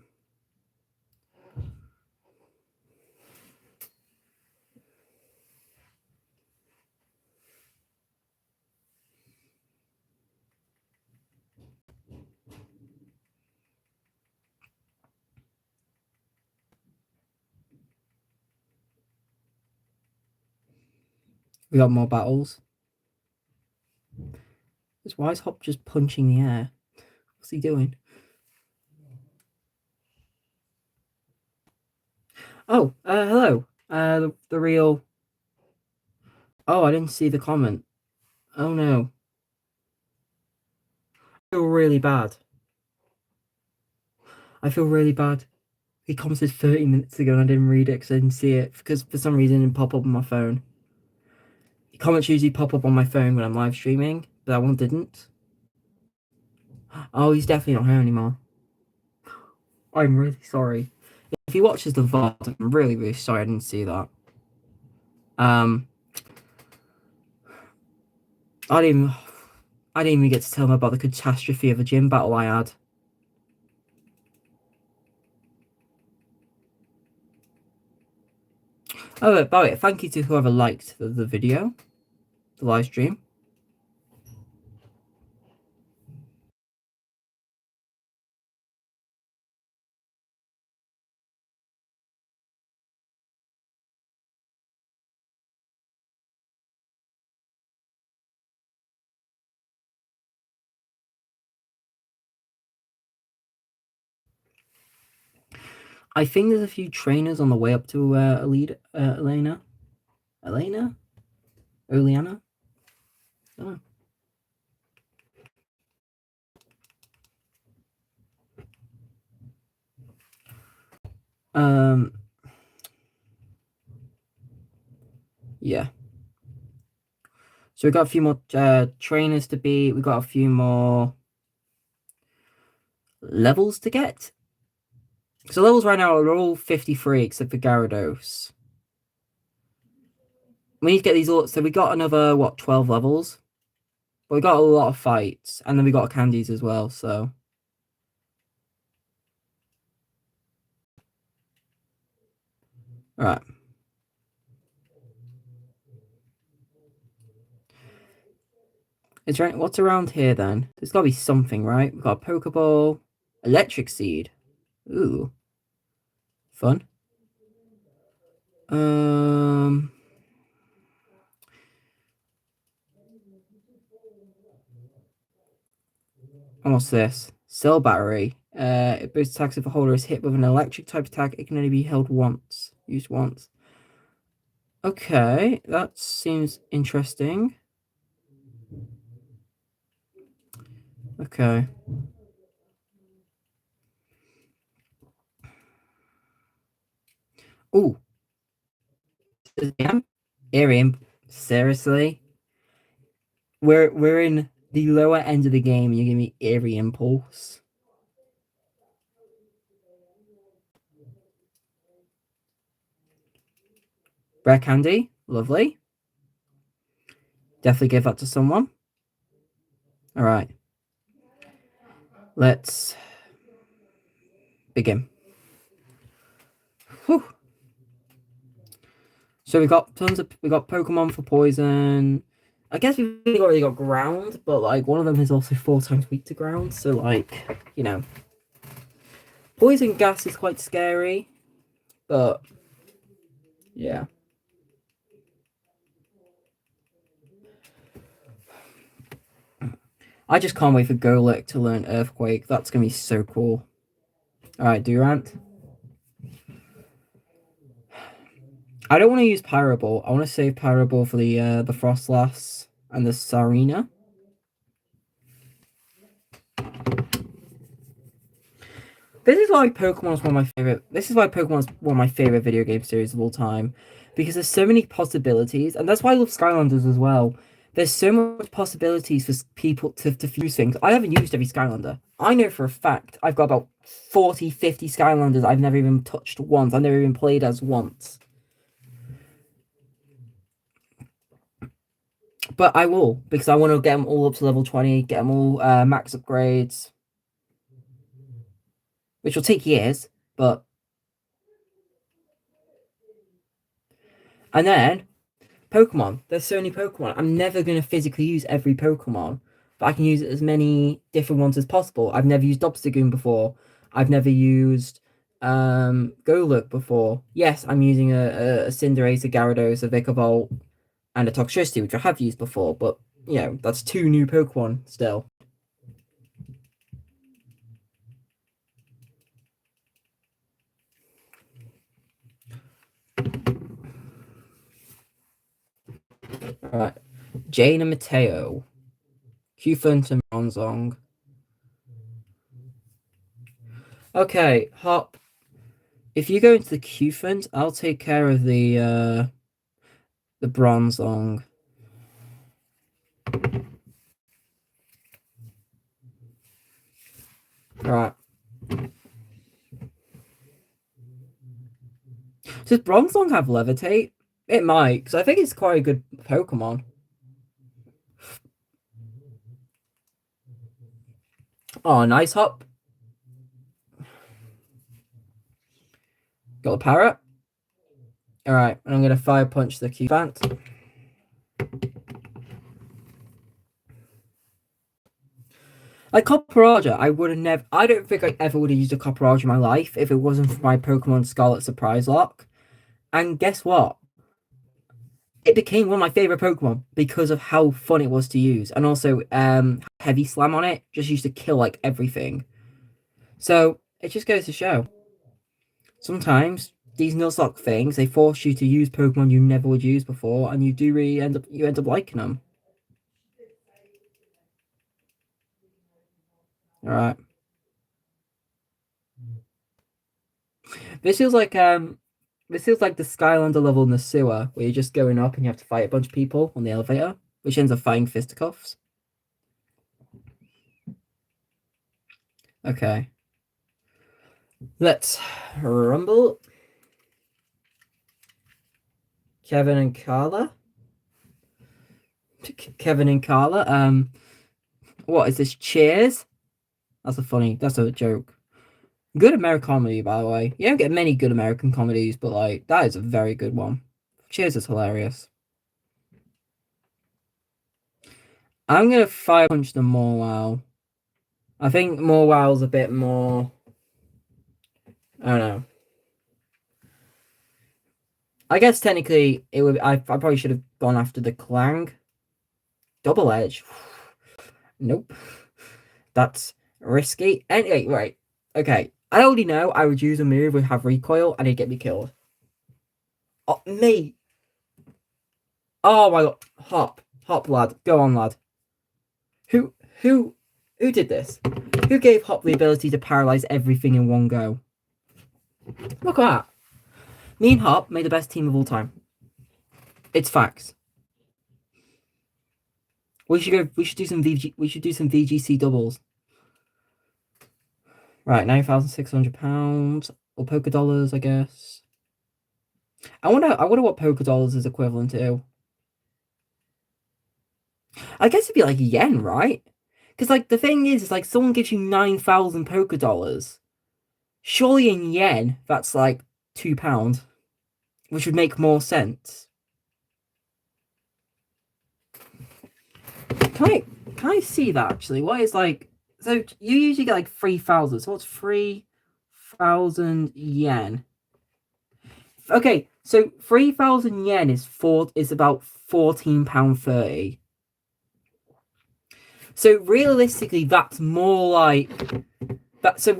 We got more battles. Why is Hop just punching the air? What's he doing? Oh, hello. The real. Oh, I didn't see the comment. Oh no. I feel really bad. I feel really bad. He commented 30 minutes ago and I didn't read it because I didn't see it because for some reason it didn't pop up on my phone. The comments usually pop up on my phone when I'm live streaming, but that one didn't. Oh, he's definitely not here anymore. I'm really sorry. If he watches the VOD, I'm really, really sorry I didn't see that. I didn't even get to tell him about the catastrophe of a gym battle I had. Oh, by the way, thank you to whoever liked the video, the live stream. I think there's a few trainers on the way up to Elena. Oleana? Oh. Yeah. So we got a few more trainers to beat. We got a few more levels to get. So levels right now are all 53 except for Gyarados. We need to get these all. So we got another, what, 12 levels? But we got a lot of fights. And then we got candies as well, so. Alright. What's around here then? There's gotta be something, right? We've got a Pokeball. Electric Seed. Ooh. Fun. And what's this? Cell Battery. It boosts attacks if a holder is hit with an electric type attack. It can only be held once. Used once. Okay, that seems interesting. Okay. Ooh. Irium. Seriously? We're in the lower end of the game and you give me Eerie Impulse. Rare Candy. Lovely. Definitely give that to someone. Alright. Let's begin. Whew. So we got Pokemon for poison. I guess we've already got ground, but like one of them is also 4 times weak to ground, so like, you know. Poison gas is quite scary, but yeah. I just can't wait for Golek to learn Earthquake. That's gonna be so cool. Alright, Durant. I don't want to use Pyro Ball. I want to save Pyro Ball for the Frostlass and the Sarina. This is why Pokemon's one of my favorite. This is why Pokemon's one of my favorite video game series of all time, because there's so many possibilities, and that's why I love Skylanders as well. There's so much possibilities for people to fuse things. I haven't used every Skylander. I know for a fact I've got about 40, 50 Skylanders I've never even touched once. I've never even played as once. But I will, because I want to get them all up to level 20, get them all max upgrades. which will take years, but. And then Pokemon. There's so many Pokemon. I'm never going to physically use every Pokemon, but I can use as many different ones as possible. I've never used Obstagoon before. I've never used Golurk before. Yes, I'm using a Cinderace, a Gyarados, a Vikavolt, and a Toxtricity, which I have used before, but, that's 2 new Pokemon still. Alright. Jane and Mateo. Cufant and Bronzong. Okay, Hop. If you go into the Cufant, I'll take care of the Bronzong. Right. Does Bronzong have Levitate? It might, because I think it's quite a good Pokemon. Oh, nice Hop. Got a Parrot. Alright, and I'm going to Fire Punch the Cufant. Like Copperajah, I don't think I ever would have used a Copperajah in my life if it wasn't for my Pokemon Scarlet Surprise Lock. And guess what? It became one of my favorite Pokemon because of how fun it was to use. And also, Heavy Slam on it just used to kill like everything. So it just goes to show. Sometimes these nuzlocke things, they force you to use Pokemon you never would use before, and you do really end up liking them. Alright. This feels like the Skylander level in the sewer, where you're just going up and you have to fight a bunch of people on the elevator, which ends up fighting fisticuffs. Okay. Let's rumble. Kevin and Carla. Kevin and Carla. What is this? Cheers? That's a joke. Good American comedy, by the way. You don't get many good American comedies, but like that is a very good one. Cheers is hilarious. I'm gonna Fire Punch the Morwow. I think Morwow's a bit more. I don't know. I guess technically it would. I probably should have gone after the Clang. Double Edge. Nope. That's risky. Anyway, right. Okay. I already know I would use a move would have recoil and it'd get me killed. Oh, me. Oh my god. Hop, lad. Go on, lad. Who did this? Who gave Hop the ability to paralyze everything in one go? Look at that. Me and Hop made the best team of all time. It's facts. We should do some VGC doubles. Right, £9,600 or Poké Dollars, I guess. I wonder what Poké Dollars is equivalent to. I guess it'd be like yen, right? Because like the thing is like someone gives you 9,000 Poké Dollars. Surely in yen, that's like £2, which would make more sense. Can I see that actually? What is like? So you usually get like 3,000. So what's 3,000 yen? Okay, so 3,000 yen is about £14.30. So realistically, that's more like that. So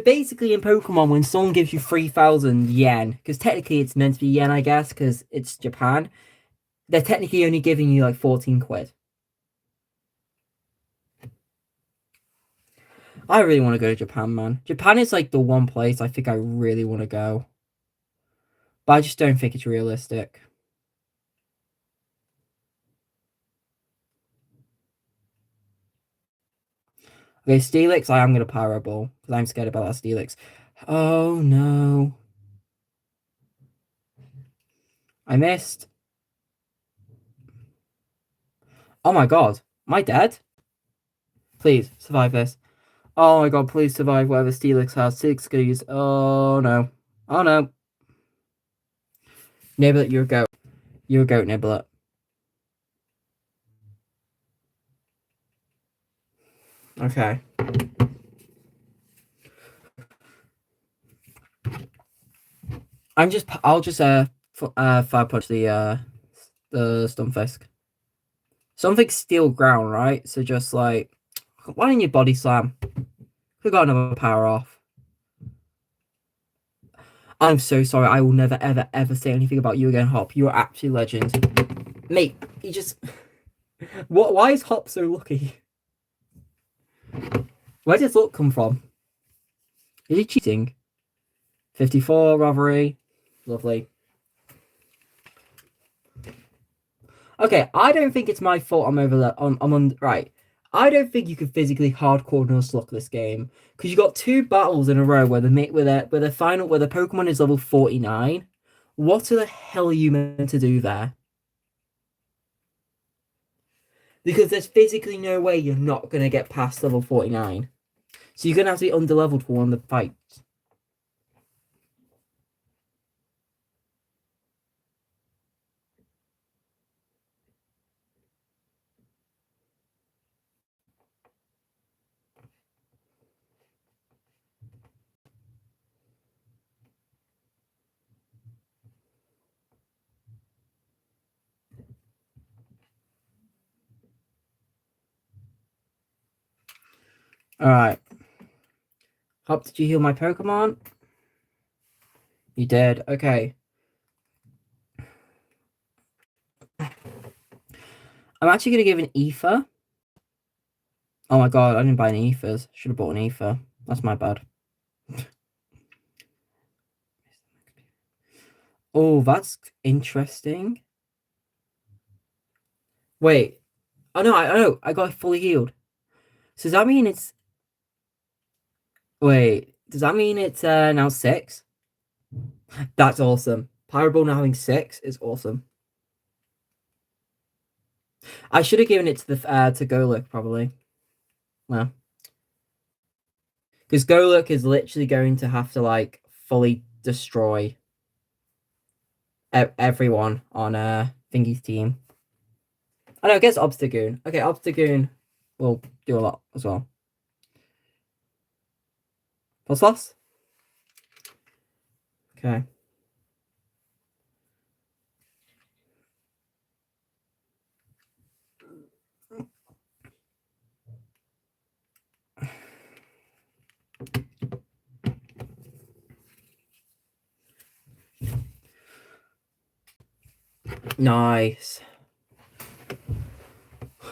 basically in Pokemon, when someone gives you 3,000 yen, because technically it's meant to be yen, I guess, because it's Japan, they're technically only giving you like 14 quid. I really want to go to Japan, man. Japan is like the one place I think I really want to go. But I just don't think it's realistic. Okay, Steelix, I am going to Power Ball. Because I'm scared about that Steelix. Oh, no. I missed. Oh my god. Am I dead? Please, survive this. Oh my god, please survive whatever Steelix has. Steelix gonna use. Oh no. Oh no. Niblet, you're a goat. You're a goat, Niblet. Okay. I'll just fire punch the Stunfisk. Something steel ground, right? So just like, why didn't you body slam? We got another power off. I'm so sorry. I will never, ever, ever say anything about you again, Hop. You are absolute legend. Mate, you just... What? Why is Hop so lucky? Where does luck come from? Is he cheating? 54, robbery. Lovely. Okay, I don't think it's my fault I'm over... I'm on... Right. I don't think you can physically hardcore nuzlocke this game. Because you got 2 battles in a row where the Pokemon is level 49. What the hell are you meant to do there? Because there's physically no way you're not going to get past level 49. So you're going to have to be underleveled for one of the fights. Alright. Hop, did you heal my Pokemon? You did. Okay. I'm actually going to give an Ether. Oh my god, I didn't buy any Ethers. Should have bought an Ether. That's my bad. Oh, that's interesting. Wait. Oh no, I know. I got fully healed. So does that mean it's... Wait. Does that mean it's now 6? That's awesome. Pyro now having 6 is awesome. I should have given it to the to Golurk probably. Well, because Golurk is literally going to have to like fully destroy everyone on Thingy's team. I know, I guess Obstagoon. Okay, Obstagoon will do a lot as well. What's lost? Okay. Nice.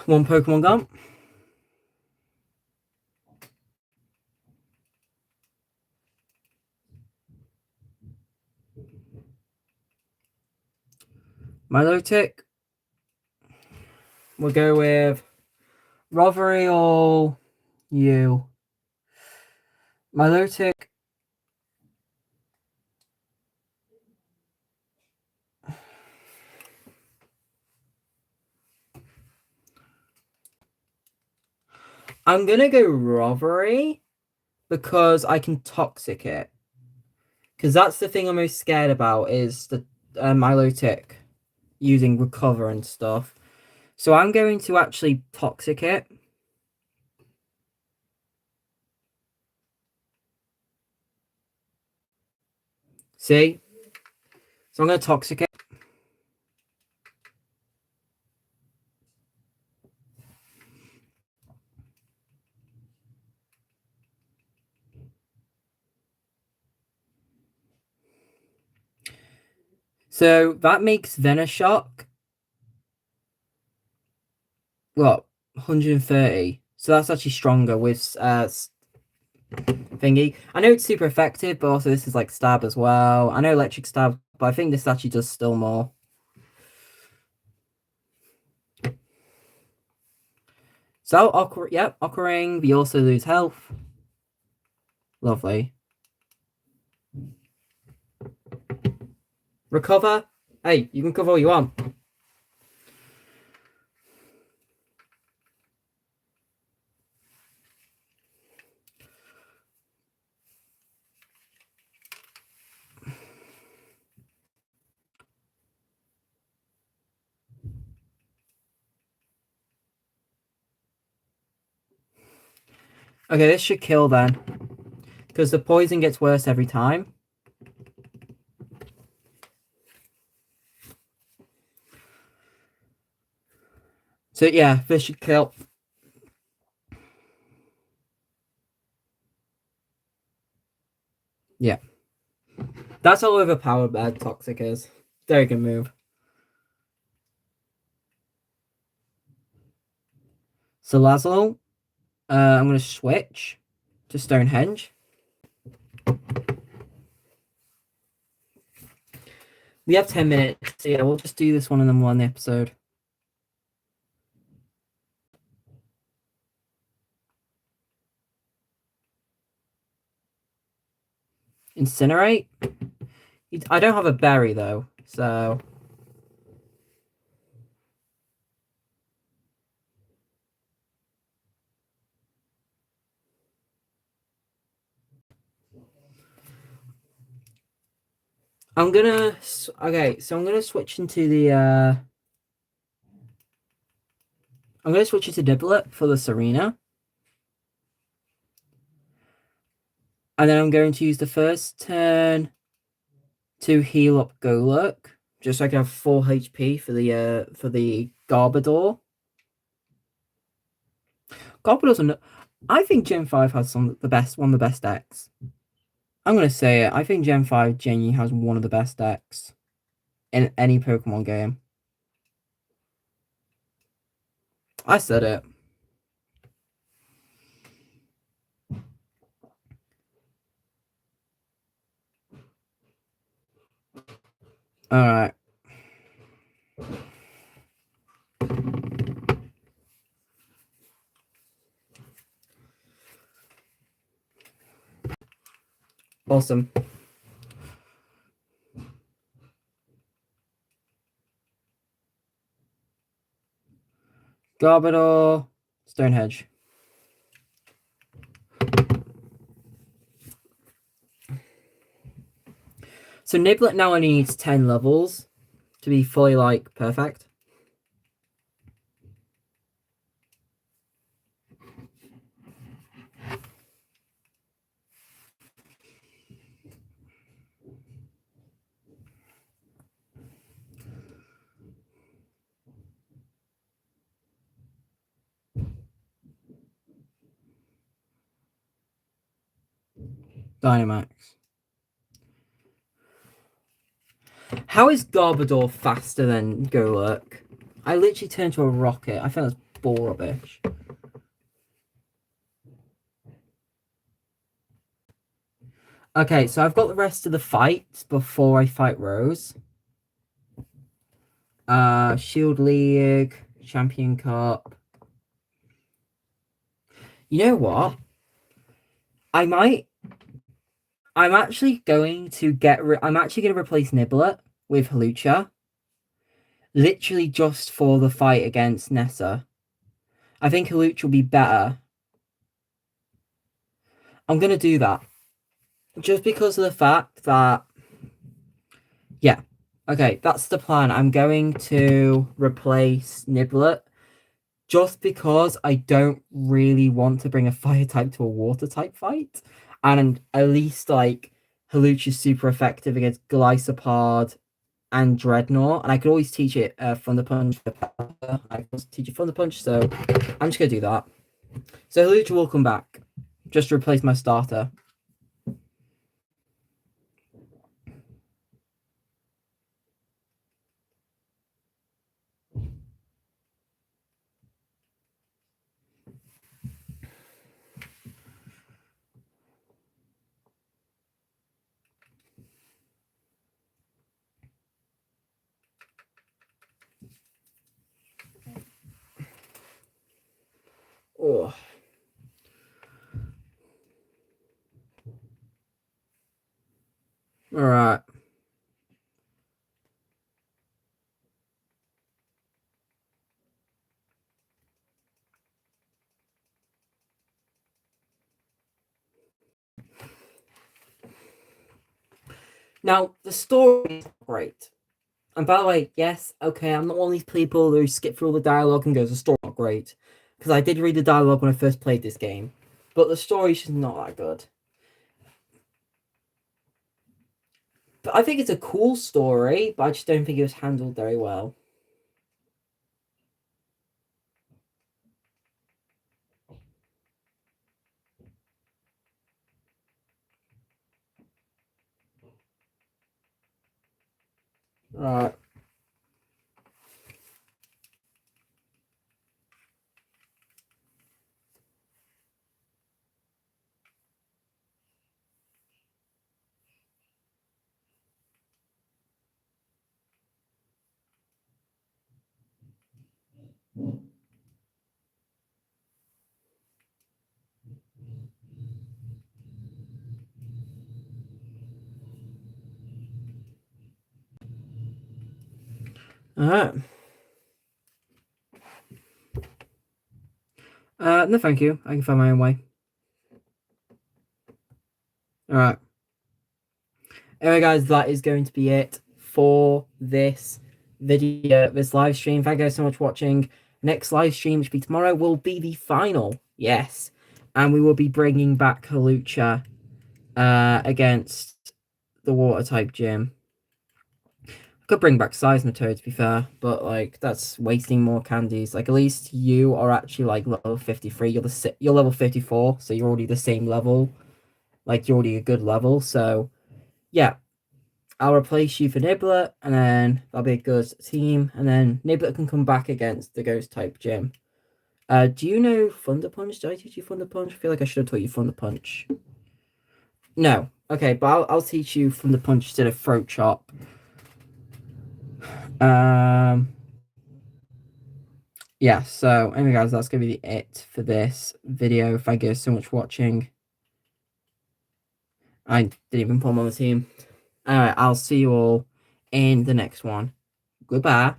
One Pokemon gone. Milotic. We'll go with Rovery or you. Milotic. I'm gonna go Rovery because I can Toxic it. Because that's the thing I'm most scared about is the Milotic using Recover and stuff. So I'm going to actually Toxic it. See? So I'm going to Toxic it. So that makes Venoshock, what, 130. So that's actually stronger with thingy. I know it's super effective, but also this is like Stab as well. I know Electric Stab, but I think this actually does still more. So, Occurring, we also lose health. Lovely. Recover. Hey, you can cover all you want. Okay, this should kill then. Because the poison gets worse every time. So yeah, this should kill. Yeah. That's how overpowered bad Toxic is. Very good move. So Lazo, I'm going to switch to Stonehenge. We have 10 minutes, so yeah, we'll just do this one and then we'll end the episode. Incinerate? I don't have a berry, though, so... I'm gonna... Okay, so I'm gonna switch into the, I'm gonna switch into Diblet for the Serena. And then I'm going to use the first turn to heal up Golurk, just so I can have 4 HP for the Garbodor. Garbodor's I think Gen 5 has one of the best decks. I'm gonna say it. I think Gen 5 genuinely has one of the best decks in any Pokemon game. I said it. Alright. Awesome. Garbodor, Stonehenge. So Niblet now only needs 10 levels to be fully, like, perfect. Dynamax. How is Garbodor faster than Golurk? I literally turned to a rocket. I think that's bull rubbish. Okay, so I've got the rest of the fights before I fight Rose. Shield League, Champion Cup. You know what? I'm actually going to I'm actually going to replace Niblet with Hawlucha. Literally just for the fight against Nessa. I think Hawlucha will be better. I'm going to do that. Just because of the fact that... Yeah. Okay, that's the plan. I'm going to replace Niblet. Just because I don't really want to bring a fire type to a water type fight. And at least, like, Hawlucha's super effective against Glycopard and Dreadnought. And I could always teach it Thunder Punch. I can teach it Thunder Punch, so I'm just going to do that. So Hawlucha will come back. Just to replace my starter. Oh. All right. Now, the story is great. And by the way, yes, okay, I'm not one of these people who skip through all the dialogue and goes, the story's not great. Because I did read the dialogue when I first played this game. but the story's just not that good. But I think it's a cool story, but I just don't think it was handled very well. Right. Alright. No, thank you. I can find my own way. Alright. Anyway, guys, that is going to be it for this video, this live stream. Thank you guys so much for watching. Next live stream, which will be tomorrow, will be the final. Yes. And we will be bringing back Halucha against the water type gym. I could bring back Seismitoad, to be fair, but like that's wasting more candies. Like at least you are actually like level 53. You're level 54, so you're already the same level. Like you're already a good level. So yeah, I'll replace you for Nibbler, and then that'll be a good team. And then Nibbler can come back against the Ghost type gym. Do you know Thunder Punch? Did I teach you Thunder Punch? I feel like I should have taught you Thunder Punch. No. Okay, but I'll teach you Thunder Punch instead of Throat Chop. Yeah, so anyway guys, that's gonna be it for this video. Thank you so much for watching. I didn't even put them on the team. Alright, I'll see you all in the next one. Goodbye.